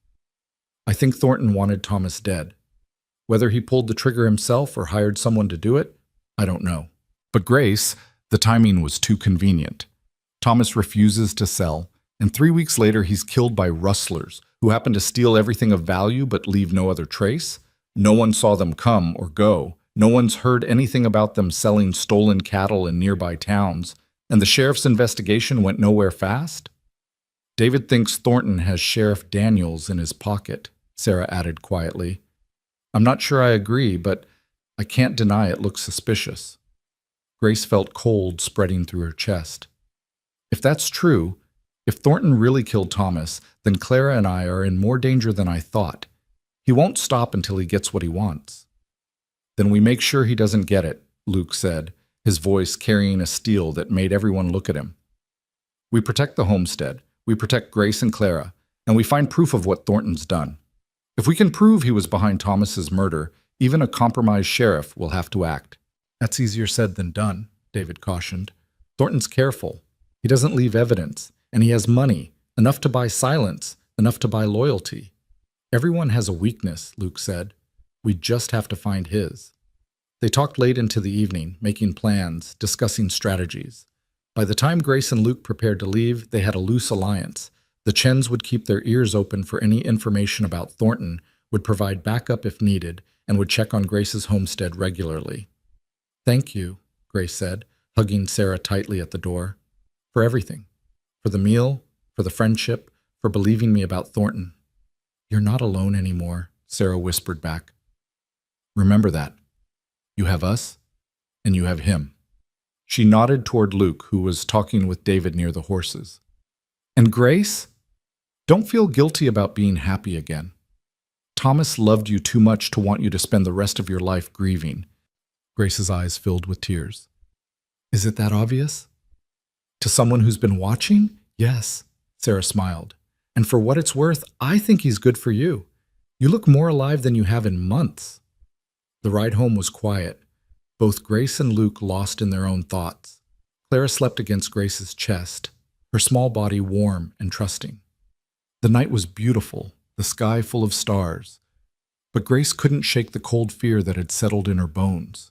"I think Thornton wanted Thomas dead. Whether he pulled the trigger himself or hired someone to do it, I don't know. But Grace, the timing was too convenient. Thomas refuses to sell, and 3 weeks later he's killed by rustlers who happen to steal everything of value but leave no other trace. No one saw them come or go. No one's heard anything about them selling stolen cattle in nearby towns, and the sheriff's investigation went nowhere fast." "David thinks Thornton has Sheriff Daniels in his pocket," Sarah added quietly. "I'm not sure I agree, but I can't deny it looks suspicious." Grace felt cold spreading through her chest. "If that's true, if Thornton really killed Thomas, then Clara and I are in more danger than I thought. He won't stop until he gets what he wants." "Then we make sure he doesn't get it," Luke said, his voice carrying a steel that made everyone look at him. "We protect the homestead, we protect Grace and Clara, and we find proof of what Thornton's done. If we can prove he was behind Thomas's murder, even a compromised sheriff will have to act." "That's easier said than done," David cautioned. "Thornton's careful. He doesn't leave evidence, and he has money, enough to buy silence, enough to buy loyalty." "Everyone has a weakness," Luke said. "We just have to find his." They talked late into the evening, making plans, discussing strategies. By the time Grace and Luke prepared to leave, they had a loose alliance. The Chens would keep their ears open for any information about Thornton, would provide backup if needed, and would check on Grace's homestead regularly. "Thank you," Grace said, hugging Sarah tightly at the door. "For everything. For the meal, for the friendship, for believing me about Thornton." "You're not alone anymore," Sarah whispered back. "Remember that. You have us, and you have him." She nodded toward Luke, who was talking with David near the horses. "And Grace? Don't feel guilty about being happy again. Thomas loved you too much to want you to spend the rest of your life grieving." Grace's eyes filled with tears. "Is it that obvious?" "To someone who's been watching? Yes," Sarah smiled. "And for what it's worth, I think he's good for you. You look more alive than you have in months." The ride home was quiet, both Grace and Luke lost in their own thoughts. Clara slept against Grace's chest, her small body warm and trusting. The night was beautiful, the sky full of stars, but Grace couldn't shake the cold fear that had settled in her bones.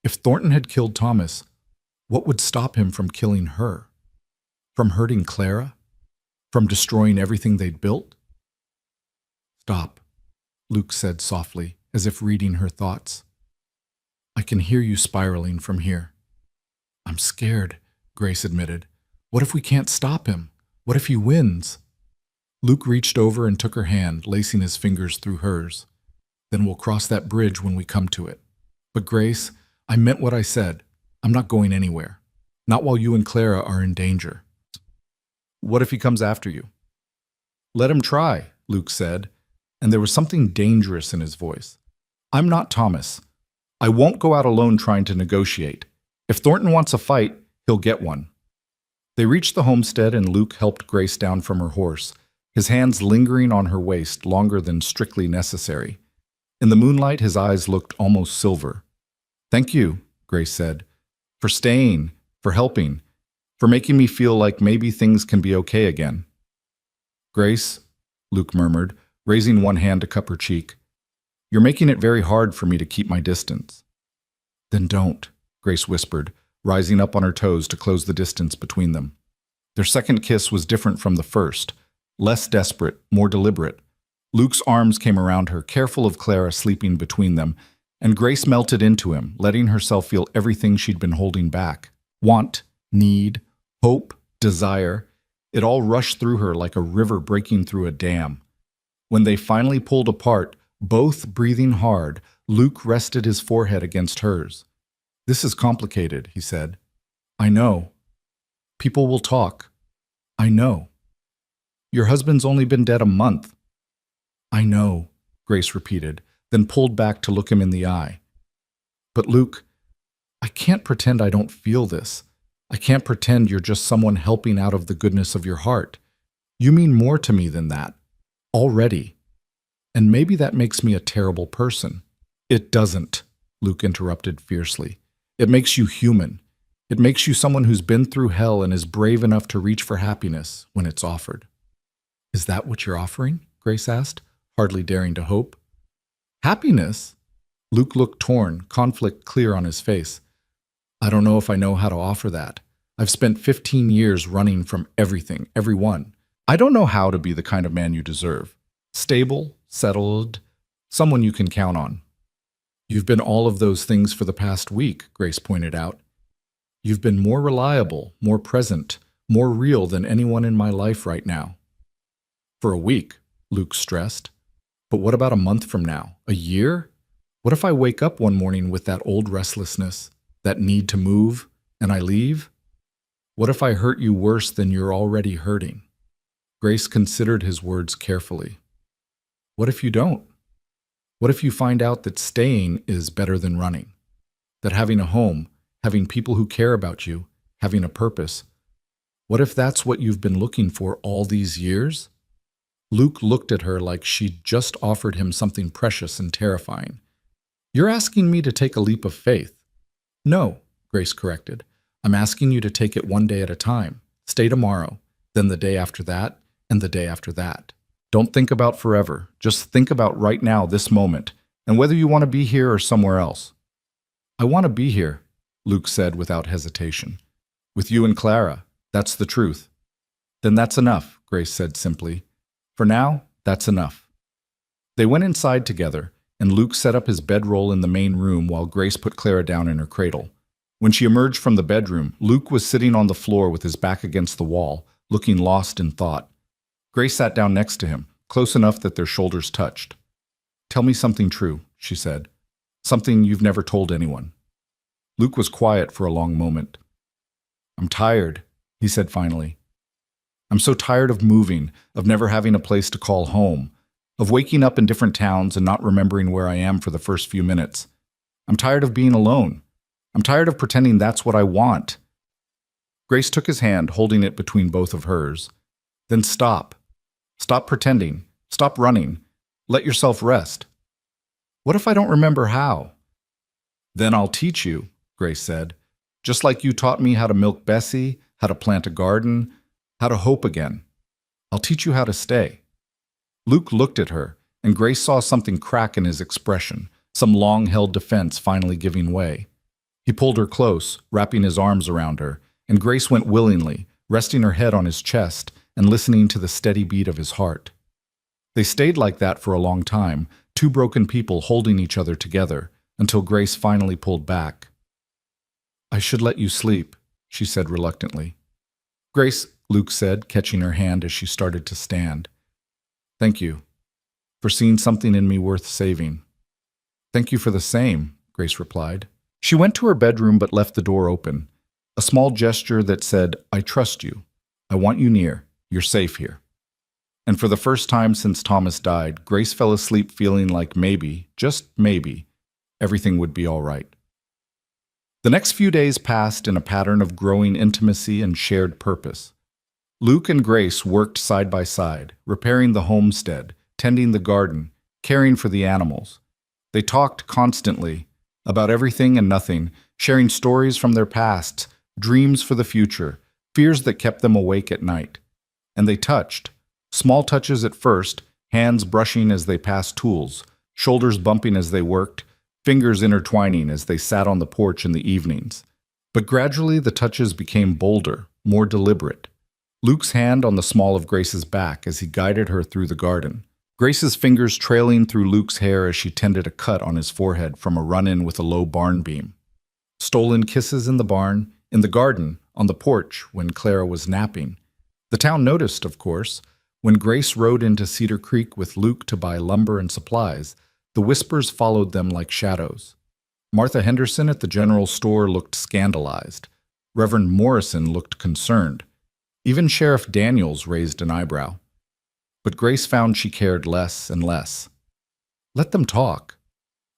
If Thornton had killed Thomas, what would stop him from killing her? From hurting Clara? From destroying everything they'd built? "Stop," Luke said softly, as if reading her thoughts. "I can hear you spiraling from here." "I'm scared," Grace admitted. "What if we can't stop him? What if he wins?" Luke reached over and took her hand, lacing his fingers through hers. "Then we'll cross that bridge when we come to it. But Grace, I meant what I said. I'm not going anywhere. Not while you and Clara are in danger." "What if he comes after you?" "Let him try," Luke said, and there was something dangerous in his voice. "I'm not Thomas. I won't go out alone trying to negotiate. If Thornton wants a fight, he'll get one." They reached the homestead and Luke helped Grace down from her horse, his hands lingering on her waist longer than strictly necessary. In the moonlight, his eyes looked almost silver. "Thank you," Grace said, "for staying, for helping, for making me feel like maybe things can be okay again." "Grace," Luke murmured, raising one hand to cup her cheek, "you're making it very hard for me to keep my distance." "Then don't," Grace whispered, rising up on her toes to close the distance between them. Their second kiss was different from the first, less desperate, more deliberate. Luke's arms came around her, careful of Clara sleeping between them, and Grace melted into him, letting herself feel everything she'd been holding back. Want, need, hope, desire. It all rushed through her like a river breaking through a dam. When they finally pulled apart, both breathing hard, Luke rested his forehead against hers. "This is complicated," he said. "I know. People will talk. I know. Your husband's only been dead a month." "I know," Grace repeated, then pulled back to look him in the eye. "But Luke, I can't pretend I don't feel this. I can't pretend you're just someone helping out of the goodness of your heart. You mean more to me than that. Already. And maybe that makes me a terrible person. It doesn't, Luke interrupted fiercely. It makes you human. It makes you someone who's been through hell and is brave enough to reach for happiness when it's offered. Is that what you're offering? Grace asked, hardly daring to hope. Happiness? Luke looked torn, conflict clear on his face. I don't know if I know how to offer that. I've spent 15 years running from everything, everyone. I don't know how to be the kind of man you deserve. Stable, settled, someone you can count on. You've been all of those things for the past week, Grace pointed out. You've been more reliable, more present, more real than anyone in my life right now. For a week, Luke stressed. But what about a month from now? A year? What if I wake up one morning with that old restlessness, that need to move, and I leave? What if I hurt you worse than you're already hurting? Grace considered his words carefully. What if you don't? What if you find out that staying is better than running? That having a home, having people who care about you, having a purpose, what if that's what you've been looking for all these years? Luke looked at her like she'd just offered him something precious and terrifying. You're asking me to take a leap of faith. No, Grace corrected. I'm asking you to take it one day at a time. Stay tomorrow, then the day after that, and the day after that. Don't think about forever. Just think about right now, this moment, and whether you want to be here or somewhere else. I want to be here, Luke said without hesitation. With you and Clara, that's the truth. Then that's enough, Grace said simply. For now, that's enough. They went inside together, and Luke set up his bedroll in the main room while Grace put Clara down in her cradle. When she emerged from the bedroom, Luke was sitting on the floor with his back against the wall, looking lost in thought. Grace sat down next to him, close enough that their shoulders touched. Tell me something true, she said. Something you've never told anyone. Luke was quiet for a long moment. I'm tired, he said finally. I'm so tired of moving, of never having a place to call home, of waking up in different towns and not remembering where I am for the first few minutes. I'm tired of being alone. I'm tired of pretending that's what I want. Grace took his hand, holding it between both of hers. Then stop. Stop pretending. Stop running. Let yourself rest. What if I don't remember how? Then I'll teach you, Grace said. Just like you taught me how to milk Bessie, how to plant a garden, how to hope again. I'll teach you how to stay. Luke looked at her, and Grace saw something crack in his expression, some long-held defense finally giving way. He pulled her close, wrapping his arms around her, and Grace went willingly, resting her head on his chest and listening to the steady beat of his heart. They stayed like that for a long time, two broken people holding each other together, until Grace finally pulled back. I should let you sleep, she said reluctantly. Grace, Luke said, catching her hand as she started to stand. Thank you for seeing something in me worth saving. Thank you for the same, Grace replied. She went to her bedroom but left the door open, a small gesture that said, I trust you. I want you near. You're safe here. And for the first time since Thomas died, Grace fell asleep feeling like maybe, just maybe, everything would be all right. The next few days passed in a pattern of growing intimacy and shared purpose. Luke and Grace worked side by side, repairing the homestead, tending the garden, caring for the animals. They talked constantly about everything and nothing, sharing stories from their pasts, dreams for the future, fears that kept them awake at night. And they touched. Small touches at first, hands brushing as they passed tools, shoulders bumping as they worked, fingers intertwining as they sat on the porch in the evenings. But gradually the touches became bolder, more deliberate. Luke's hand on the small of Grace's back as he guided her through the garden. Grace's fingers trailing through Luke's hair as she tended a cut on his forehead from a run-in with a low barn beam. Stolen kisses in the barn, in the garden, on the porch when Clara was napping. The town noticed, of course. When Grace rode into Cedar Creek with Luke to buy lumber and supplies, the whispers followed them like shadows. Martha Henderson at the general store looked scandalized. Reverend Morrison looked concerned. Even Sheriff Daniels raised an eyebrow. But Grace found she cared less and less. Let them talk.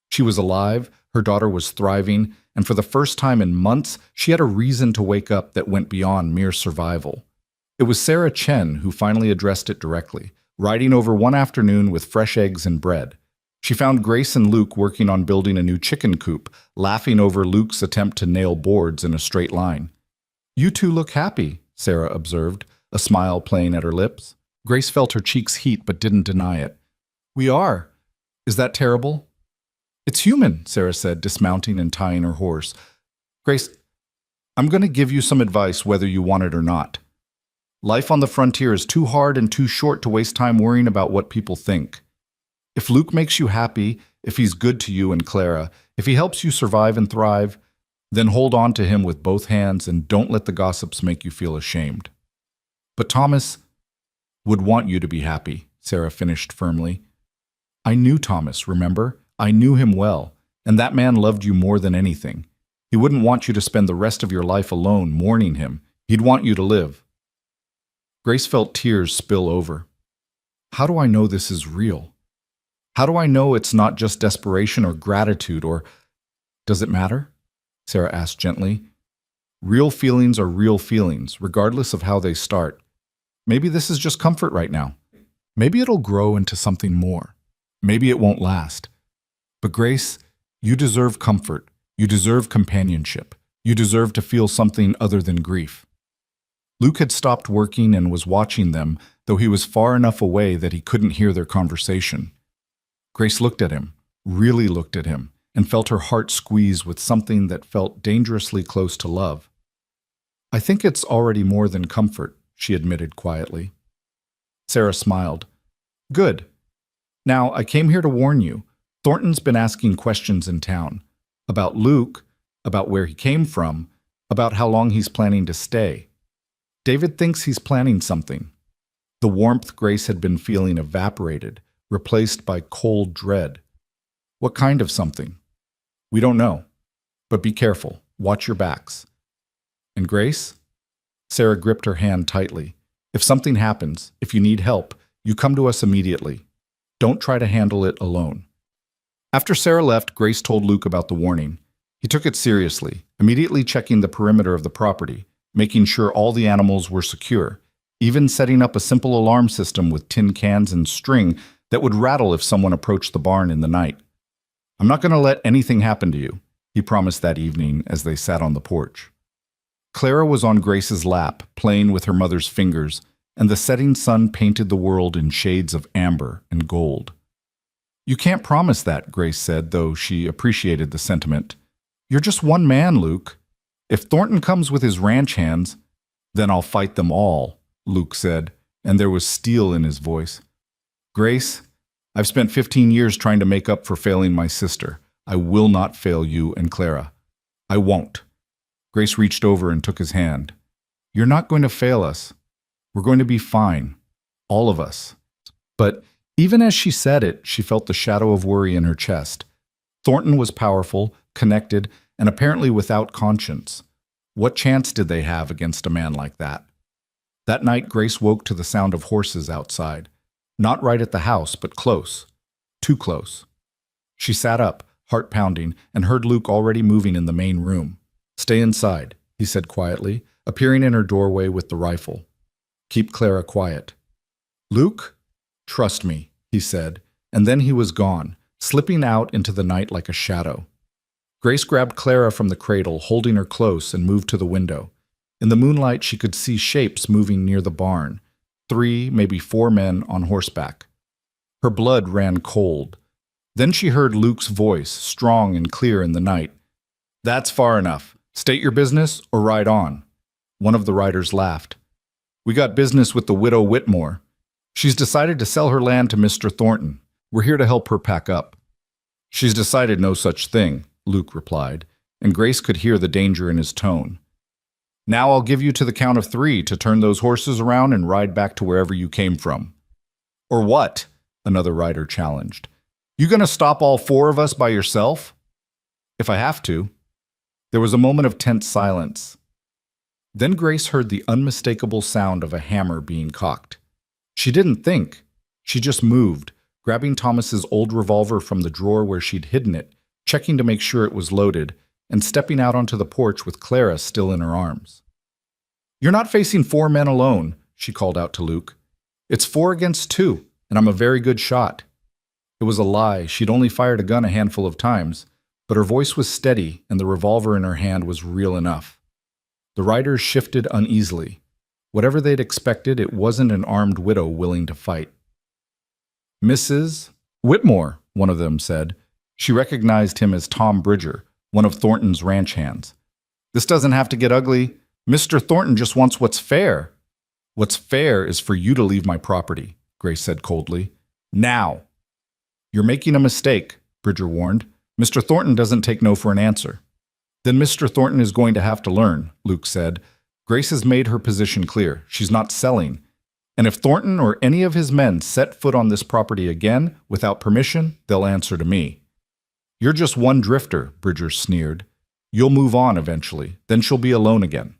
She was alive, her daughter was thriving, and for the first time in months, she had a reason to wake up that went beyond mere survival. It was Sarah Chen who finally addressed it directly. riding over one afternoon with fresh eggs and bread. She found Grace and Luke working on building a new chicken coop, laughing over Luke's attempt to nail boards in a straight line. "You two look happy," Sarah observed, a smile playing at her lips. Grace felt her cheeks heat but didn't deny it. "We are. Is that terrible?" "It's human," Sarah said, dismounting and tying her horse. "Grace, I'm going to give you some advice whether you want it or not. Life on the frontier is too hard and too short to waste time worrying about what people think. If Luke makes you happy, if he's good to you and Clara, if he helps you survive and thrive, then hold on to him with both hands and don't let the gossips make you feel ashamed." "But Thomas would want you to be happy," Sarah finished firmly. "I knew Thomas, remember? I knew him well, and that man loved you more than anything. He wouldn't want you to spend the rest of your life alone mourning him. He'd want you to live." Grace felt tears spill over. "How do I know this is real? How do I know it's not just desperation or gratitude or—" "Does it matter?" Sarah asked gently. "Real feelings are real feelings, regardless of how they start. Maybe this is just comfort right now. Maybe it'll grow into something more. Maybe it won't last. But Grace, you deserve comfort. You deserve companionship. You deserve to feel something other than grief." Luke had stopped working and was watching them, though he was far enough away that he couldn't hear their conversation. Grace looked at him, really looked at him, and felt her heart squeeze with something that felt dangerously close to love. "I think it's already more than comfort," she admitted quietly. Sarah smiled. "Good. Now, I came here to warn you. Thornton's been asking questions in town. About Luke, about where he came from, about how long he's planning to stay. David thinks he's planning something." The warmth Grace had been feeling evaporated, replaced by cold dread. "What kind of something?" "We don't know. But be careful. Watch your backs." "And Grace?" Sarah gripped her hand tightly. "If something happens, if you need help, you come to us immediately. Don't try to handle it alone." After Sarah left, Grace told Luke about the warning. He took it seriously, immediately checking the perimeter of the property, making sure all the animals were secure, even setting up a simple alarm system with tin cans and string that would rattle if someone approached the barn in the night. "I'm not going to let anything happen to you," he promised that evening as they sat on the porch. Clara was on Grace's lap, playing with her mother's fingers, and the setting sun painted the world in shades of amber and gold. "You can't promise that," Grace said, though she appreciated the sentiment. "You're just one man, Luke. If Thornton comes with his ranch hands, then I'll fight them all," Luke said, and there was steel in his voice. "Grace, I've spent 15 years trying to make up for failing my sister. I will not fail you and Clara. I won't." Grace reached over and took his hand. "You're not going to fail us. We're going to be fine. All of us." But even as she said it, she felt the shadow of worry in her chest. Thornton was powerful, connected, and apparently without conscience. What chance did they have against a man like that? That night, Grace woke to the sound of horses outside. Not right at the house, but close. Too close. She sat up, heart pounding, and heard Luke already moving in the main room. "Stay inside," he said quietly, appearing in her doorway with the rifle. "Keep Clara quiet." "Luke? Trust me," he said, and then he was gone, slipping out into the night like a shadow. Grace grabbed Clara from the cradle, holding her close, and moved to the window. In the moonlight, she could see shapes moving near the barn. 3, maybe 4 men on horseback. Her blood ran cold. Then she heard Luke's voice, strong and clear in the night. "That's far enough. State your business or ride on." One of the riders laughed. "We got business with the widow Whitmore. She's decided to sell her land to Mr. Thornton. We're here to help her pack up." "She's decided no such thing," Luke replied, and Grace could hear the danger in his tone. "Now I'll give you to the count of 3 to turn those horses around and ride back to wherever you came from." "Or what?" another rider challenged. "You gonna stop all 4 of us by yourself?" "If I have to." There was a moment of tense silence. Then Grace heard the unmistakable sound of a hammer being cocked. She didn't think. She just moved, grabbing Thomas's old revolver from the drawer where she'd hidden it, checking to make sure it was loaded, and stepping out onto the porch with Clara still in her arms. "You're not facing 4 men alone," she called out to Luke. "It's 4 against 2. and I'm a very good shot." It was a lie. She'd only fired a gun a handful of times, but her voice was steady and the revolver in her hand was real enough. The riders shifted uneasily. Whatever they'd expected, it wasn't an armed widow willing to fight. "Mrs. Whitmore," one of them said. She recognized him as Tom Bridger, one of Thornton's ranch hands. "This doesn't have to get ugly. Mr. Thornton just wants what's fair." "What's fair is for you to leave my property," Grace said coldly. "Now." "You're making a mistake," Bridger warned. "Mr. Thornton doesn't take no for an answer." "Then Mr. Thornton is going to have to learn," Luke said. Grace has made her position clear. She's not selling. And if Thornton or any of his men set foot on this property again, without permission, they'll answer to me. "You're just one drifter," Bridger sneered. "You'll move on eventually. Then she'll be alone again."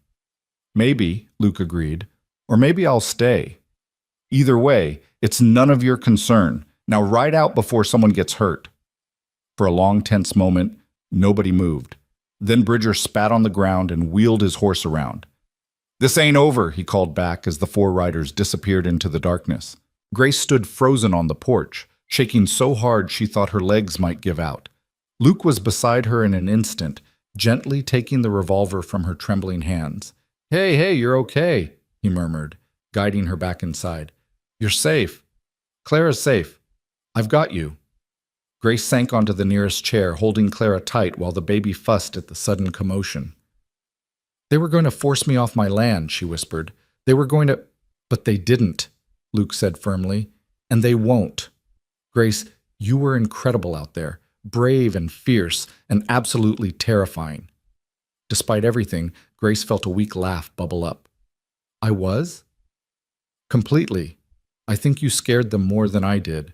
"Maybe," Luke agreed. "Or maybe I'll stay. Either way, it's none of your concern. Now ride out before someone gets hurt." For a long, tense moment, nobody moved. Then Bridger spat on the ground and wheeled his horse around. "This ain't over," he called back as the four riders disappeared into the darkness. Grace stood frozen on the porch, shaking so hard she thought her legs might give out. Luke was beside her in an instant, gently taking the revolver from her trembling hands. Hey, you're okay," he murmured, guiding her back inside. "You're safe. Clara's safe. I've got you." Grace sank onto the nearest chair, holding Clara tight while the baby fussed at the sudden commotion. "They were going to force me off my land," she whispered. "They were going to—" "But they didn't," Luke said firmly. "And they won't. Grace, you were incredible out there, brave and fierce and absolutely terrifying." Despite everything, Grace felt a weak laugh bubble up. "I was?" "Completely. I think you scared them more than I did."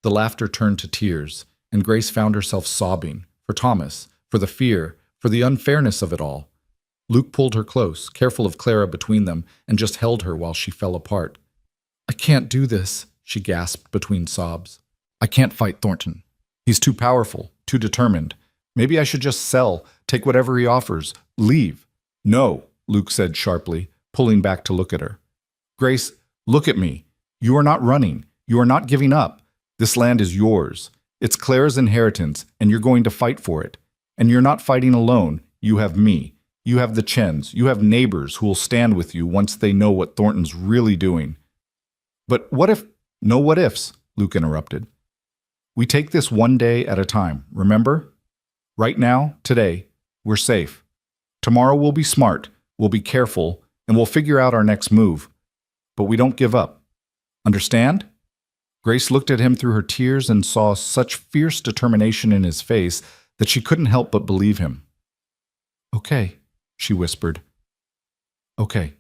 The laughter turned to tears, and Grace found herself sobbing, for Thomas, for the fear, for the unfairness of it all. Luke pulled her close, careful of Clara between them, and just held her while she fell apart. "I can't do this," she gasped between sobs. "I can't fight Thornton. He's too powerful, too determined. Maybe I should just sell, take whatever he offers, leave." "No," Luke said sharply, pulling back to look at her. "Grace, look at me. You are not running. You are not giving up. This land is yours. It's Clara's inheritance, and you're going to fight for it. And you're not fighting alone. You have me. You have the Chens. You have neighbors who will stand with you once they know what Thornton's really doing." "But what if—" "No what ifs," Luke interrupted. "We take this one day at a time, remember? Right now, today, we're safe. Tomorrow we'll be smart, we'll be careful, and we'll figure out our next move. But we don't give up. Understand?" Grace looked at him through her tears and saw such fierce determination in his face that she couldn't help but believe him. "Okay," she whispered. "Okay.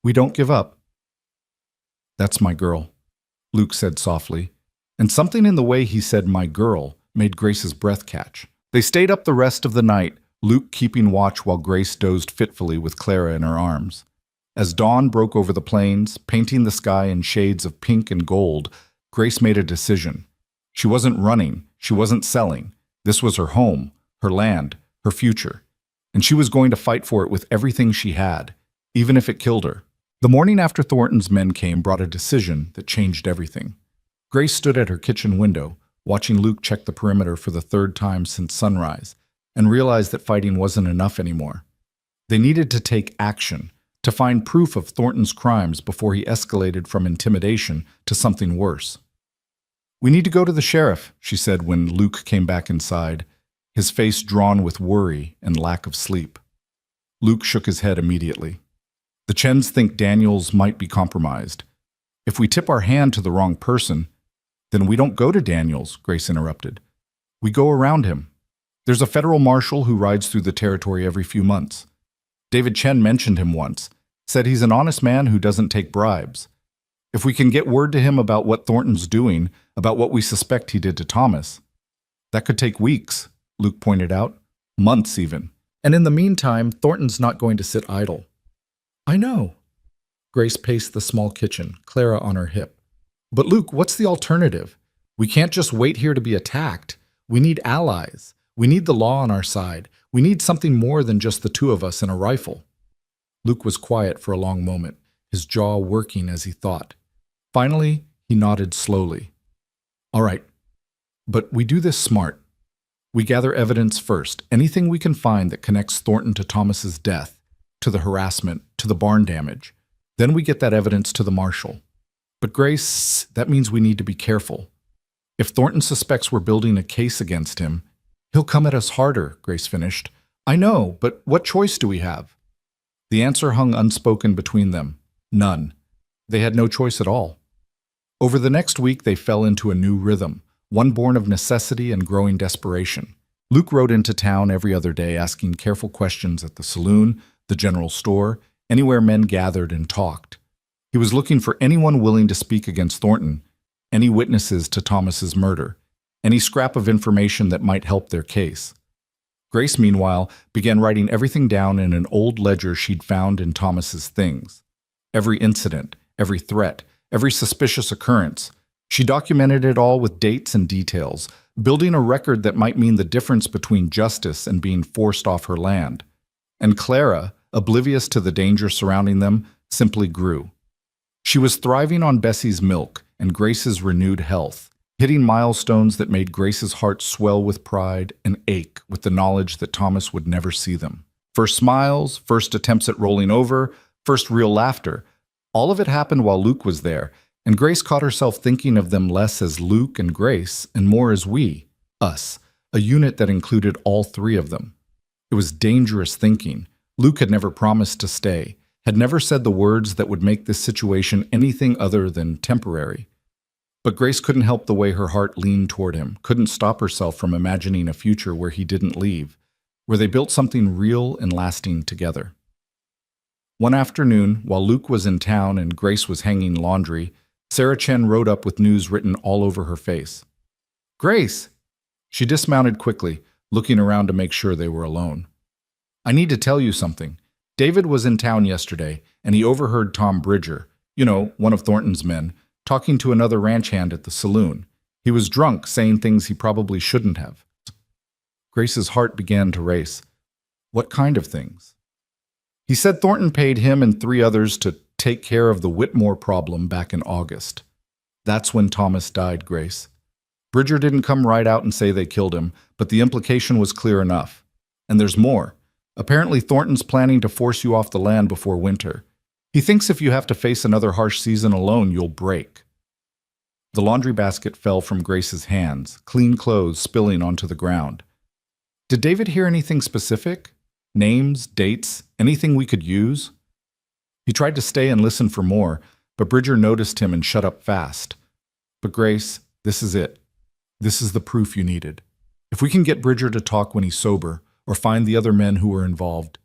We don't give up." "That's my girl," Luke said softly, and something in the way he said "my girl" made Grace's breath catch. They stayed up the rest of the night, Luke keeping watch while Grace dozed fitfully with Clara in her arms. As dawn broke over the plains, painting the sky in shades of pink and gold, Grace made a decision. She wasn't running, she wasn't selling. This was her home, her land, her future. And she was going to fight for it with everything she had, even if it killed her. The morning after Thornton's men came brought a decision that changed everything. Grace stood at her kitchen window, watching Luke check the perimeter for the third time since sunrise, and realized that fighting wasn't enough anymore. They needed to take action, to find proof of Thornton's crimes before he escalated from intimidation to something worse. "We need to go to the sheriff," she said when Luke came back inside, his face drawn with worry and lack of sleep. Luke shook his head immediately. "The Chens think Daniels might be compromised. If we tip our hand to the wrong person—" "Then we don't go to Daniels," Grace interrupted. "We go around him. There's a federal marshal who rides through the territory every few months. David Chen mentioned him once, said he's an honest man who doesn't take bribes. If we can get word to him about what Thornton's doing, about what we suspect he did to Thomas—" "That could take weeks," Luke pointed out. "Months even. And in the meantime, Thornton's not going to sit idle." "I know." Grace paced the small kitchen, Clara on her hip. "But Luke, what's the alternative? We can't just wait here to be attacked. We need allies. We need the law on our side. We need something more than just the two of us and a rifle." Luke was quiet for a long moment, his jaw working as he thought. Finally, He nodded slowly. All right, but we do this smart. We gather evidence first, anything we can find that connects Thornton to Thomas's death, to the harassment, to the barn damage. Then we get that evidence to the marshal. But Grace, that means we need to be careful. If Thornton suspects we're building a case against him, he'll come at us harder, Grace finished. I know, but what choice do we have? The answer hung unspoken between them. None. They had no choice at all. Over the next week, they fell into a new rhythm, one born of necessity and growing desperation. Luke rode into town every other day asking careful questions at the saloon, the general store, anywhere men gathered and talked. He was looking for anyone willing to speak against Thornton, any witnesses to Thomas's murder, any scrap of information that might help their case. Grace, meanwhile, began writing everything down in an old ledger she'd found in Thomas's things. Every incident, every threat, every suspicious occurrence. She documented it all with dates and details, building a record that might mean the difference between justice and being forced off her land. And Clara, oblivious to the danger surrounding them, simply grew. She was thriving on Bessie's milk and Grace's renewed health, hitting milestones that made Grace's heart swell with pride and ache with the knowledge that Thomas would never see them. First smiles, first attempts at rolling over, first real laughter. All of it happened while Luke was there, and Grace caught herself thinking of them less as Luke and Grace and more as we, us, a unit that included all three of them. It was dangerous thinking. Luke had never promised to stay, had never said the words that would make this situation anything other than temporary. But Grace couldn't help the way her heart leaned toward him, couldn't stop herself from imagining a future where he didn't leave, where they built something real and lasting together. One afternoon, while Luke was in town and Grace was hanging laundry, Sarah Chen rode up with news written all over her face. "Grace!" She dismounted quickly, looking around to make sure they were alone. "I need to tell you something. David was in town yesterday, and he overheard Tom Bridger, one of Thornton's men, talking to another ranch hand at the saloon. He was drunk, saying things he probably shouldn't have." Grace's heart began to race. What kind of things? "He said Thornton paid him and 3 others to take care of the Whitmore problem back in August. That's when Thomas died, Grace. Bridger didn't come right out and say they killed him, but the implication was clear enough. And there's more. Apparently Thornton's planning to force you off the land before winter. He thinks if you have to face another harsh season alone, you'll break." The laundry basket fell from Grace's hands, clean clothes spilling onto the ground. "Did David hear anything specific? Names, dates, anything we could use?" He tried to stay and listen for more, but Bridger noticed him and shut up fast. "But Grace, this is it. This is the proof you needed. If we can get Bridger to talk when he's sober, or find the other men who were involved."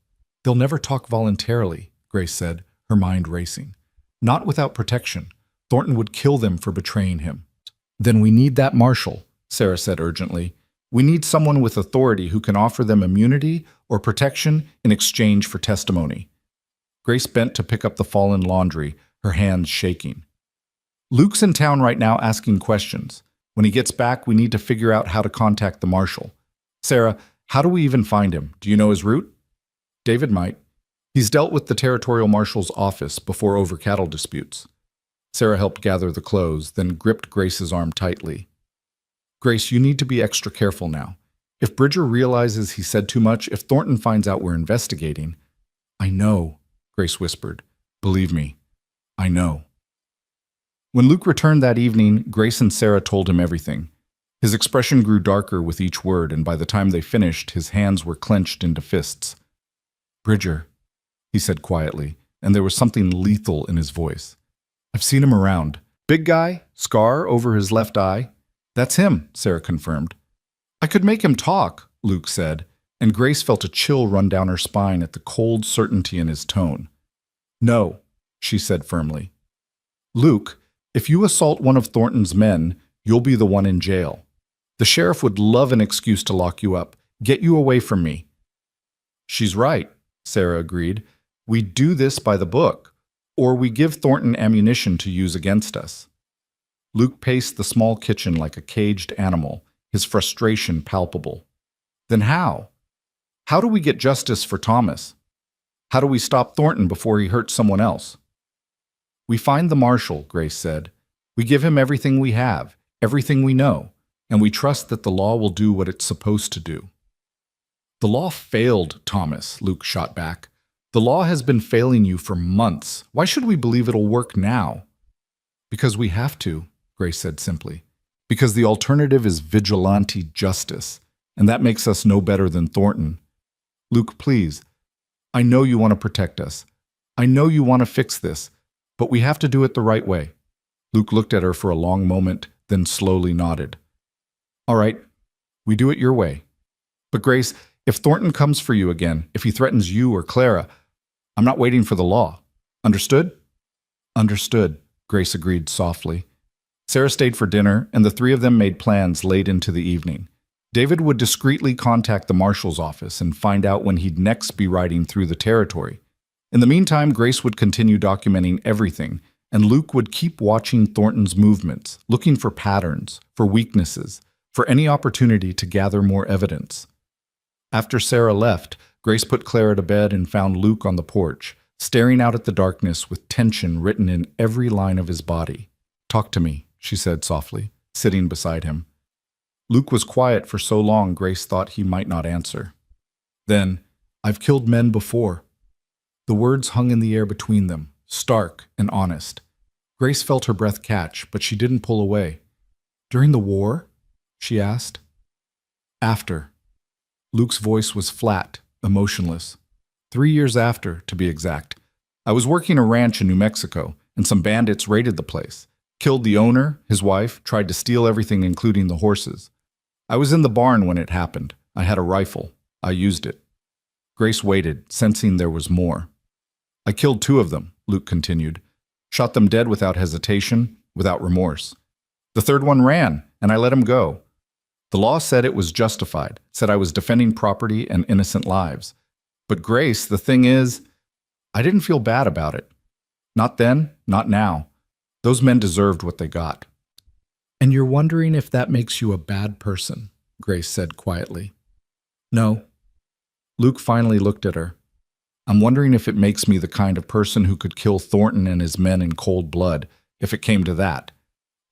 "They'll never talk voluntarily," Grace said, her mind racing. "Not without protection. Thornton would kill them for betraying him." "Then we need that marshal," Sarah said urgently. "We need someone with authority who can offer them immunity or protection in exchange for testimony." Grace bent to pick up the fallen laundry, her hands shaking. "Luke's in town right now asking questions. When he gets back, we need to figure out how to contact the marshal. Sarah, how do we even find him? Do you know his route?" "David might. He's dealt with the territorial marshal's office before over cattle disputes." Sarah helped gather the clothes, then gripped Grace's arm tightly. "Grace, you need to be extra careful now. If Bridger realizes he said too much, if Thornton finds out we're investigating—" "I know," Grace whispered. "Believe me, I know." When Luke returned that evening, Grace and Sarah told him everything. His expression grew darker with each word, and by the time they finished, his hands were clenched into fists. "Bridger," he said quietly, and there was something lethal in his voice. "I've seen him around. Big guy, scar over his left eye." "That's him," Sarah confirmed. "I could make him talk," Luke said, and Grace felt a chill run down her spine at the cold certainty in his tone. "No," she said firmly. "Luke, if you assault one of Thornton's men, you'll be the one in jail. The sheriff would love an excuse to lock you up, get you away from me." "She's right," Sarah agreed. "We do this by the book, or we give Thornton ammunition to use against us." Luke paced the small kitchen like a caged animal, his frustration palpable. "Then how? How do we get justice for Thomas? How do we stop Thornton before he hurts someone else?" "We find the marshal," Grace said. We give him everything we have, everything we know, and we trust that the law will do what it's supposed to do. The law failed, Thomas, Luke shot back. The law has been failing you for months. Why should we believe it'll work now? Because we have to, Grace said simply. Because the alternative is vigilante justice, and that makes us no better than Thornton. Luke, please. I know you want to protect us. I know you want to fix this, but we have to do it the right way. Luke looked at her for a long moment, then slowly nodded. All right, we do it your way. But Grace, if Thornton comes for you again, if he threatens you or Clara, I'm not waiting for the law. Understood? Understood, Grace agreed softly. Sarah stayed for dinner, and the three of them made plans late into the evening. David would discreetly contact the marshal's office and find out when he'd next be riding through the territory. In the meantime, Grace would continue documenting everything, and Luke would keep watching Thornton's movements, looking for patterns, for weaknesses, for any opportunity to gather more evidence. After Sarah left, Grace put Clara to bed and found Luke on the porch, staring out at the darkness with tension written in every line of his body. Talk to me, she said softly, sitting beside him. Luke was quiet for so long Grace thought he might not answer. Then, I've killed men before. The words hung in the air between them, stark and honest. Grace felt her breath catch, but she didn't pull away. During the war? She asked. After. Luke's voice was flat, emotionless. 3 years after, to be exact. I was working a ranch in New Mexico, and some bandits raided the place. Killed the owner, his wife, tried to steal everything including the horses. I was in the barn when it happened. I had a rifle. I used it. Grace waited, sensing there was more. I killed 2 of them, Luke continued. Shot them dead without hesitation, without remorse. The 3rd one ran, and I let him go. The law said it was justified, said I was defending property and innocent lives. But Grace, the thing is, I didn't feel bad about it. Not then, not now. Those men deserved what they got. And you're wondering if that makes you a bad person, Grace said quietly. No. Luke finally looked at her. I'm wondering if it makes me the kind of person who could kill Thornton and his men in cold blood, if it came to that.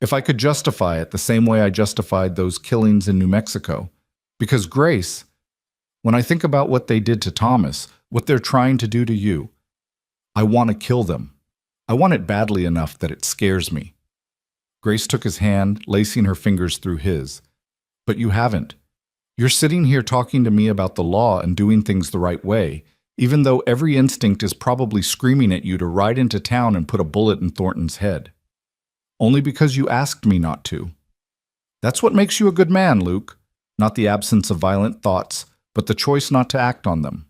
If I could justify it the same way I justified those killings in New Mexico. Because Grace, when I think about what they did to Thomas, what they're trying to do to you, I want to kill them. I want it badly enough that it scares me. Grace took his hand, lacing her fingers through his. But you haven't. You're sitting here talking to me about the law and doing things the right way, even though every instinct is probably screaming at you to ride into town and put a bullet in Thornton's head. Only because you asked me not to. That's what makes you a good man, Luke. Not the absence of violent thoughts, but the choice not to act on them.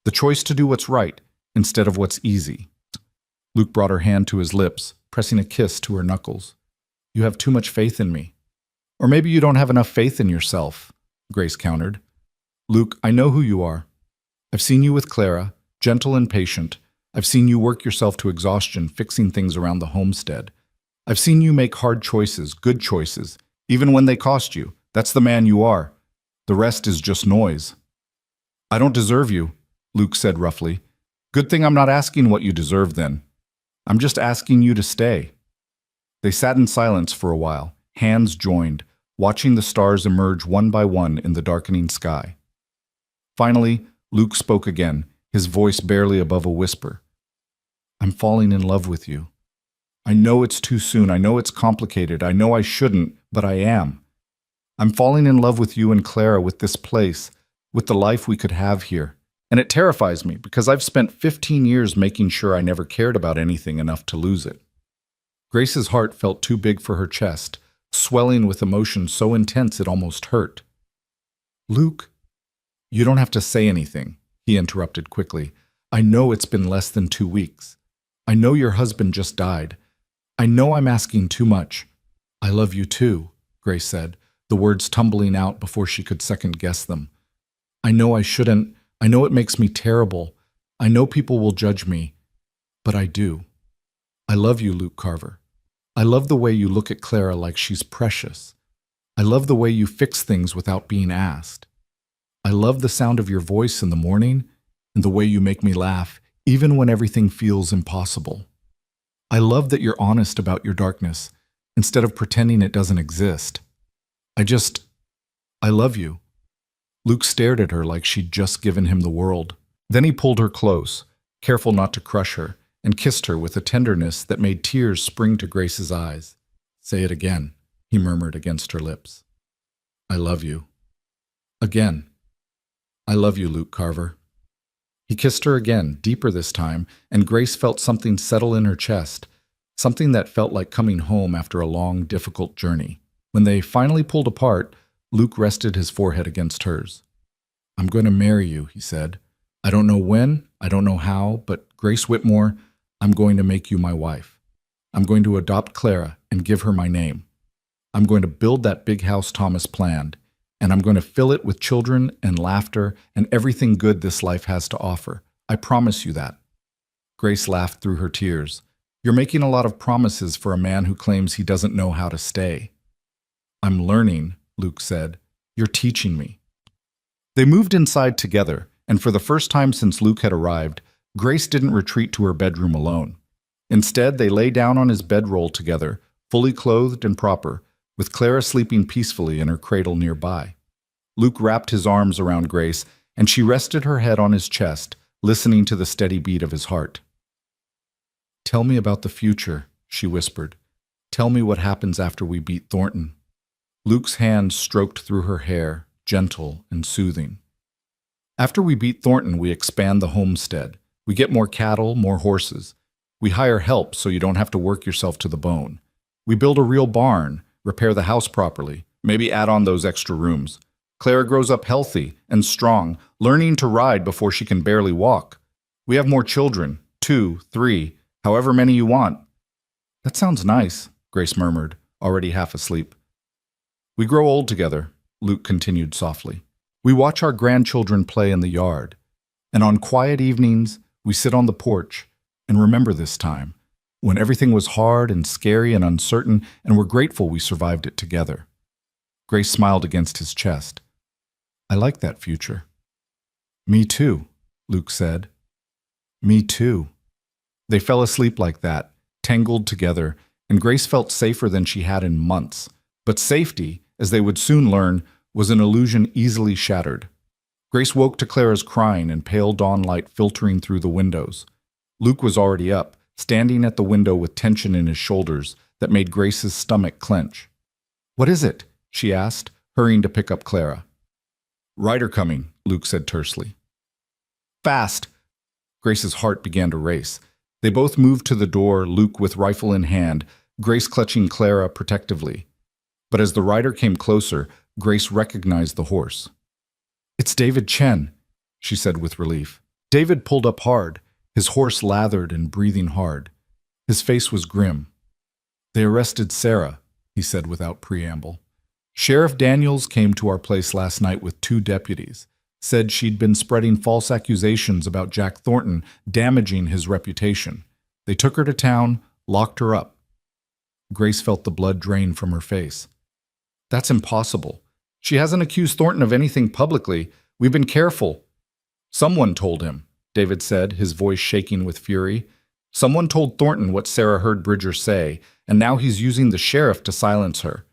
The choice to do what's right instead of what's easy. Luke brought her hand to his lips, pressing a kiss to her knuckles. You have too much faith in me. Or maybe you don't have enough faith in yourself, Grace countered. Luke, I know who you are. I've seen you with Clara, gentle and patient. I've seen you work yourself to exhaustion fixing things around the homestead. I've seen you make hard choices, good choices, even when they cost you. That's the man you are. The rest is just noise. I don't deserve you, Luke said roughly. Good thing I'm not asking what you deserve then. I'm just asking you to stay. They sat in silence for a while, hands joined, watching the stars emerge one by one in the darkening sky. Finally, Luke spoke again, his voice barely above a whisper. I'm falling in love with you. I know it's too soon. I know it's complicated. I know I shouldn't, but I am. I'm falling in love with you and Clara, with this place, with the life we could have here. And it terrifies me because I've spent 15 years making sure I never cared about anything enough to lose it. Grace's heart felt too big for her chest, swelling with emotion so intense it almost hurt. Luke, you don't have to say anything, he interrupted quickly. I know it's been less than 2 weeks. I know your husband just died. I know I'm asking too much. I love you too, Grace said, the words tumbling out before she could second-guess them. I know I shouldn't. I know it makes me terrible. I know people will judge me. But I do. I love you, Luke Carver. I love the way you look at Clara like she's precious. I love the way you fix things without being asked. I love the sound of your voice in the morning and the way you make me laugh, even when everything feels impossible. I love that you're honest about your darkness, instead of pretending it doesn't exist. I love you. Luke stared at her like she'd just given him the world. Then he pulled her close, careful not to crush her, and kissed her with a tenderness that made tears spring to Grace's eyes. Say it again, he murmured against her lips. I love you. Again. I love you, Luke Carver. He kissed her again, deeper this time, and Grace felt something settle in her chest, something that felt like coming home after a long, difficult journey. When they finally pulled apart, Luke rested his forehead against hers. I'm going to marry you, he said. I don't know when, I don't know how, but Grace Whitmore, I'm going to make you my wife. I'm going to adopt Clara and give her my name. I'm going to build that big house Thomas planned, and I'm going to fill it with children and laughter and everything good this life has to offer. I promise you that. Grace laughed through her tears. You're making a lot of promises for a man who claims he doesn't know how to stay. I'm learning, Luke said. You're teaching me. They moved inside together, and for the first time since Luke had arrived, Grace didn't retreat to her bedroom alone. Instead, they lay down on his bedroll together, fully clothed and proper, with Clara sleeping peacefully in her cradle nearby. Luke wrapped his arms around Grace, and she rested her head on his chest, listening to the steady beat of his heart. Tell me about the future, she whispered. Tell me what happens after we beat Thornton. Luke's hand stroked through her hair, gentle and soothing. After we beat Thornton, we expand the homestead. We get more cattle, more horses. We hire help so you don't have to work yourself to the bone. We build a real barn, repair the house properly, maybe add on those extra rooms. Clara grows up healthy and strong, learning to ride before she can barely walk. We have more children, 2, 3, however many you want. That sounds nice, Grace murmured, already half asleep. We grow old together, Luke continued softly. We watch our grandchildren play in the yard, and on quiet evenings, we sit on the porch and remember this time, when everything was hard and scary and uncertain, and we're grateful we survived it together. Grace smiled against his chest. I like that future. Me too, Luke said. Me too. They fell asleep like that, tangled together, and Grace felt safer than she had in months. But safety, as they would soon learn, was an illusion easily shattered. Grace woke to Clara's crying and pale dawn light filtering through the windows. Luke was already up, standing at the window with tension in his shoulders that made Grace's stomach clench. What is it? She asked, hurrying to pick up Clara. Ryder coming, Luke said tersely. Fast! Grace's heart began to race. They both moved to the door, Luke with rifle in hand, Grace clutching Clara protectively. But as the rider came closer, Grace recognized the horse. It's David Chen, she said with relief. David pulled up hard, his horse lathered and breathing hard. His face was grim. They arrested Sarah, he said without preamble. Sheriff Daniels came to our place last night with 2 deputies, said she'd been spreading false accusations about Jack Thornton, damaging his reputation. They took her to town, locked her up. Grace felt the blood drain from her face. That's impossible. She hasn't accused Thornton of anything publicly. We've been careful. Someone told him, David said, his voice shaking with fury. Someone told Thornton what Sarah heard Bridger say, and now he's using the sheriff to silence her.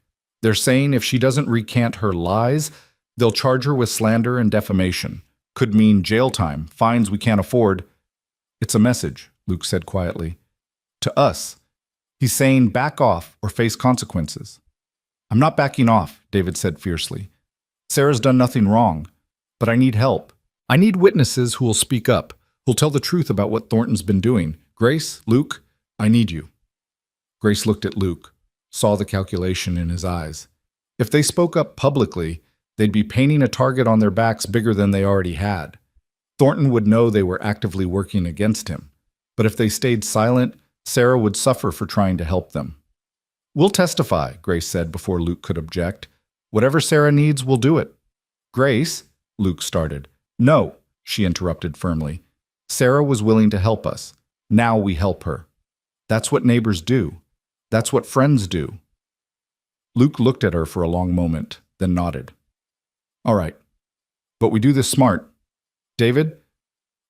They're saying if she doesn't recant her lies, they'll charge her with slander and defamation. Could mean jail time, fines we can't afford. It's a message, Luke said quietly. To us. He's saying back off or face consequences. I'm not backing off, David said fiercely. Sarah's done nothing wrong, but I need help. I need witnesses who will speak up, who'll tell the truth about what Thornton's been doing. Grace, Luke, I need you. Grace looked at Luke, saw the calculation in his eyes. If they spoke up publicly, they'd be painting a target on their backs bigger than they already had. Thornton would know they were actively working against him, but if they stayed silent, Sarah would suffer for trying to help them. We'll testify, Grace said before Luke could object. Whatever Sarah needs, we'll do it. Grace, Luke started. No, she interrupted firmly. Sarah was willing to help us. Now we help her. That's what neighbors do. That's what friends do. Luke looked at her for a long moment, then nodded. All right, but we do this smart. David,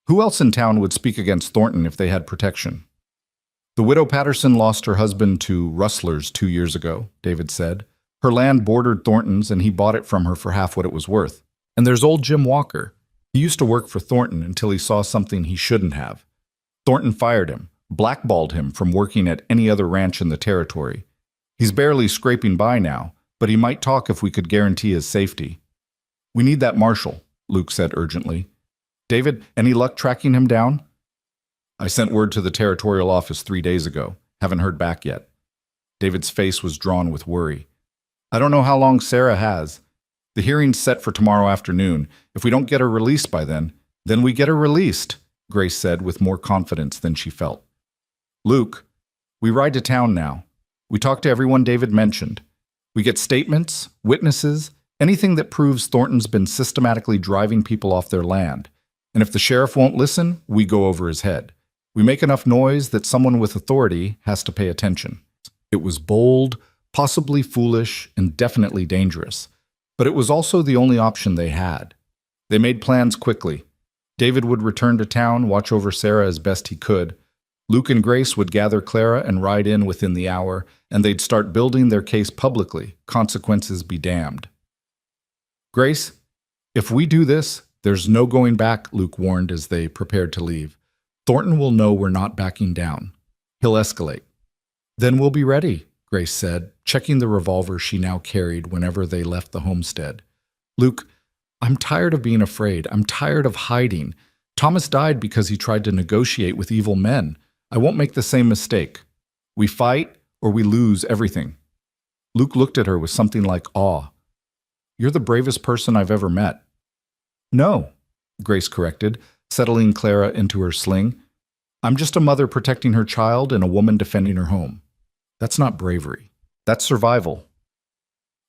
who else in town would speak against Thornton if they had protection? The widow Patterson lost her husband to rustlers 2 years ago, David said. Her land bordered Thornton's and he bought it from her for half what it was worth. And there's old Jim Walker. He used to work for Thornton until he saw something he shouldn't have. Thornton fired him, blackballed him from working at any other ranch in the territory. He's barely scraping by now, but he might talk if we could guarantee his safety. We need that marshal, Luke said urgently. David, any luck tracking him down? I sent word to the territorial office 3 days ago. Haven't heard back yet. David's face was drawn with worry. I don't know how long Sarah has. The hearing's set for tomorrow afternoon. If we don't get her released by then we get her released, Grace said with more confidence than she felt. Luke, we ride to town now. We talk to everyone David mentioned. We get statements, witnesses, anything that proves Thornton's been systematically driving people off their land. And if the sheriff won't listen, we go over his head. We make enough noise that someone with authority has to pay attention. It was bold, possibly foolish, and definitely dangerous. But it was also the only option they had. They made plans quickly. David would return to town, watch over Sarah as best he could. Luke and Grace would gather Clara and ride in within the hour, and they'd start building their case publicly, consequences be damned. Grace, if we do this, there's no going back, Luke warned as they prepared to leave. Thornton will know we're not backing down. He'll escalate. Then we'll be ready, Grace said, checking the revolver she now carried whenever they left the homestead. Luke, I'm tired of being afraid. I'm tired of hiding. Thomas died because he tried to negotiate with evil men. I won't make the same mistake. We fight or we lose everything. Luke looked at her with something like awe. You're the bravest person I've ever met. No, Grace corrected, settling Clara into her sling. I'm just a mother protecting her child and a woman defending her home. That's not bravery. That's survival.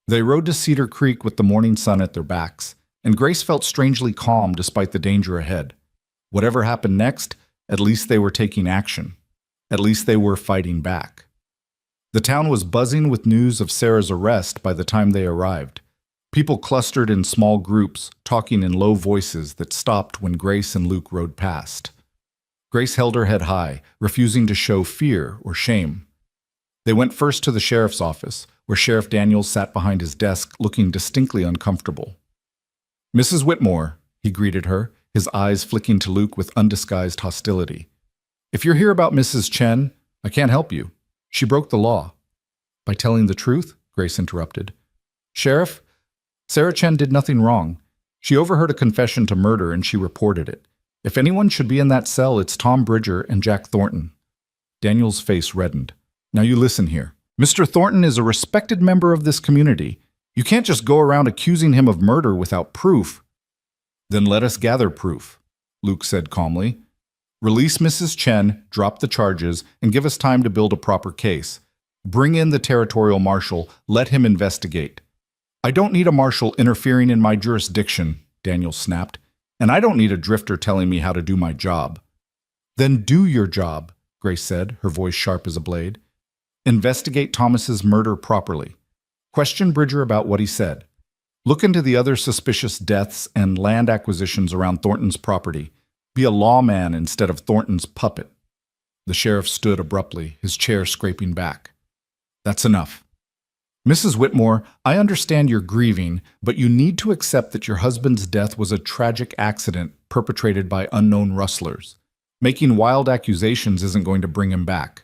They rode to Cedar Creek with the morning sun at their backs, and Grace felt strangely calm despite the danger ahead. Whatever happened next, at least they were taking action. At least they were fighting back. The town was buzzing with news of Sarah's arrest by the time they arrived. People clustered in small groups, talking in low voices that stopped when Grace and Luke rode past. Grace held her head high, refusing to show fear or shame. They went first to the sheriff's office, where Sheriff Daniels sat behind his desk looking distinctly uncomfortable. Mrs. Whitmore, he greeted her, his eyes flicking to Luke with undisguised hostility. If you're here about Mrs. Chen, I can't help you. She broke the law. By telling the truth, Grace interrupted. Sheriff, Sarah Chen did nothing wrong. She overheard a confession to murder and she reported it. If anyone should be in that cell, it's Tom Bridger and Jack Thornton. Daniel's face reddened. Now you listen here. Mr. Thornton is a respected member of this community. You can't just go around accusing him of murder without proof. Then let us gather proof, Luke said calmly. Release Mrs. Chen, drop the charges, and give us time to build a proper case. Bring in the territorial marshal, let him investigate. I don't need a marshal interfering in my jurisdiction, Daniel snapped, and I don't need a drifter telling me how to do my job. Then do your job, Grace said, her voice sharp as a blade. Investigate Thomas's murder properly. Question Bridger about what he said. Look into the other suspicious deaths and land acquisitions around Thornton's property. Be a lawman instead of Thornton's puppet. The sheriff stood abruptly, his chair scraping back. That's enough. Mrs. Whitmore, I understand you're grieving, but you need to accept that your husband's death was a tragic accident perpetrated by unknown rustlers. Making wild accusations isn't going to bring him back.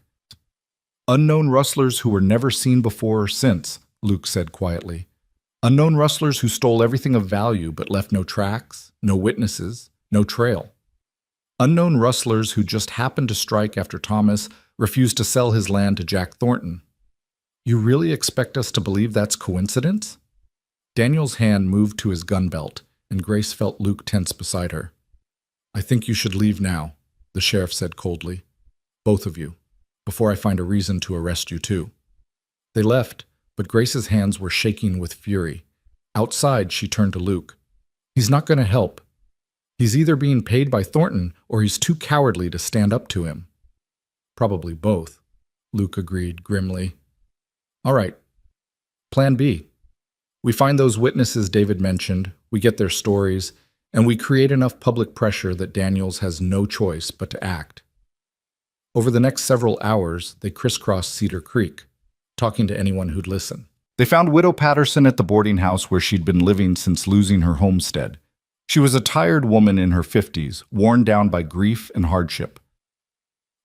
Unknown rustlers who were never seen before or since, Luke said quietly. Unknown rustlers who stole everything of value but left no tracks, no witnesses, no trail. Unknown rustlers who just happened to strike after Thomas refused to sell his land to Jack Thornton. You really expect us to believe that's coincidence? Daniel's hand moved to his gun belt, and Grace felt Luke tense beside her. I think you should leave now, the sheriff said coldly. Both of you, before I find a reason to arrest you too. They left, but Grace's hands were shaking with fury. Outside, she turned to Luke. He's not going to help. He's either being paid by Thornton or he's too cowardly to stand up to him. Probably both, Luke agreed grimly. All right. Plan B. We find those witnesses David mentioned, we get their stories, and we create enough public pressure that Daniels has no choice but to act. Over the next several hours, they crisscrossed Cedar Creek, talking to anyone who'd listen. They found Widow Patterson at the boarding house where she'd been living since losing her homestead. She was a tired woman in her 50s, worn down by grief and hardship.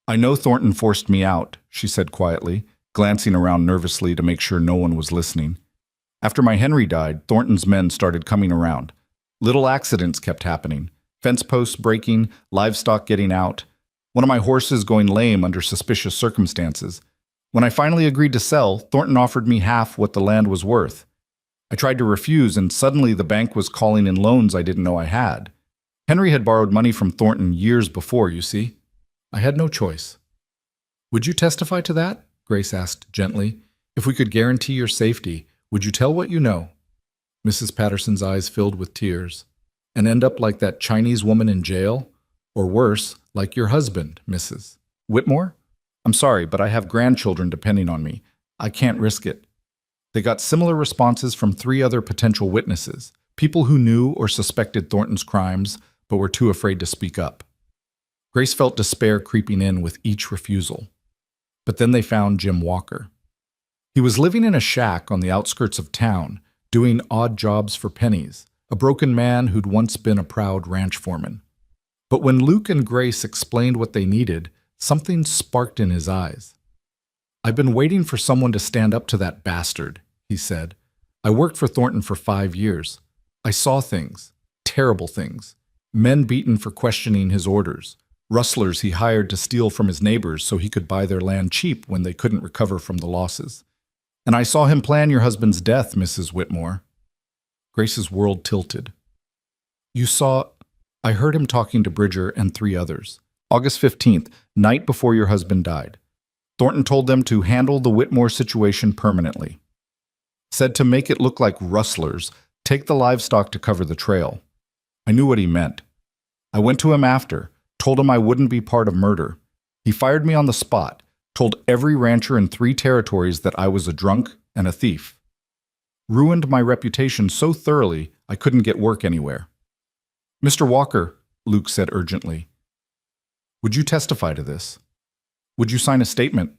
"I know Thornton forced me out," she said quietly, glancing around nervously to make sure no one was listening. "After my Henry died, Thornton's men started coming around. Little accidents kept happening. Fence posts breaking, livestock getting out. One of my horses going lame under suspicious circumstances. When I finally agreed to sell, Thornton offered me half what the land was worth. I tried to refuse, and suddenly the bank was calling in loans I didn't know I had. Henry had borrowed money from Thornton years before, you see. I had no choice." "Would you testify to that?" Grace asked gently. "If we could guarantee your safety, would you tell what you know?" Mrs. Patterson's eyes filled with tears. "And end up like that Chinese woman in jail? Or worse, like your husband, Mrs. Whitmore? I'm sorry, but I have grandchildren depending on me. I can't risk it." They got similar responses from 3 other potential witnesses, people who knew or suspected Thornton's crimes but were too afraid to speak up. Grace felt despair creeping in with each refusal. But then they found Jim Walker. He was living in a shack on the outskirts of town, doing odd jobs for pennies, a broken man who'd once been a proud ranch foreman. But when Luke and Grace explained what they needed, something sparked in his eyes. "I've been waiting for someone to stand up to that bastard," he said. "I worked for Thornton for 5 years. I saw things, terrible things. Men beaten for questioning his orders. Rustlers he hired to steal from his neighbors so he could buy their land cheap when they couldn't recover from the losses. And I saw him plan your husband's death, Mrs. Whitmore." Grace's world tilted. "You saw—" "I heard him talking to Bridger and 3 others. August 15th, night before your husband died. Thornton told them to handle the Whitmore situation permanently. Said to make it look like rustlers, take the livestock to cover the trail. I knew what he meant. I went to him after, told him I wouldn't be part of murder. He fired me on the spot, told every rancher in 3 territories that I was a drunk and a thief. Ruined my reputation so thoroughly I couldn't get work anywhere." "Mr. Walker," Luke said urgently, "would you testify to this? Would you sign a statement?"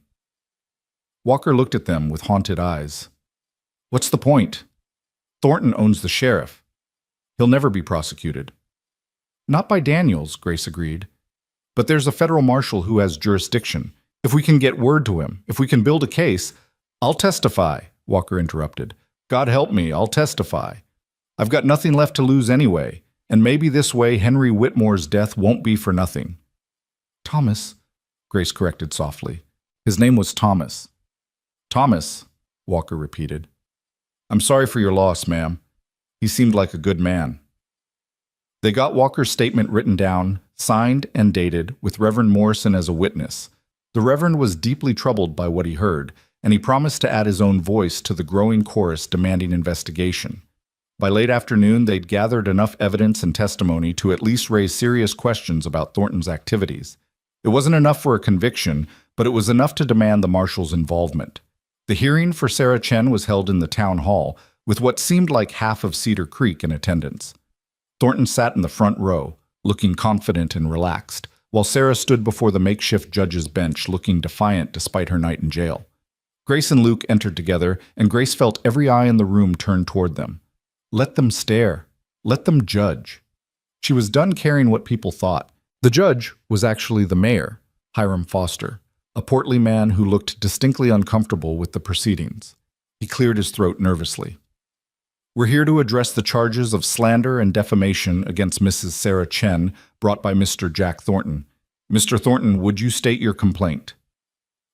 Walker looked at them with haunted eyes. "What's the point? Thornton owns the sheriff. He'll never be prosecuted." "Not by Daniels," Grace agreed. "But there's a federal marshal who has jurisdiction. If we can get word to him, if we can build a case—" "I'll testify," Walker interrupted. "God help me, I'll testify. I've got nothing left to lose anyway, and maybe this way Henry Whitmore's death won't be for nothing." "Thomas," Grace corrected softly. "His name was Thomas." "Thomas," Walker repeated. "I'm sorry for your loss, ma'am. He seemed like a good man." They got Walker's statement written down, signed and dated, with Reverend Morrison as a witness. The Reverend was deeply troubled by what he heard, and he promised to add his own voice to the growing chorus demanding investigation. By late afternoon, they'd gathered enough evidence and testimony to at least raise serious questions about Thornton's activities. It wasn't enough for a conviction, but it was enough to demand the marshal's involvement. The hearing for Sarah Chen was held in the town hall, with what seemed like half of Cedar Creek in attendance. Thornton sat in the front row, looking confident and relaxed, while Sarah stood before the makeshift judge's bench looking defiant despite her night in jail. Grace and Luke entered together, and Grace felt every eye in the room turn toward them. Let them stare. Let them judge. She was done caring what people thought. The judge was actually the mayor, Hiram Foster, a portly man who looked distinctly uncomfortable with the proceedings. He cleared his throat nervously. "We're here to address the charges of slander and defamation against Mrs. Sarah Chen brought by Mr. Jack Thornton. Mr. Thornton, would you state your complaint?"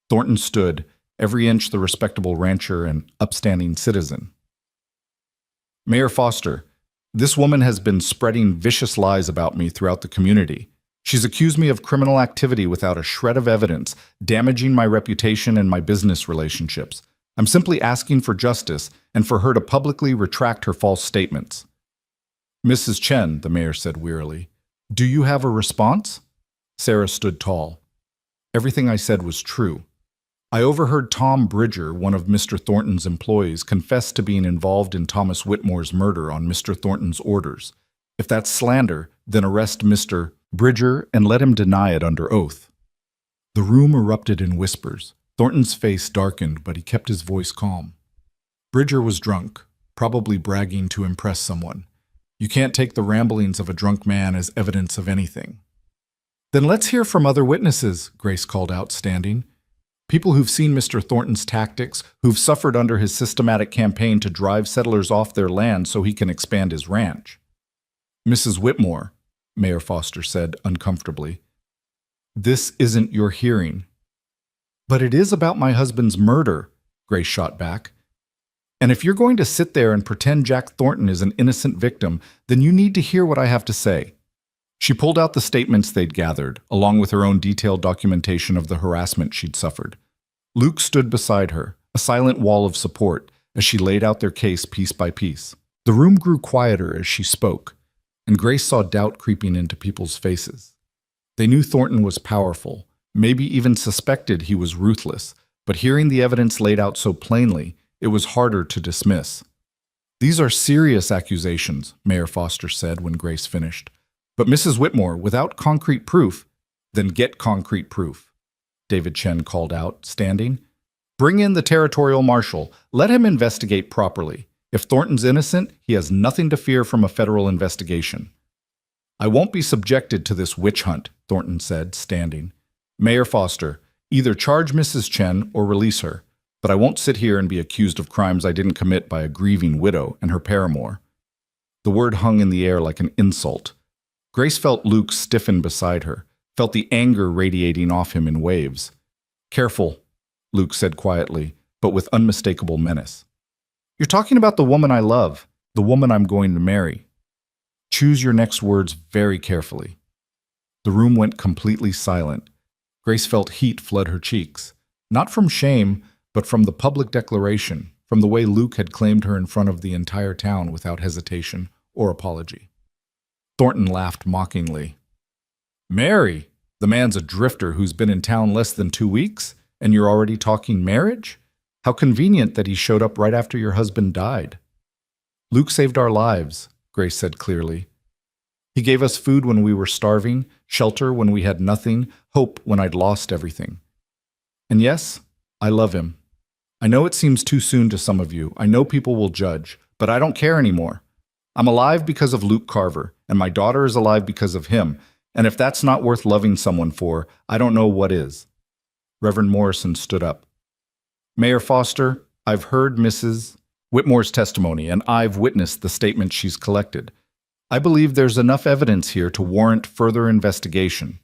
Thornton stood, every inch the respectable rancher and upstanding citizen. "Mayor Foster, this woman has been spreading vicious lies about me throughout the community. She's accused me of criminal activity without a shred of evidence, damaging my reputation and my business relationships. I'm simply asking for justice and for her to publicly retract her false statements." "Mrs. Chen," the mayor said wearily, "do you have a response?" Sarah stood tall. "Everything I said was true. I overheard Tom Bridger, one of Mr. Thornton's employees, confess to being involved in Thomas Whitmore's murder on Mr. Thornton's orders. If that's slander, then arrest Mr. Bridger and let him deny it under oath." The room erupted in whispers. Thornton's face darkened, but he kept his voice calm. Bridger was drunk, probably bragging to impress someone. You can't take the ramblings of a drunk man as evidence of anything. Then let's hear from other witnesses, Grace called out, standing. People who've seen Mr. Thornton's tactics, who've suffered under his systematic campaign to drive settlers off their land so he can expand his ranch. Mrs. Whitmore, Mayor Foster said uncomfortably, this isn't your hearing. But it is about my husband's murder, Grace shot back. And if you're going to sit there and pretend Jack Thornton is an innocent victim, then you need to hear what I have to say. She pulled out the statements they'd gathered, along with her own detailed documentation of the harassment she'd suffered. Luke stood beside her, a silent wall of support, as she laid out their case piece by piece. The room grew quieter as she spoke, and Grace saw doubt creeping into people's faces. They knew Thornton was powerful, maybe even suspected he was ruthless, but hearing the evidence laid out so plainly, it was harder to dismiss. These are serious accusations, Mayor Foster said when Grace finished. But Mrs. Whitmore, without concrete proof, then get concrete proof, David Chen called out, standing. Bring in the territorial marshal. Let him investigate properly. If Thornton's innocent, he has nothing to fear from a federal investigation. I won't be subjected to this witch hunt, Thornton said, standing. Mayor Foster, either charge Mrs. Chen or release her, but I won't sit here and be accused of crimes I didn't commit by a grieving widow and her paramour. The word hung in the air like an insult. Grace felt Luke stiffen beside her, felt the anger radiating off him in waves. Careful, Luke said quietly, but with unmistakable menace. You're talking about the woman I love, the woman I'm going to marry. Choose your next words very carefully. The room went completely silent. Grace felt heat flood her cheeks, not from shame, but from the public declaration, from the way Luke had claimed her in front of the entire town without hesitation or apology. Thornton laughed mockingly. Mary, the man's a drifter who's been in town less than 2 weeks, and you're already talking marriage? How convenient that he showed up right after your husband died. Luke saved our lives, Grace said clearly. He gave us food when we were starving, shelter when we had nothing, hope when I'd lost everything. And yes, I love him. I know it seems too soon to some of you. I know people will judge, but I don't care anymore. I'm alive because of Luke Carver, and my daughter is alive because of him, and if that's not worth loving someone for, I don't know what is. Reverend Morrison stood up. Mayor Foster, I've heard Mrs. Whitmore's testimony, and I've witnessed the statements she's collected. I believe there's enough evidence here to warrant further investigation.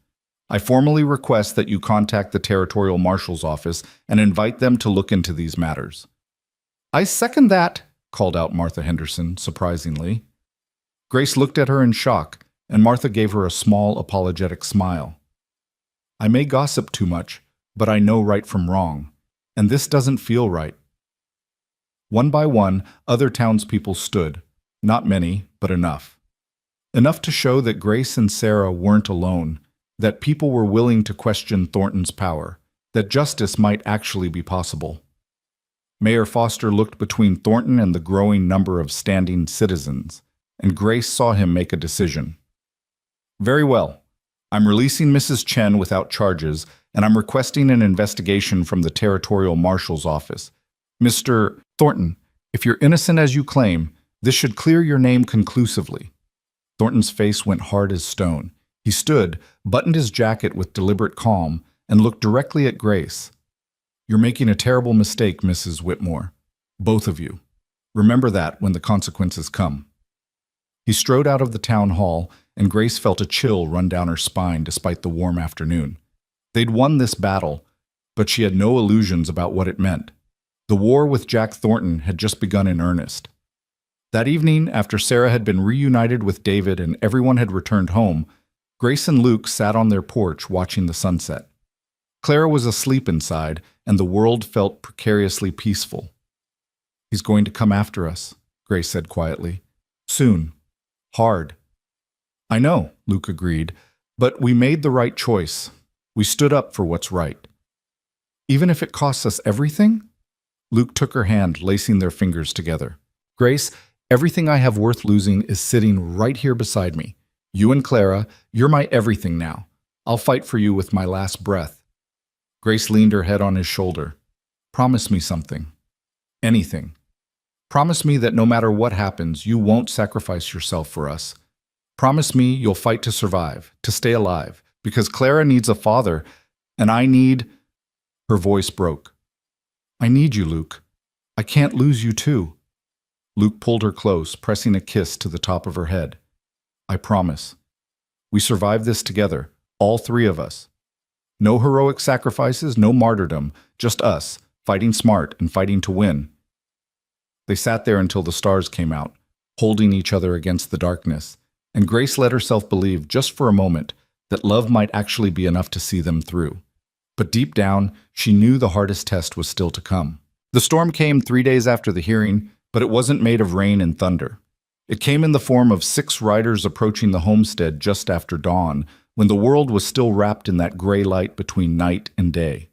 I formally request that you contact the Territorial Marshal's office and invite them to look into these matters. I second that, called out Martha Henderson, surprisingly. Grace looked at her in shock, and Martha gave her a small, apologetic smile. I may gossip too much, but I know right from wrong, and this doesn't feel right. One by one, other townspeople stood, not many, but enough. Enough to show that Grace and Sarah weren't alone, that people were willing to question Thornton's power, that justice might actually be possible. Mayor Foster looked between Thornton and the growing number of standing citizens, and Grace saw him make a decision. Very well. I'm releasing Mrs. Chen without charges, and I'm requesting an investigation from the Territorial Marshal's office. Mr. Thornton, if you're innocent as you claim, this should clear your name conclusively. Thornton's face went hard as stone. He stood, buttoned his jacket with deliberate calm, and looked directly at Grace. You're making a terrible mistake, Mrs. Whitmore. Both of you. Remember that when the consequences come. He strode out of the town hall, and Grace felt a chill run down her spine despite the warm afternoon. They'd won this battle, but she had no illusions about what it meant. The war with Jack Thornton had just begun in earnest. That evening, after Sarah had been reunited with David and everyone had returned home, Grace and Luke sat on their porch watching the sunset. Clara was asleep inside, and the world felt precariously peaceful. He's going to come after us, Grace said quietly. Soon. Hard. I know, Luke agreed, but we made the right choice. We stood up for what's right. Even if it costs us everything? Luke took her hand, lacing their fingers together. Grace, everything I have worth losing is sitting right here beside me. You and Clara, you're my everything now. I'll fight for you with my last breath. Grace leaned her head on his shoulder. Promise me something. Anything. Promise me that no matter what happens, you won't sacrifice yourself for us. Promise me you'll fight to survive, to stay alive, because Clara needs a father, and I need... Her voice broke. I need you, Luke. I can't lose you too. Luke pulled her close, pressing a kiss to the top of her head. I promise. We survive this together, all three of us. No heroic sacrifices, no martyrdom, just us, fighting smart and fighting to win. They sat there until the stars came out, holding each other against the darkness, and Grace let herself believe, just for a moment, that love might actually be enough to see them through. But deep down, she knew the hardest test was still to come. The storm came 3 days after the hearing, but it wasn't made of rain and thunder. It came in the form of 6 riders approaching the homestead just after dawn, when the world was still wrapped in that gray light between night and day.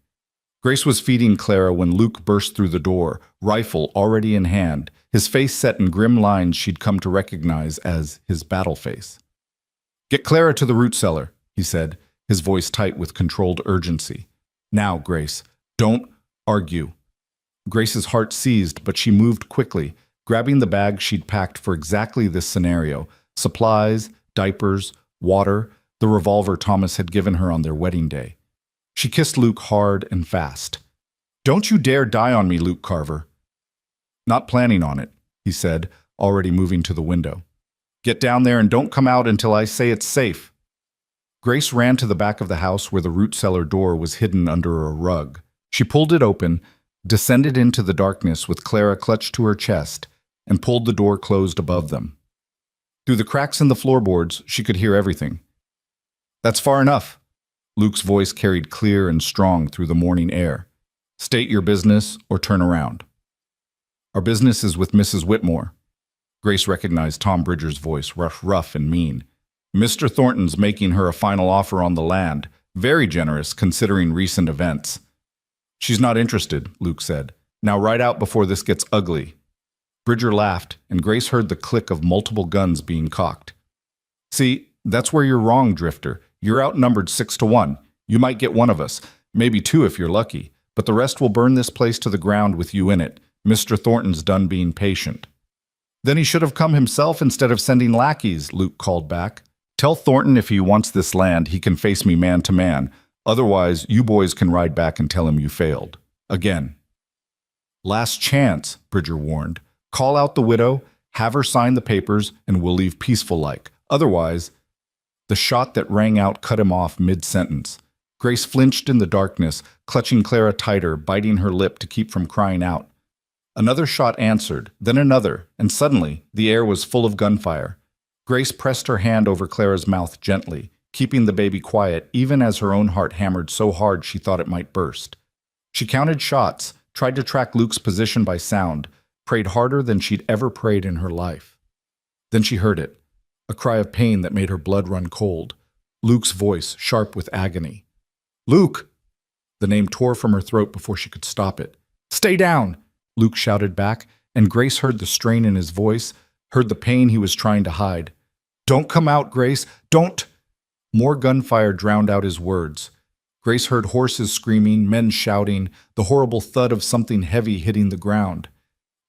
Grace was feeding Clara when Luke burst through the door, rifle already in hand, his face set in grim lines she'd come to recognize as his battle face. Get Clara to the root cellar, he said, his voice tight with controlled urgency. Now, Grace, don't argue. Grace's heart seized, but she moved quickly, grabbing the bag she'd packed for exactly this scenario: supplies, diapers, water, the revolver Thomas had given her on their wedding day. She kissed Luke hard and fast. Don't you dare die on me, Luke Carver. Not planning on it, he said, already moving to the window. Get down there and don't come out until I say it's safe. Grace ran to the back of the house where the root cellar door was hidden under a rug. She pulled it open, descended into the darkness with Clara clutched to her chest, and pulled the door closed above them. Through the cracks in the floorboards, she could hear everything. That's far enough. Luke's voice carried clear and strong through the morning air. State your business or turn around. Our business is with Mrs. Whitmore. Grace recognized Tom Bridger's voice, rough and mean. Mr. Thornton's making her a final offer on the land, very generous considering recent events. She's not interested, Luke said. Now ride out before this gets ugly. Bridger laughed, and Grace heard the click of multiple guns being cocked. See, that's where you're wrong, Drifter. You're outnumbered 6-1. You might get one of us, maybe 2 if you're lucky, but the rest will burn this place to the ground with you in it. Mr. Thornton's done being patient. Then he should have come himself instead of sending lackeys, Luke called back. Tell Thornton if he wants this land, he can face me man to man. Otherwise, you boys can ride back and tell him you failed. Again. Last chance, Bridger warned. Call out the widow, have her sign the papers, and we'll leave peaceful-like. Otherwise... The shot that rang out cut him off mid-sentence. Grace flinched in the darkness, clutching Clara tighter, biting her lip to keep from crying out. Another shot answered, then another, and suddenly the air was full of gunfire. Grace pressed her hand over Clara's mouth gently, keeping the baby quiet even as her own heart hammered so hard she thought it might burst. She counted shots, tried to track Luke's position by sound, prayed harder than she'd ever prayed in her life. Then she heard it. A cry of pain that made her blood run cold. Luke's voice, sharp with agony. Luke! The name tore from her throat before she could stop it. Stay down! Luke shouted back, and Grace heard the strain in his voice, heard the pain he was trying to hide. Don't come out, Grace! Don't! More gunfire drowned out his words. Grace heard horses screaming, men shouting, the horrible thud of something heavy hitting the ground.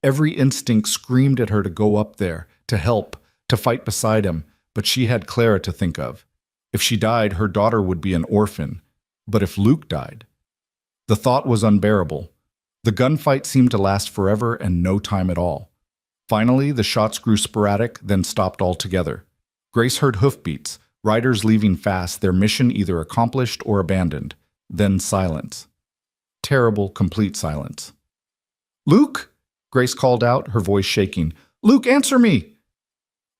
Every instinct screamed at her to go up there, to help, to fight beside him, but she had Clara to think of. If she died, her daughter would be an orphan. But if Luke died? The thought was unbearable. The gunfight seemed to last forever and no time at all. Finally, the shots grew sporadic, then stopped altogether. Grace heard hoofbeats, riders leaving fast, their mission either accomplished or abandoned. Then silence. Terrible, complete silence. Luke? Grace called out, her voice shaking. Luke, answer me!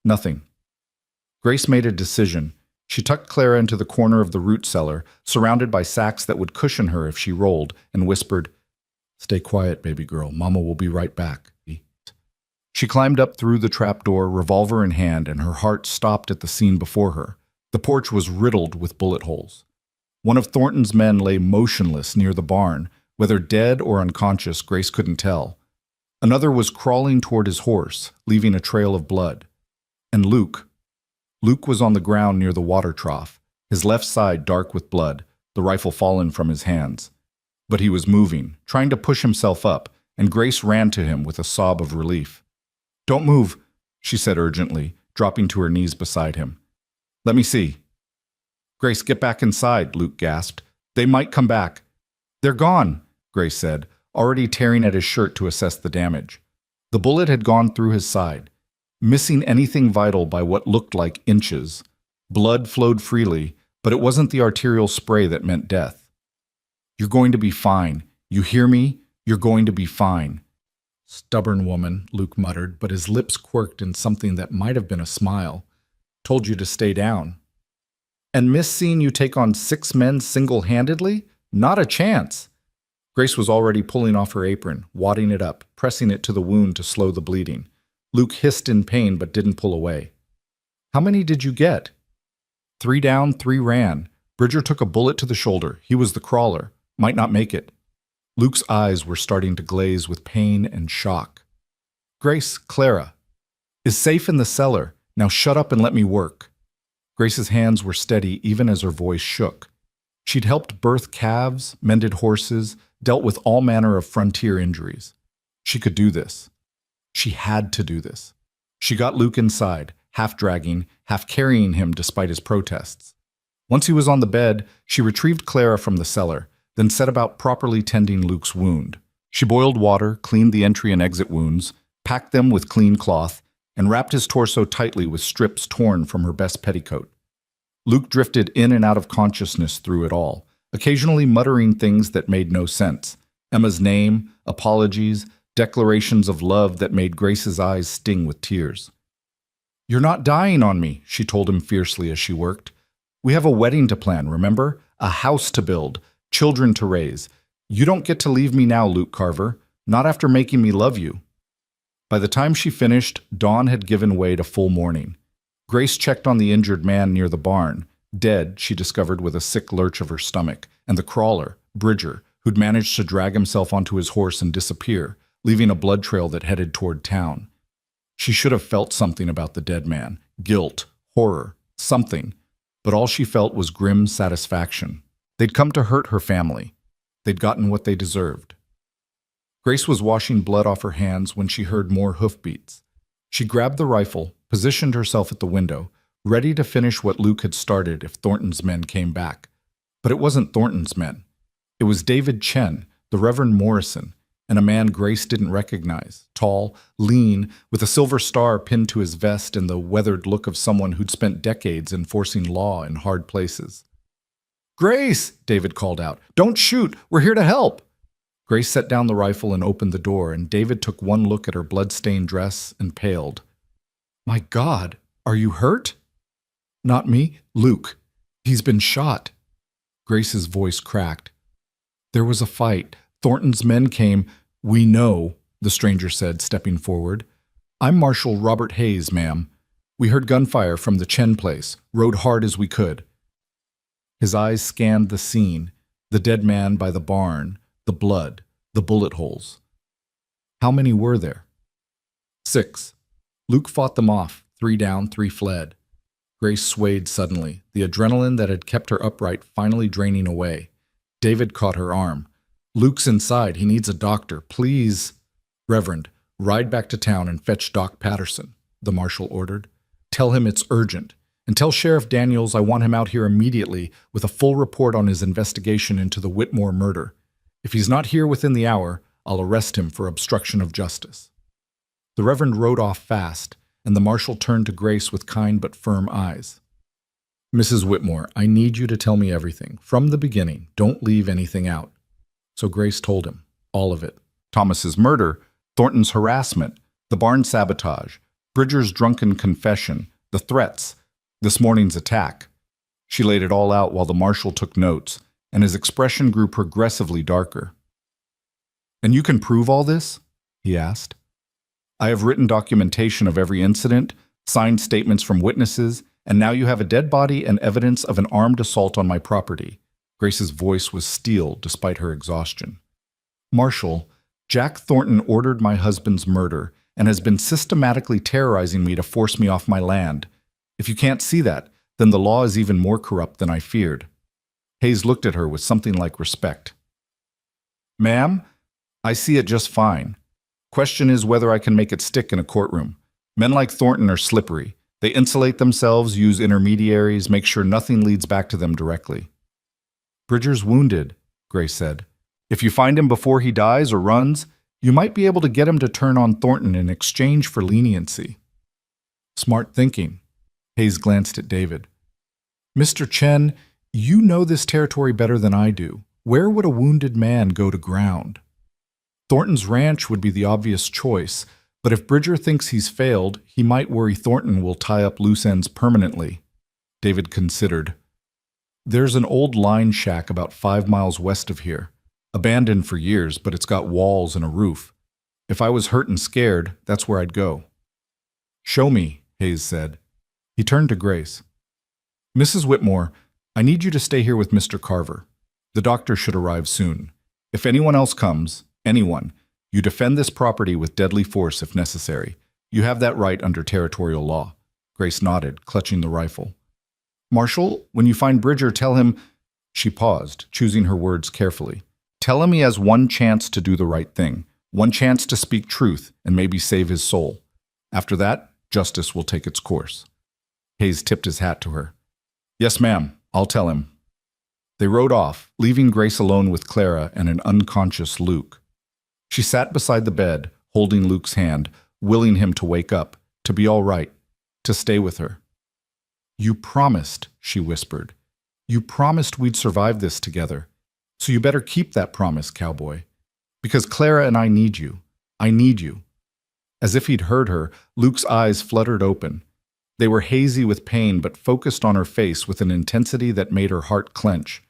Nothing. Grace made a decision. She tucked Clara into the corner of the root cellar, surrounded by sacks that would cushion her if she rolled, and whispered, Stay quiet, baby girl. Mama will be right back. She climbed up through the trapdoor, revolver in hand, and her heart stopped at the scene before her. The porch was riddled with bullet holes. One of Thornton's men lay motionless near the barn. Whether dead or unconscious, Grace couldn't tell. Another was crawling toward his horse, leaving a trail of blood. And Luke. Luke was on the ground near the water trough, his left side dark with blood, the rifle fallen from his hands. But he was moving, trying to push himself up, and Grace ran to him with a sob of relief. "Don't move," she said urgently, dropping to her knees beside him. "Let me see." "Grace, get back inside," Luke gasped. "They might come back." "They're gone," Grace said, already tearing at his shirt to assess the damage. The bullet had gone through his side, missing anything vital by what looked like inches. Blood flowed freely, but it wasn't the arterial spray that meant death. "You're going to be fine. You hear me? You're going to be fine." "Stubborn woman," Luke muttered, but his lips quirked in something that might have been a smile. "Told you to stay down." "And miss seeing you take on 6 men single-handedly? Not a chance." Grace was already pulling off her apron, wadding it up, pressing it to the wound to slow the bleeding. Luke hissed in pain but didn't pull away. "How many did you get?" 3 down, 3 ran. Bridger took a bullet to the shoulder. He was the crawler. Might not make it. Luke's eyes were starting to glaze with pain and shock. "Grace, Clara, is safe in the cellar. Now shut up and let me work." Grace's hands were steady even as her voice shook. She'd helped birth calves, mended horses, dealt with all manner of frontier injuries. She could do this. She had to do this. She got Luke inside, half dragging, half carrying him despite his protests. Once he was on the bed, she retrieved Clara from the cellar, then set about properly tending Luke's wound. She boiled water, cleaned the entry and exit wounds, packed them with clean cloth, and wrapped his torso tightly with strips torn from her best petticoat. Luke drifted in and out of consciousness through it all, occasionally muttering things that made no sense. Emma's name, apologies, declarations of love that made Grace's eyes sting with tears. "You're not dying on me," she told him fiercely as she worked. "We have a wedding to plan, remember? A house to build. Children to raise. You don't get to leave me now, Luke Carver. Not after making me love you." By the time she finished, dawn had given way to full morning. Grace checked on the injured man near the barn. Dead, she discovered with a sick lurch of her stomach, and the crawler, Bridger, who'd managed to drag himself onto his horse and disappear, leaving a blood trail that headed toward town. She should have felt something about the dead man. Guilt, horror, something. But all she felt was grim satisfaction. They'd come to hurt her family. They'd gotten what they deserved. Grace was washing blood off her hands when she heard more hoofbeats. She grabbed the rifle, positioned herself at the window, ready to finish what Luke had started if Thornton's men came back. But it wasn't Thornton's men. It was David Chen, the Reverend Morrison, and a man Grace didn't recognize, tall, lean, with a silver star pinned to his vest and the weathered look of someone who'd spent decades enforcing law in hard places. "Grace!" David called out. "Don't shoot! We're here to help!" Grace set down the rifle and opened the door, and David took one look at her blood-stained dress and paled. "My God, are you hurt?" "Not me, Luke. He's been shot." Grace's voice cracked. "There was a fight. Thornton's men came." "We know," the stranger said, stepping forward. "I'm Marshal Robert Hayes, ma'am. We heard gunfire from the Chen place, rode hard as we could." His eyes scanned the scene, the dead man by the barn, the blood, the bullet holes. "How many were there?" 6. Luke fought them off. 3 down, 3 fled. Grace swayed suddenly, the adrenaline that had kept her upright finally draining away. David caught her arm. "Luke's inside. He needs a doctor. Please." "Reverend, ride back to town and fetch Doc Patterson," the marshal ordered. "Tell him it's urgent. And tell Sheriff Daniels I want him out here immediately with a full report on his investigation into the Whitmore murder. If he's not here within the hour, I'll arrest him for obstruction of justice." The Reverend rode off fast, and the marshal turned to Grace with kind but firm eyes. "Mrs. Whitmore, I need you to tell me everything, from the beginning. Don't leave anything out." So Grace told him, all of it. Thomas's murder, Thornton's harassment, the barn sabotage, Bridger's drunken confession, the threats, this morning's attack. She laid it all out while the marshal took notes, and his expression grew progressively darker. "And you can prove all this?" he asked. "I have written documentation of every incident, signed statements from witnesses, and now you have a dead body and evidence of an armed assault on my property." Grace's voice was steel despite her exhaustion. "Marshal, Jack Thornton ordered my husband's murder and has been systematically terrorizing me to force me off my land. If you can't see that, then the law is even more corrupt than I feared." Hayes looked at her with something like respect. Ma'am, I see it just fine. Question is whether I can make it stick in a courtroom. Men like Thornton are slippery. They insulate themselves, use intermediaries, make sure nothing leads back to them directly. Bridger's wounded, Grace said. If you find him before he dies or runs, you might be able to get him to turn on Thornton in exchange for leniency. Smart thinking. Hayes glanced at David. Mr. Chen, you know this territory better than I do. Where would a wounded man go to ground? Thornton's ranch would be the obvious choice, but if Bridger thinks he's failed, he might worry Thornton will tie up loose ends permanently. David considered. There's an old line shack about 5 miles west of here. Abandoned for years, but it's got walls and a roof. If I was hurt and scared, that's where I'd go. Show me, Hayes said. He turned to Grace. Mrs. Whitmore, I need you to stay here with Mr. Carver. The doctor should arrive soon. If anyone else comes, anyone, you defend this property with deadly force if necessary. You have that right under territorial law. Grace nodded, clutching the rifle. Marshal, when you find Bridger, tell him... She paused, choosing her words carefully. Tell him he has one chance to do the right thing, one chance to speak truth and maybe save his soul. After that, justice will take its course. Hayes tipped his hat to her. Yes, ma'am, I'll tell him. They rode off, leaving Grace alone with Clara and an unconscious Luke. She sat beside the bed, holding Luke's hand, willing him to wake up, to be all right, to stay with her. You promised, she whispered. You promised we'd survive this together. So you better keep that promise, Cowboy. Because Clara and I need you. I need you. As if he'd heard her, Luke's eyes fluttered open. They were hazy with pain but focused on her face with an intensity that made her heart clench.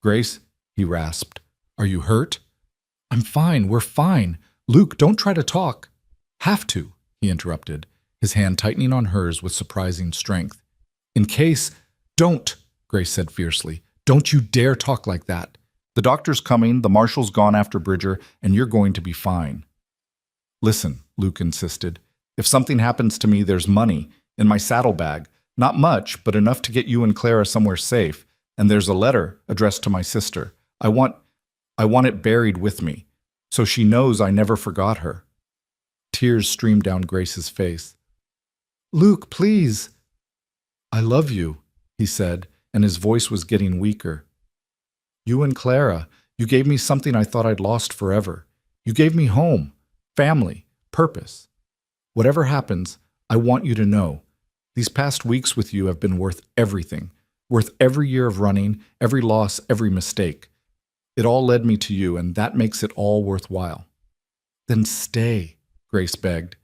Grace, he rasped, are you hurt? I'm fine, we're fine. Luke, don't try to talk. Have to, he interrupted, his hand tightening on hers with surprising strength. In case, don't, Grace said fiercely. Don't you dare talk like that. The doctor's coming, the marshal's gone after Bridger, and you're going to be fine. Listen, Luke insisted. If something happens to me, there's money in my saddlebag. Not much, but enough to get you and Clara somewhere safe. And there's a letter addressed to my sister. I want it buried with me, so she knows I never forgot her. Tears streamed down Grace's face. Luke, please. I love you, he said, and his voice was getting weaker. You and Clara, you gave me something I thought I'd lost forever. You gave me home, family, purpose. Whatever happens, I want you to know. These past weeks with you have been worth everything, worth every year of running, every loss, every mistake. It all led me to you, and that makes it all worthwhile. Then stay, Grace begged.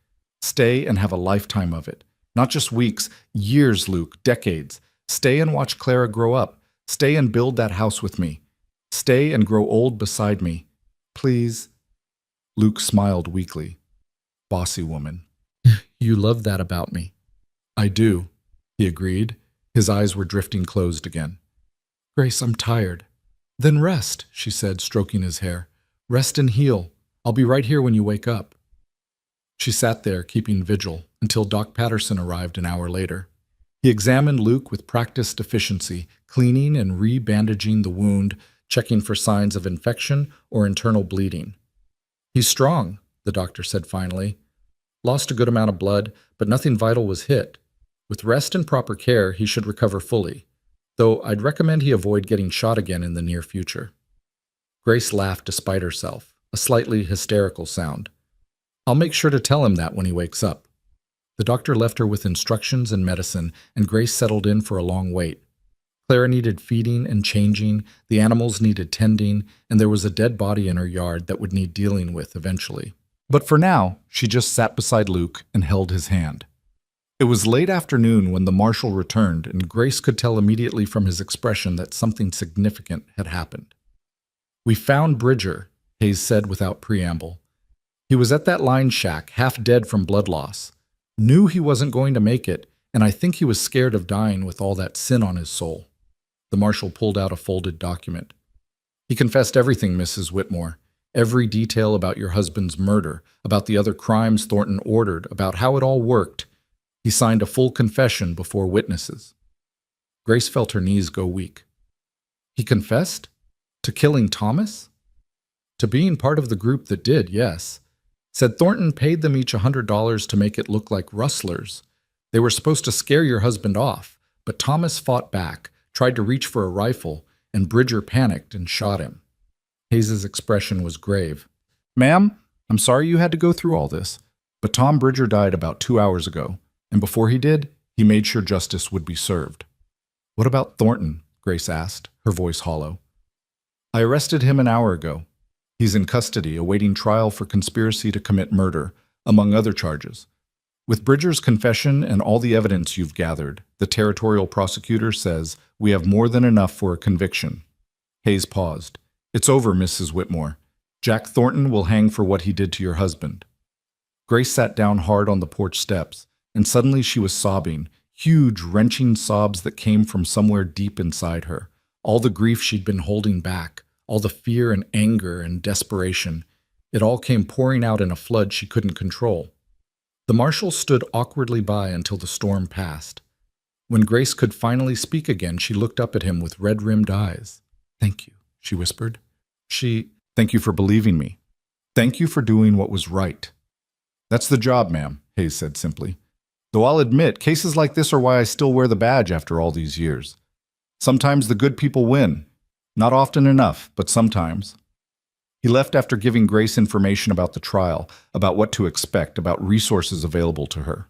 Stay and have a lifetime of it. Not just weeks, years, Luke, decades. Stay and watch Clara grow up. Stay and build that house with me. Stay and grow old beside me. Please. Luke smiled weakly. Bossy woman. You love that about me. I do, he agreed. His eyes were drifting closed again. Grace, I'm tired. Then rest, she said, stroking his hair. Rest and heal. I'll be right here when you wake up. She sat there, keeping vigil, until Doc Patterson arrived an hour later. He examined Luke with practiced efficiency, cleaning and re-bandaging the wound, checking for signs of infection or internal bleeding. He's strong, the doctor said finally. Lost a good amount of blood, but nothing vital was hit. With rest and proper care, he should recover fully, though I'd recommend he avoid getting shot again in the near future. Grace laughed despite herself, a slightly hysterical sound. I'll make sure to tell him that when he wakes up. The doctor left her with instructions and medicine, and Grace settled in for a long wait. Clara needed feeding and changing, the animals needed tending, and there was a dead body in her yard that would need dealing with eventually. But for now, she just sat beside Luke and held his hand. It was late afternoon when the marshal returned, and Grace could tell immediately from his expression that something significant had happened. We found Bridger, Hayes said without preamble. He was at that line shack, half dead from blood loss. Knew he wasn't going to make it, and I think he was scared of dying with all that sin on his soul. The marshal pulled out a folded document. He confessed everything, Mrs. Whitmore. Every detail about your husband's murder, about the other crimes Thornton ordered, about how it all worked. He signed a full confession before witnesses. Grace felt her knees go weak. He confessed? To killing Thomas? To being part of the group that did, yes. Said Thornton paid them each $100 to make it look like rustlers. They were supposed to scare your husband off, but Thomas fought back, tried to reach for a rifle, and Bridger panicked and shot him. Hayes's expression was grave. Ma'am, I'm sorry you had to go through all this, but Tom Bridger died about 2 hours ago, and before he did, he made sure justice would be served. What about Thornton? Grace asked, her voice hollow. I arrested him an hour ago. He's in custody, awaiting trial for conspiracy to commit murder, among other charges. With Bridger's confession and all the evidence you've gathered, the territorial prosecutor says we have more than enough for a conviction. Hayes paused. It's over, Mrs. Whitmore. Jack Thornton will hang for what he did to your husband. Grace sat down hard on the porch steps, and suddenly she was sobbing, huge, wrenching sobs that came from somewhere deep inside her. All the grief she'd been holding back, all the fear and anger and desperation, it all came pouring out in a flood she couldn't control. The marshal stood awkwardly by until the storm passed. When Grace could finally speak again, she looked up at him with red-rimmed eyes. Thank you, she whispered. Thank you for believing me. Thank you for doing what was right. That's the job, ma'am, Hayes said simply. Though I'll admit, cases like this are why I still wear the badge after all these years. Sometimes the good people win. Not often enough, but sometimes. He left after giving Grace information about the trial, about what to expect, about resources available to her.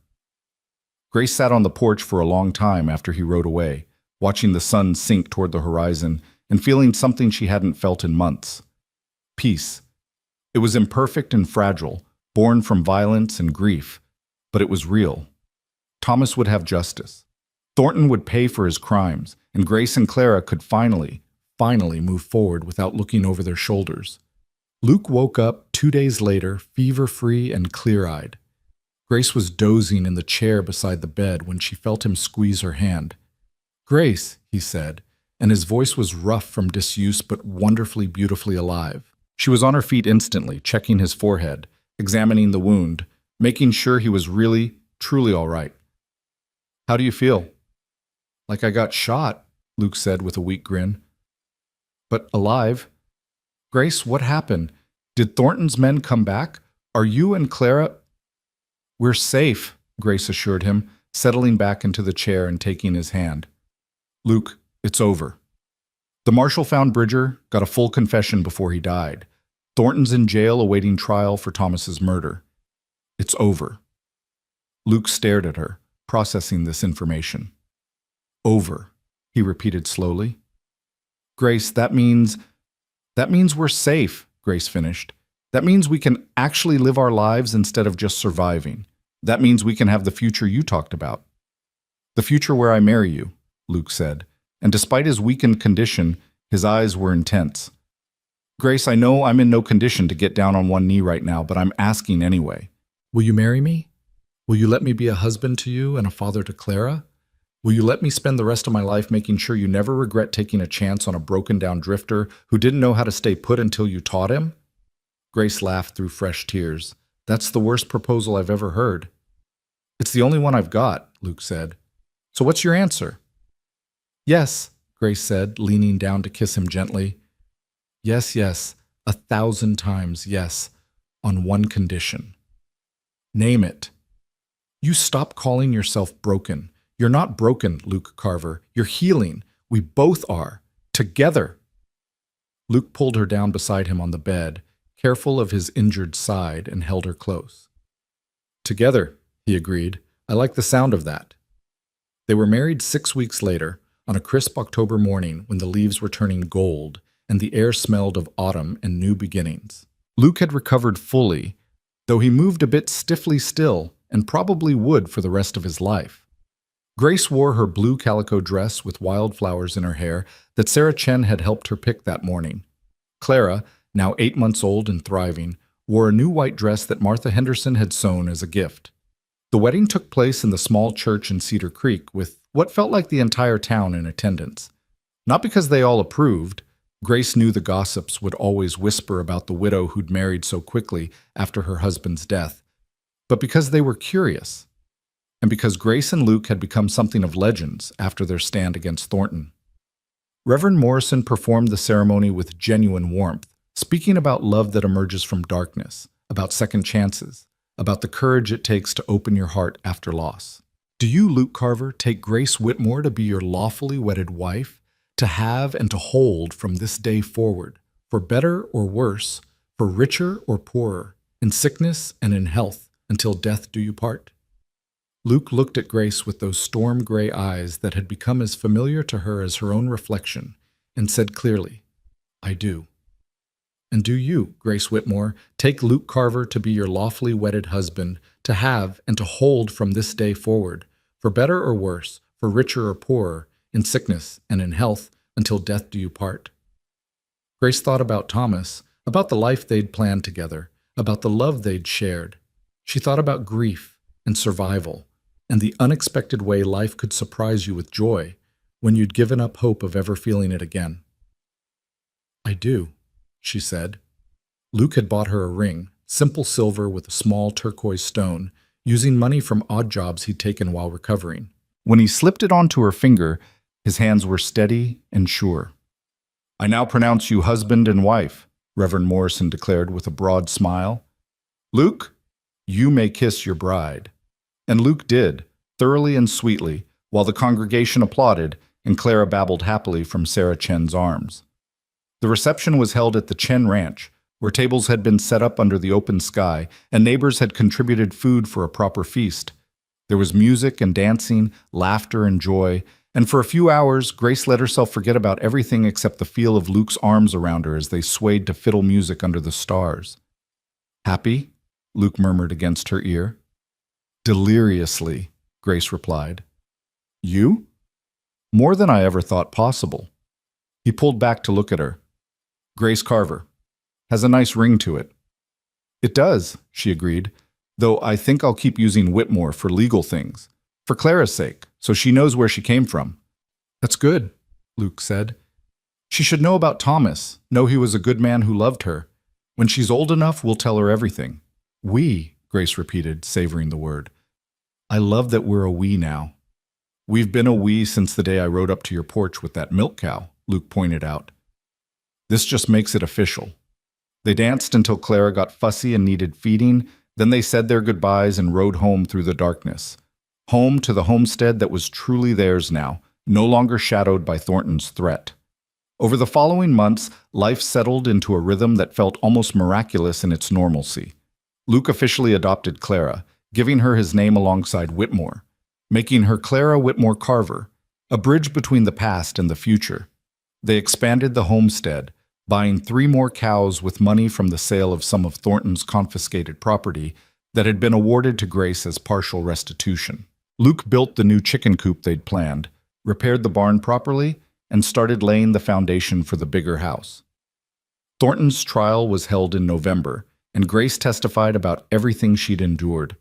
Grace sat on the porch for a long time after he rode away, watching the sun sink toward the horizon and feeling something she hadn't felt in months. Peace. It was imperfect and fragile, born from violence and grief, but it was real. Thomas would have justice. Thornton would pay for his crimes, and Grace and Clara could finally move forward without looking over their shoulders. Luke woke up 2 days later, fever-free and clear-eyed. Grace was dozing in the chair beside the bed when she felt him squeeze her hand. Grace, he said, and his voice was rough from disuse but wonderfully beautifully alive. She was on her feet instantly, checking his forehead, examining the wound, making sure he was really, truly all right. How do you feel? Like I got shot, Luke said with a weak grin. But alive. Grace, what happened? Did Thornton's men come back? Are you and Clara? We're safe, Grace assured him, settling back into the chair and taking his hand. Luke, it's over. The marshal found Bridger, got a full confession before he died. Thornton's in jail awaiting trial for Thomas's murder. It's over. Luke stared at her, processing this information. Over, he repeated slowly. Grace, that means we're safe, Grace finished. That means we can actually live our lives instead of just surviving. That means we can have the future you talked about. The future where I marry you, Luke said, and despite his weakened condition, his eyes were intense. Grace, I know I'm in no condition to get down on one knee right now, but I'm asking anyway. Will you marry me? Will you let me be a husband to you and a father to Clara? Will you let me spend the rest of my life making sure you never regret taking a chance on a broken-down drifter who didn't know how to stay put until you taught him? Grace laughed through fresh tears. That's the worst proposal I've ever heard. It's the only one I've got, Luke said. So what's your answer? Yes, Grace said, leaning down to kiss him gently. Yes, 1,000 times yes, on one condition. Name it. You stop calling yourself broken. You're not broken, Luke Carver. You're healing. We both are. Together. Luke pulled her down beside him on the bed, careful of his injured side, and held her close. Together, he agreed. I like the sound of that. They were married 6 weeks later, on a crisp October morning when the leaves were turning gold and the air smelled of autumn and new beginnings. Luke had recovered fully, though he moved a bit stiffly still and probably would for the rest of his life. Grace wore her blue calico dress with wildflowers in her hair that Sarah Chen had helped her pick that morning. Clara, now 8 months old and thriving, wore a new white dress that Martha Henderson had sewn as a gift. The wedding took place in the small church in Cedar Creek with what felt like the entire town in attendance. Not because they all approved. Grace knew the gossips would always whisper about the widow who'd married so quickly after her husband's death, but because they were curious, and because Grace and Luke had become something of legends after their stand against Thornton. Reverend Morrison performed the ceremony with genuine warmth, speaking about love that emerges from darkness, about second chances, about the courage it takes to open your heart after loss. Do you, Luke Carver, take Grace Whitmore to be your lawfully wedded wife, to have and to hold from this day forward, for better or worse, for richer or poorer, in sickness and in health, until death do you part? Luke looked at Grace with those storm-gray eyes that had become as familiar to her as her own reflection, and said clearly, "I do." "And do you, Grace Whitmore, take Luke Carver to be your lawfully wedded husband, to have and to hold from this day forward, for better or worse, for richer or poorer, in sickness and in health, until death do you part?" Grace thought about Thomas, about the life they'd planned together, about the love they'd shared. She thought about grief and survival, and the unexpected way life could surprise you with joy when you'd given up hope of ever feeling it again. "I do," she said. Luke had bought her a ring, simple silver with a small turquoise stone, using money from odd jobs he'd taken while recovering. When he slipped it onto her finger, his hands were steady and sure. "I now pronounce you husband and wife," Reverend Morrison declared with a broad smile. "Luke, you may kiss your bride." And Luke did, thoroughly and sweetly, while the congregation applauded and Clara babbled happily from Sarah Chen's arms. The reception was held at the Chen Ranch, where tables had been set up under the open sky and neighbors had contributed food for a proper feast. There was music and dancing, laughter and joy, and for a few hours Grace let herself forget about everything except the feel of Luke's arms around her as they swayed to fiddle music under the stars. "Happy?" Luke murmured against her ear. "Deliriously," Grace replied. "You?" "More than I ever thought possible." He pulled back to look at her. "Grace Carver. Has a nice ring to it." "It does," she agreed, "though I think I'll keep using Whitmore for legal things, for Clara's sake, so she knows where she came from." "That's good," Luke said. "She should know about Thomas, know he was a good man who loved her. When she's old enough, we'll tell her everything." "We," Grace repeated, savoring the word. "I love that we're a we now." "We've been a we since the day I rode up to your porch with that milk cow," Luke pointed out. "This just makes it official." They danced until Clara got fussy and needed feeding, then they said their goodbyes and rode home through the darkness. Home to the homestead that was truly theirs now, no longer shadowed by Thornton's threat. Over the following months, life settled into a rhythm that felt almost miraculous in its normalcy. Luke officially adopted Clara, giving her his name alongside Whitmore, making her Clara Whitmore Carver, a bridge between the past and the future. They expanded the homestead, buying 3 more cows with money from the sale of some of Thornton's confiscated property that had been awarded to Grace as partial restitution. Luke built the new chicken coop they'd planned, repaired the barn properly, and started laying the foundation for the bigger house. Thornton's trial was held in November, and Grace testified about everything she'd endured.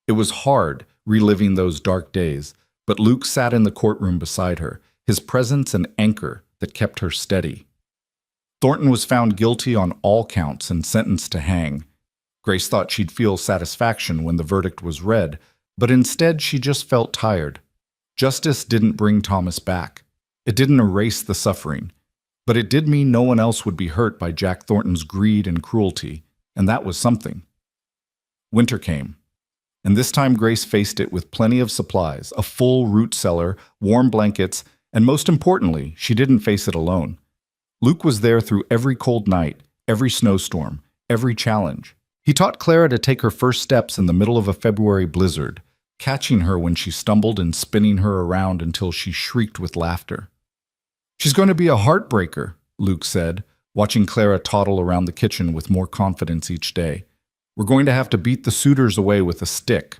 It was hard, reliving those dark days, but Luke sat in the courtroom beside her, his presence an anchor that kept her steady. Thornton was found guilty on all counts and sentenced to hang. Grace thought she'd feel satisfaction when the verdict was read, but instead she just felt tired. Justice didn't bring Thomas back. It didn't erase the suffering, but it did mean no one else would be hurt by Jack Thornton's greed and cruelty, and that was something. Winter came, and this time Grace faced it with plenty of supplies, a full root cellar, warm blankets, and most importantly, she didn't face it alone. Luke was there through every cold night, every snowstorm, every challenge. He taught Clara to take her first steps in the middle of a February blizzard, catching her when she stumbled and spinning her around until she shrieked with laughter. "She's going to be a heartbreaker," Luke said, watching Clara toddle around the kitchen with more confidence each day. "We're going to have to beat the suitors away with a stick."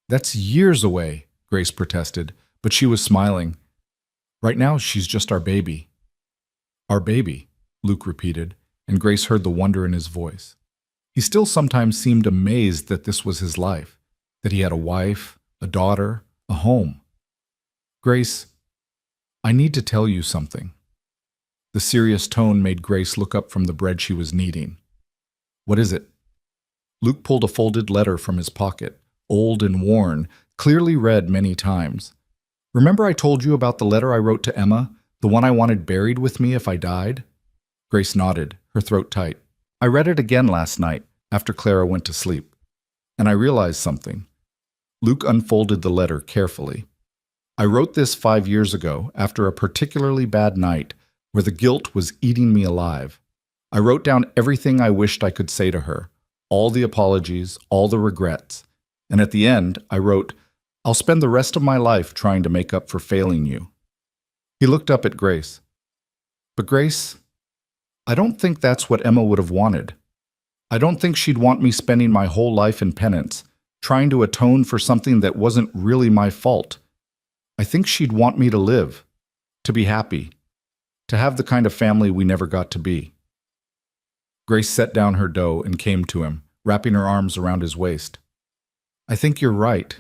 "That's years away," Grace protested, but she was smiling. "Right now, she's just our baby." "Our baby," Luke repeated, and Grace heard the wonder in his voice. He still sometimes seemed amazed that this was his life, that he had a wife, a daughter, a home. "Grace, I need to tell you something." The serious tone made Grace look up from the bread she was kneading. "What is it?" Luke pulled a folded letter from his pocket, old and worn, clearly read many times. "Remember I told you about the letter I wrote to Emma, the one I wanted buried with me if I died?" Grace nodded, her throat tight. I read it again last night after Clara went to sleep, and I realized something. Luke unfolded the letter carefully. I wrote this 5 years ago after a particularly bad night where the guilt was eating me alive. I wrote down everything I wished I could say to her, all the apologies, all the regrets, and at the end I wrote, "I'll spend the rest of my life trying to make up for failing you." He looked up at Grace. "But Grace, I don't think that's what Emma would have wanted. I don't think she'd want me spending my whole life in penance, trying to atone for something that wasn't really my fault. I think she'd want me to live, to be happy, to have the kind of family we never got to be." Grace set down her dough and came to him, wrapping her arms around his waist. "I think you're right.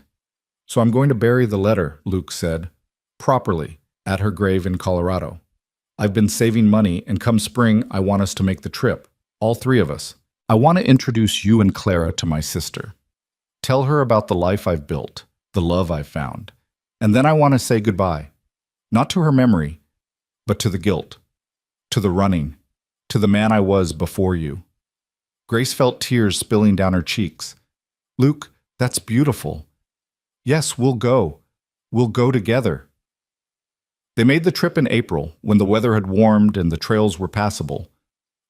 So I'm going to bury the letter," Luke said, "properly, at her grave in Colorado. I've been saving money, and come spring, I want us to make the trip, all three of us. I want to introduce you and Clara to my sister. Tell her about the life I've built, the love I've found. And then I want to say goodbye, not to her memory, but to the guilt, to the running, to the man I was before you." Grace felt tears spilling down her cheeks. "Luke, that's beautiful. Yes, we'll go. We'll go together." They made the trip in April, when the weather had warmed and the trails were passable.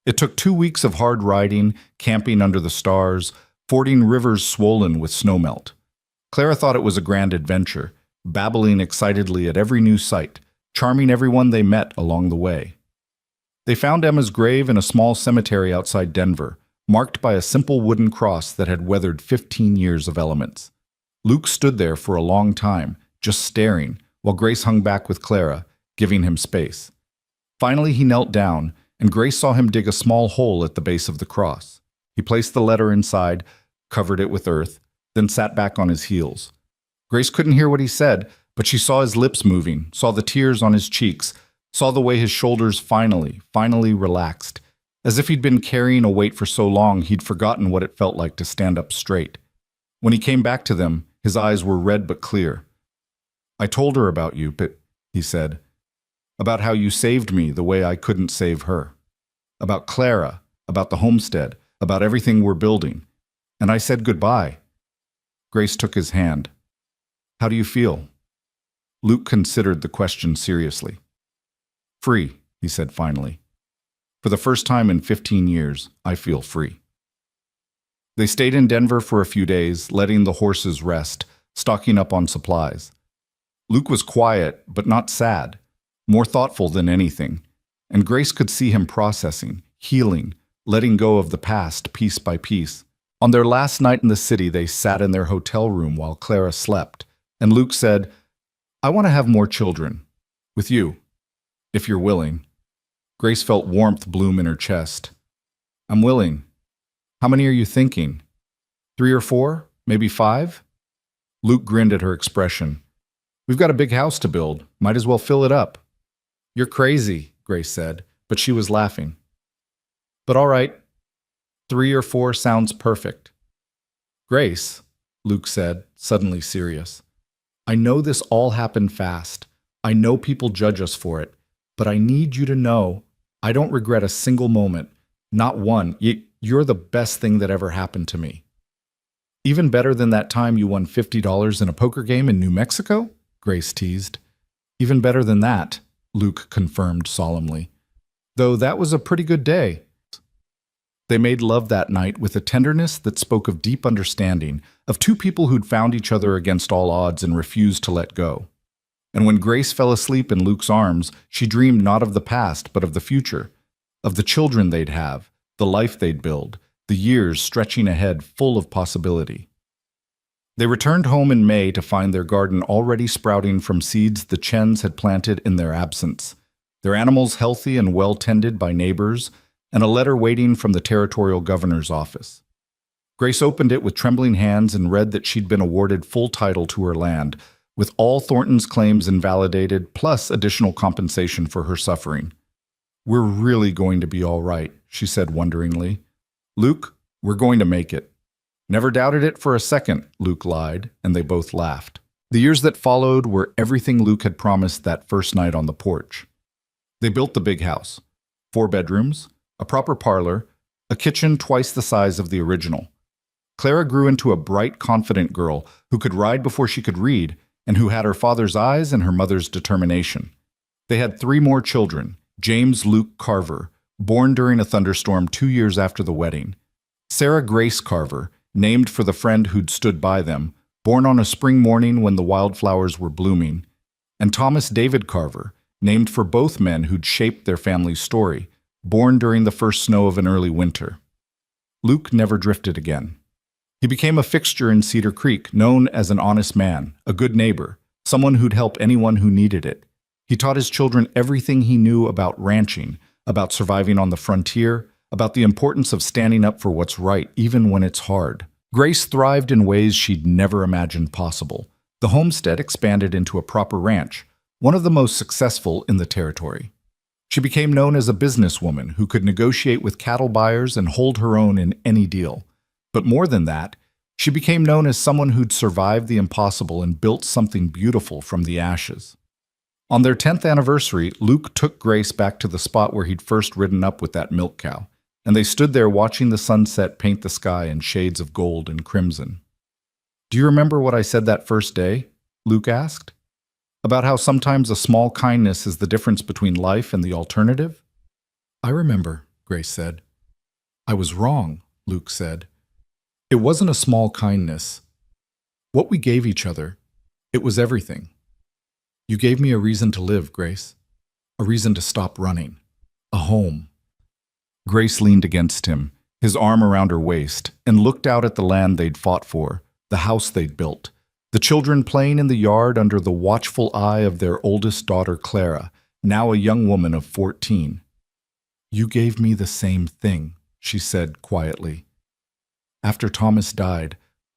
It took 2 weeks of hard riding, camping under the stars, fording rivers swollen with snowmelt. Clara thought it was a grand adventure, babbling excitedly at every new sight, charming everyone they met along the way. They found Emma's grave in a small cemetery outside Denver, marked by a simple wooden cross that had weathered 15 years of elements. Luke stood there for a long time, just staring, while Grace hung back with Clara, giving him space. Finally, he knelt down, and Grace saw him dig a small hole at the base of the cross. He placed the letter inside, covered it with earth, then sat back on his heels. Grace couldn't hear what he said, but she saw his lips moving, saw the tears on his cheeks, saw the way his shoulders finally relaxed. As if he'd been carrying a weight for so long, he'd forgotten what it felt like to stand up straight. When he came back to them, his eyes were red but clear. "I told her about you, but," he said, "about how you saved me the way I couldn't save her. About Clara, about the homestead, about everything we're building. And I said goodbye." Grace took his hand. "How do you feel?" Luke considered the question seriously. "Free," he said finally. "For the first time in 15 years, I feel free." They stayed in Denver for a few days, letting the horses rest, stocking up on supplies. Luke was quiet, but not sad, more thoughtful than anything, and Grace could see him processing, healing, letting go of the past piece by piece. On their last night in the city, they sat in their hotel room while Clara slept, and Luke said, "I want to have more children. With you, if you're willing." Grace felt warmth bloom in her chest. "I'm willing. How many are you thinking? 3 or 4? Maybe 5? Luke grinned at her expression. "We've got a big house to build. Might as well fill it up." "You're crazy," Grace said, but she was laughing. "But all right, 3 or 4 sounds perfect." "Grace," Luke said, suddenly serious, "I know this all happened fast. I know people judge us for it, but I need you to know I don't regret a single moment, not one. You're the best thing that ever happened to me." "Even better than that time you won $50 in a poker game in New Mexico?" Grace teased. "Even better than that," Luke confirmed solemnly. "Though that was a pretty good day." They made love that night with a tenderness that spoke of deep understanding, of two people who'd found each other against all odds and refused to let go. And when Grace fell asleep in Luke's arms, she dreamed not of the past, but of the future, of the children they'd have, the life they'd build, the years stretching ahead full of possibility. They returned home in May to find their garden already sprouting from seeds the Chens had planted in their absence, their animals healthy and well-tended by neighbors, and a letter waiting from the territorial governor's office. Grace opened it with trembling hands and read that she'd been awarded full title to her land, with all Thornton's claims invalidated, plus additional compensation for her suffering. "We're really going to be all right," she said wonderingly. "Luke, we're going to make it." "Never doubted it for a second," Luke lied, and they both laughed. The years that followed were everything Luke had promised that first night on the porch. They built the big house, 4 bedrooms, a proper parlor, a kitchen twice the size of the original. Clara grew into a bright, confident girl who could ride before she could read and who had her father's eyes and her mother's determination. They had 3 more children, James Luke Carver, born during a thunderstorm 2 years after the wedding; Sarah Grace Carver, named for the friend who'd stood by them, born on a spring morning when the wildflowers were blooming; and Thomas David Carver, named for both men who'd shaped their family's story, born during the first snow of an early winter. Luke never drifted again. He became a fixture in Cedar Creek, known as an honest man, a good neighbor, someone who'd help anyone who needed it. He taught his children everything he knew about ranching, about surviving on the frontier, about the importance of standing up for what's right, even when it's hard. Grace thrived in ways she'd never imagined possible. The homestead expanded into a proper ranch, one of the most successful in the territory. She became known as a businesswoman who could negotiate with cattle buyers and hold her own in any deal. But more than that, she became known as someone who'd survived the impossible and built something beautiful from the ashes. On their 10th anniversary, Luke took Grace back to the spot where he'd first ridden up with that milk cow, and they stood there watching the sunset paint the sky in shades of gold and crimson. "Do you remember what I said that first day?" Luke asked. "About how sometimes a small kindness is the difference between life and the alternative?" "I remember," Grace said. "I was wrong," Luke said. "It wasn't a small kindness. What we gave each other, it was everything. You gave me a reason to live, Grace. A reason to stop running. A home." Grace leaned against him, his arm around her waist, and looked out at the land they'd fought for, the house they'd built, the children playing in the yard under the watchful eye of their oldest daughter, Clara, now a young woman of 14. "You gave me the same thing," she said quietly. "After Thomas died,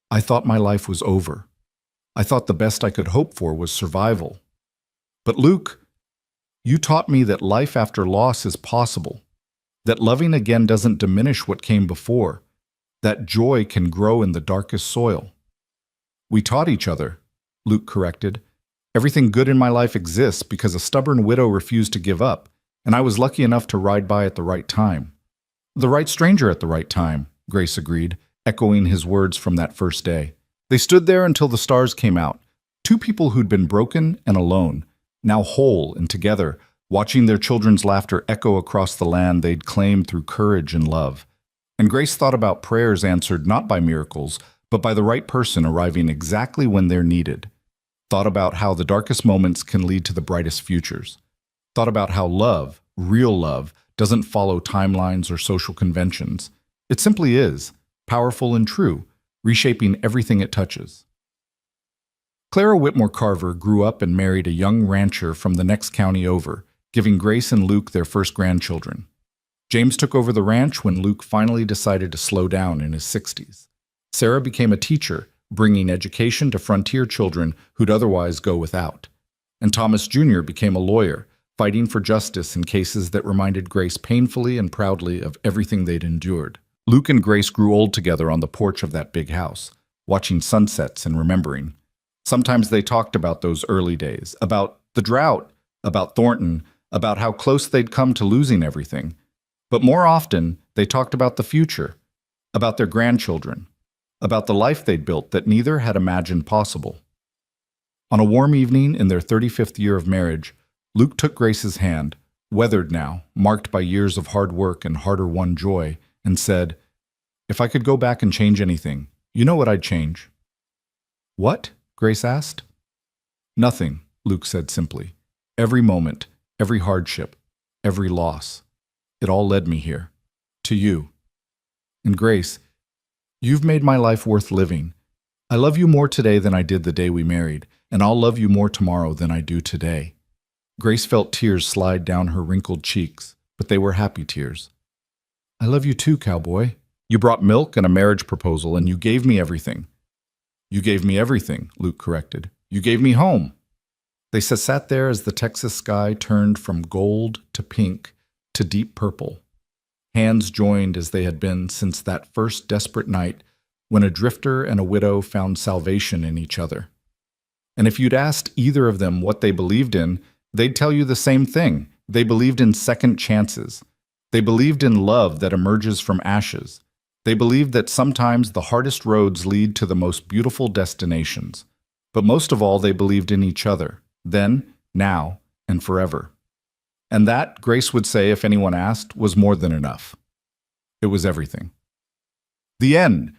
I thought my life was over. I thought the best I could hope for was survival. But Luke, you taught me that life after loss is possible, that loving again doesn't diminish what came before, that joy can grow in the darkest soil." "We taught each other," Luke corrected. "Everything good in my life exists because a stubborn widow refused to give up, and I was lucky enough to ride by at the right time." "The right stranger at the right time," Grace agreed, echoing his words from that first day. They stood there until the stars came out, 2 people who'd been broken and alone, now whole and together, watching their children's laughter echo across the land they'd claimed through courage and love. And Grace thought about prayers answered not by miracles, but by the right person arriving exactly when they're needed. Thought about how the darkest moments can lead to the brightest futures. Thought about how love, real love, doesn't follow timelines or social conventions. It simply is, powerful and true, reshaping everything it touches. Clara Whitmore Carver grew up and married a young rancher from the next county over, giving Grace and Luke their first grandchildren. James took over the ranch when Luke finally decided to slow down in his 60s. Sarah became a teacher, bringing education to frontier children who'd otherwise go without. And Thomas Jr. became a lawyer, fighting for justice in cases that reminded Grace painfully and proudly of everything they'd endured. Luke and Grace grew old together on the porch of that big house, watching sunsets and remembering. Sometimes they talked about those early days, about the drought, about Thornton, about how close they'd come to losing everything. But more often, they talked about the future, about their grandchildren, about the life they'd built that neither had imagined possible. On a warm evening in their 35th year of marriage, Luke took Grace's hand, weathered now, marked by years of hard work and harder-won joy, and said, "If I could go back and change anything, you know what I'd change." "What?" Grace asked. "Nothing," Luke said simply. "Every moment, every hardship, every loss. It all led me here. To you. And Grace, you've made my life worth living. I love you more today than I did the day we married, and I'll love you more tomorrow than I do today." Grace felt tears slide down her wrinkled cheeks, but they were happy tears. "I love you too, Cowboy. You brought milk and a marriage proposal, and you gave me everything." "You gave me everything," Luke corrected. "You gave me home." They sat there as the Texas sky turned from gold to pink to deep purple. Hands joined as they had been since that first desperate night when a drifter and a widow found salvation in each other. And if you'd asked either of them what they believed in, they'd tell you the same thing. They believed in second chances. They believed in love that emerges from ashes. They believed that sometimes the hardest roads lead to the most beautiful destinations. But most of all, they believed in each other, then, now, and forever. And that, Grace would say if anyone asked, was more than enough. It was everything. The end.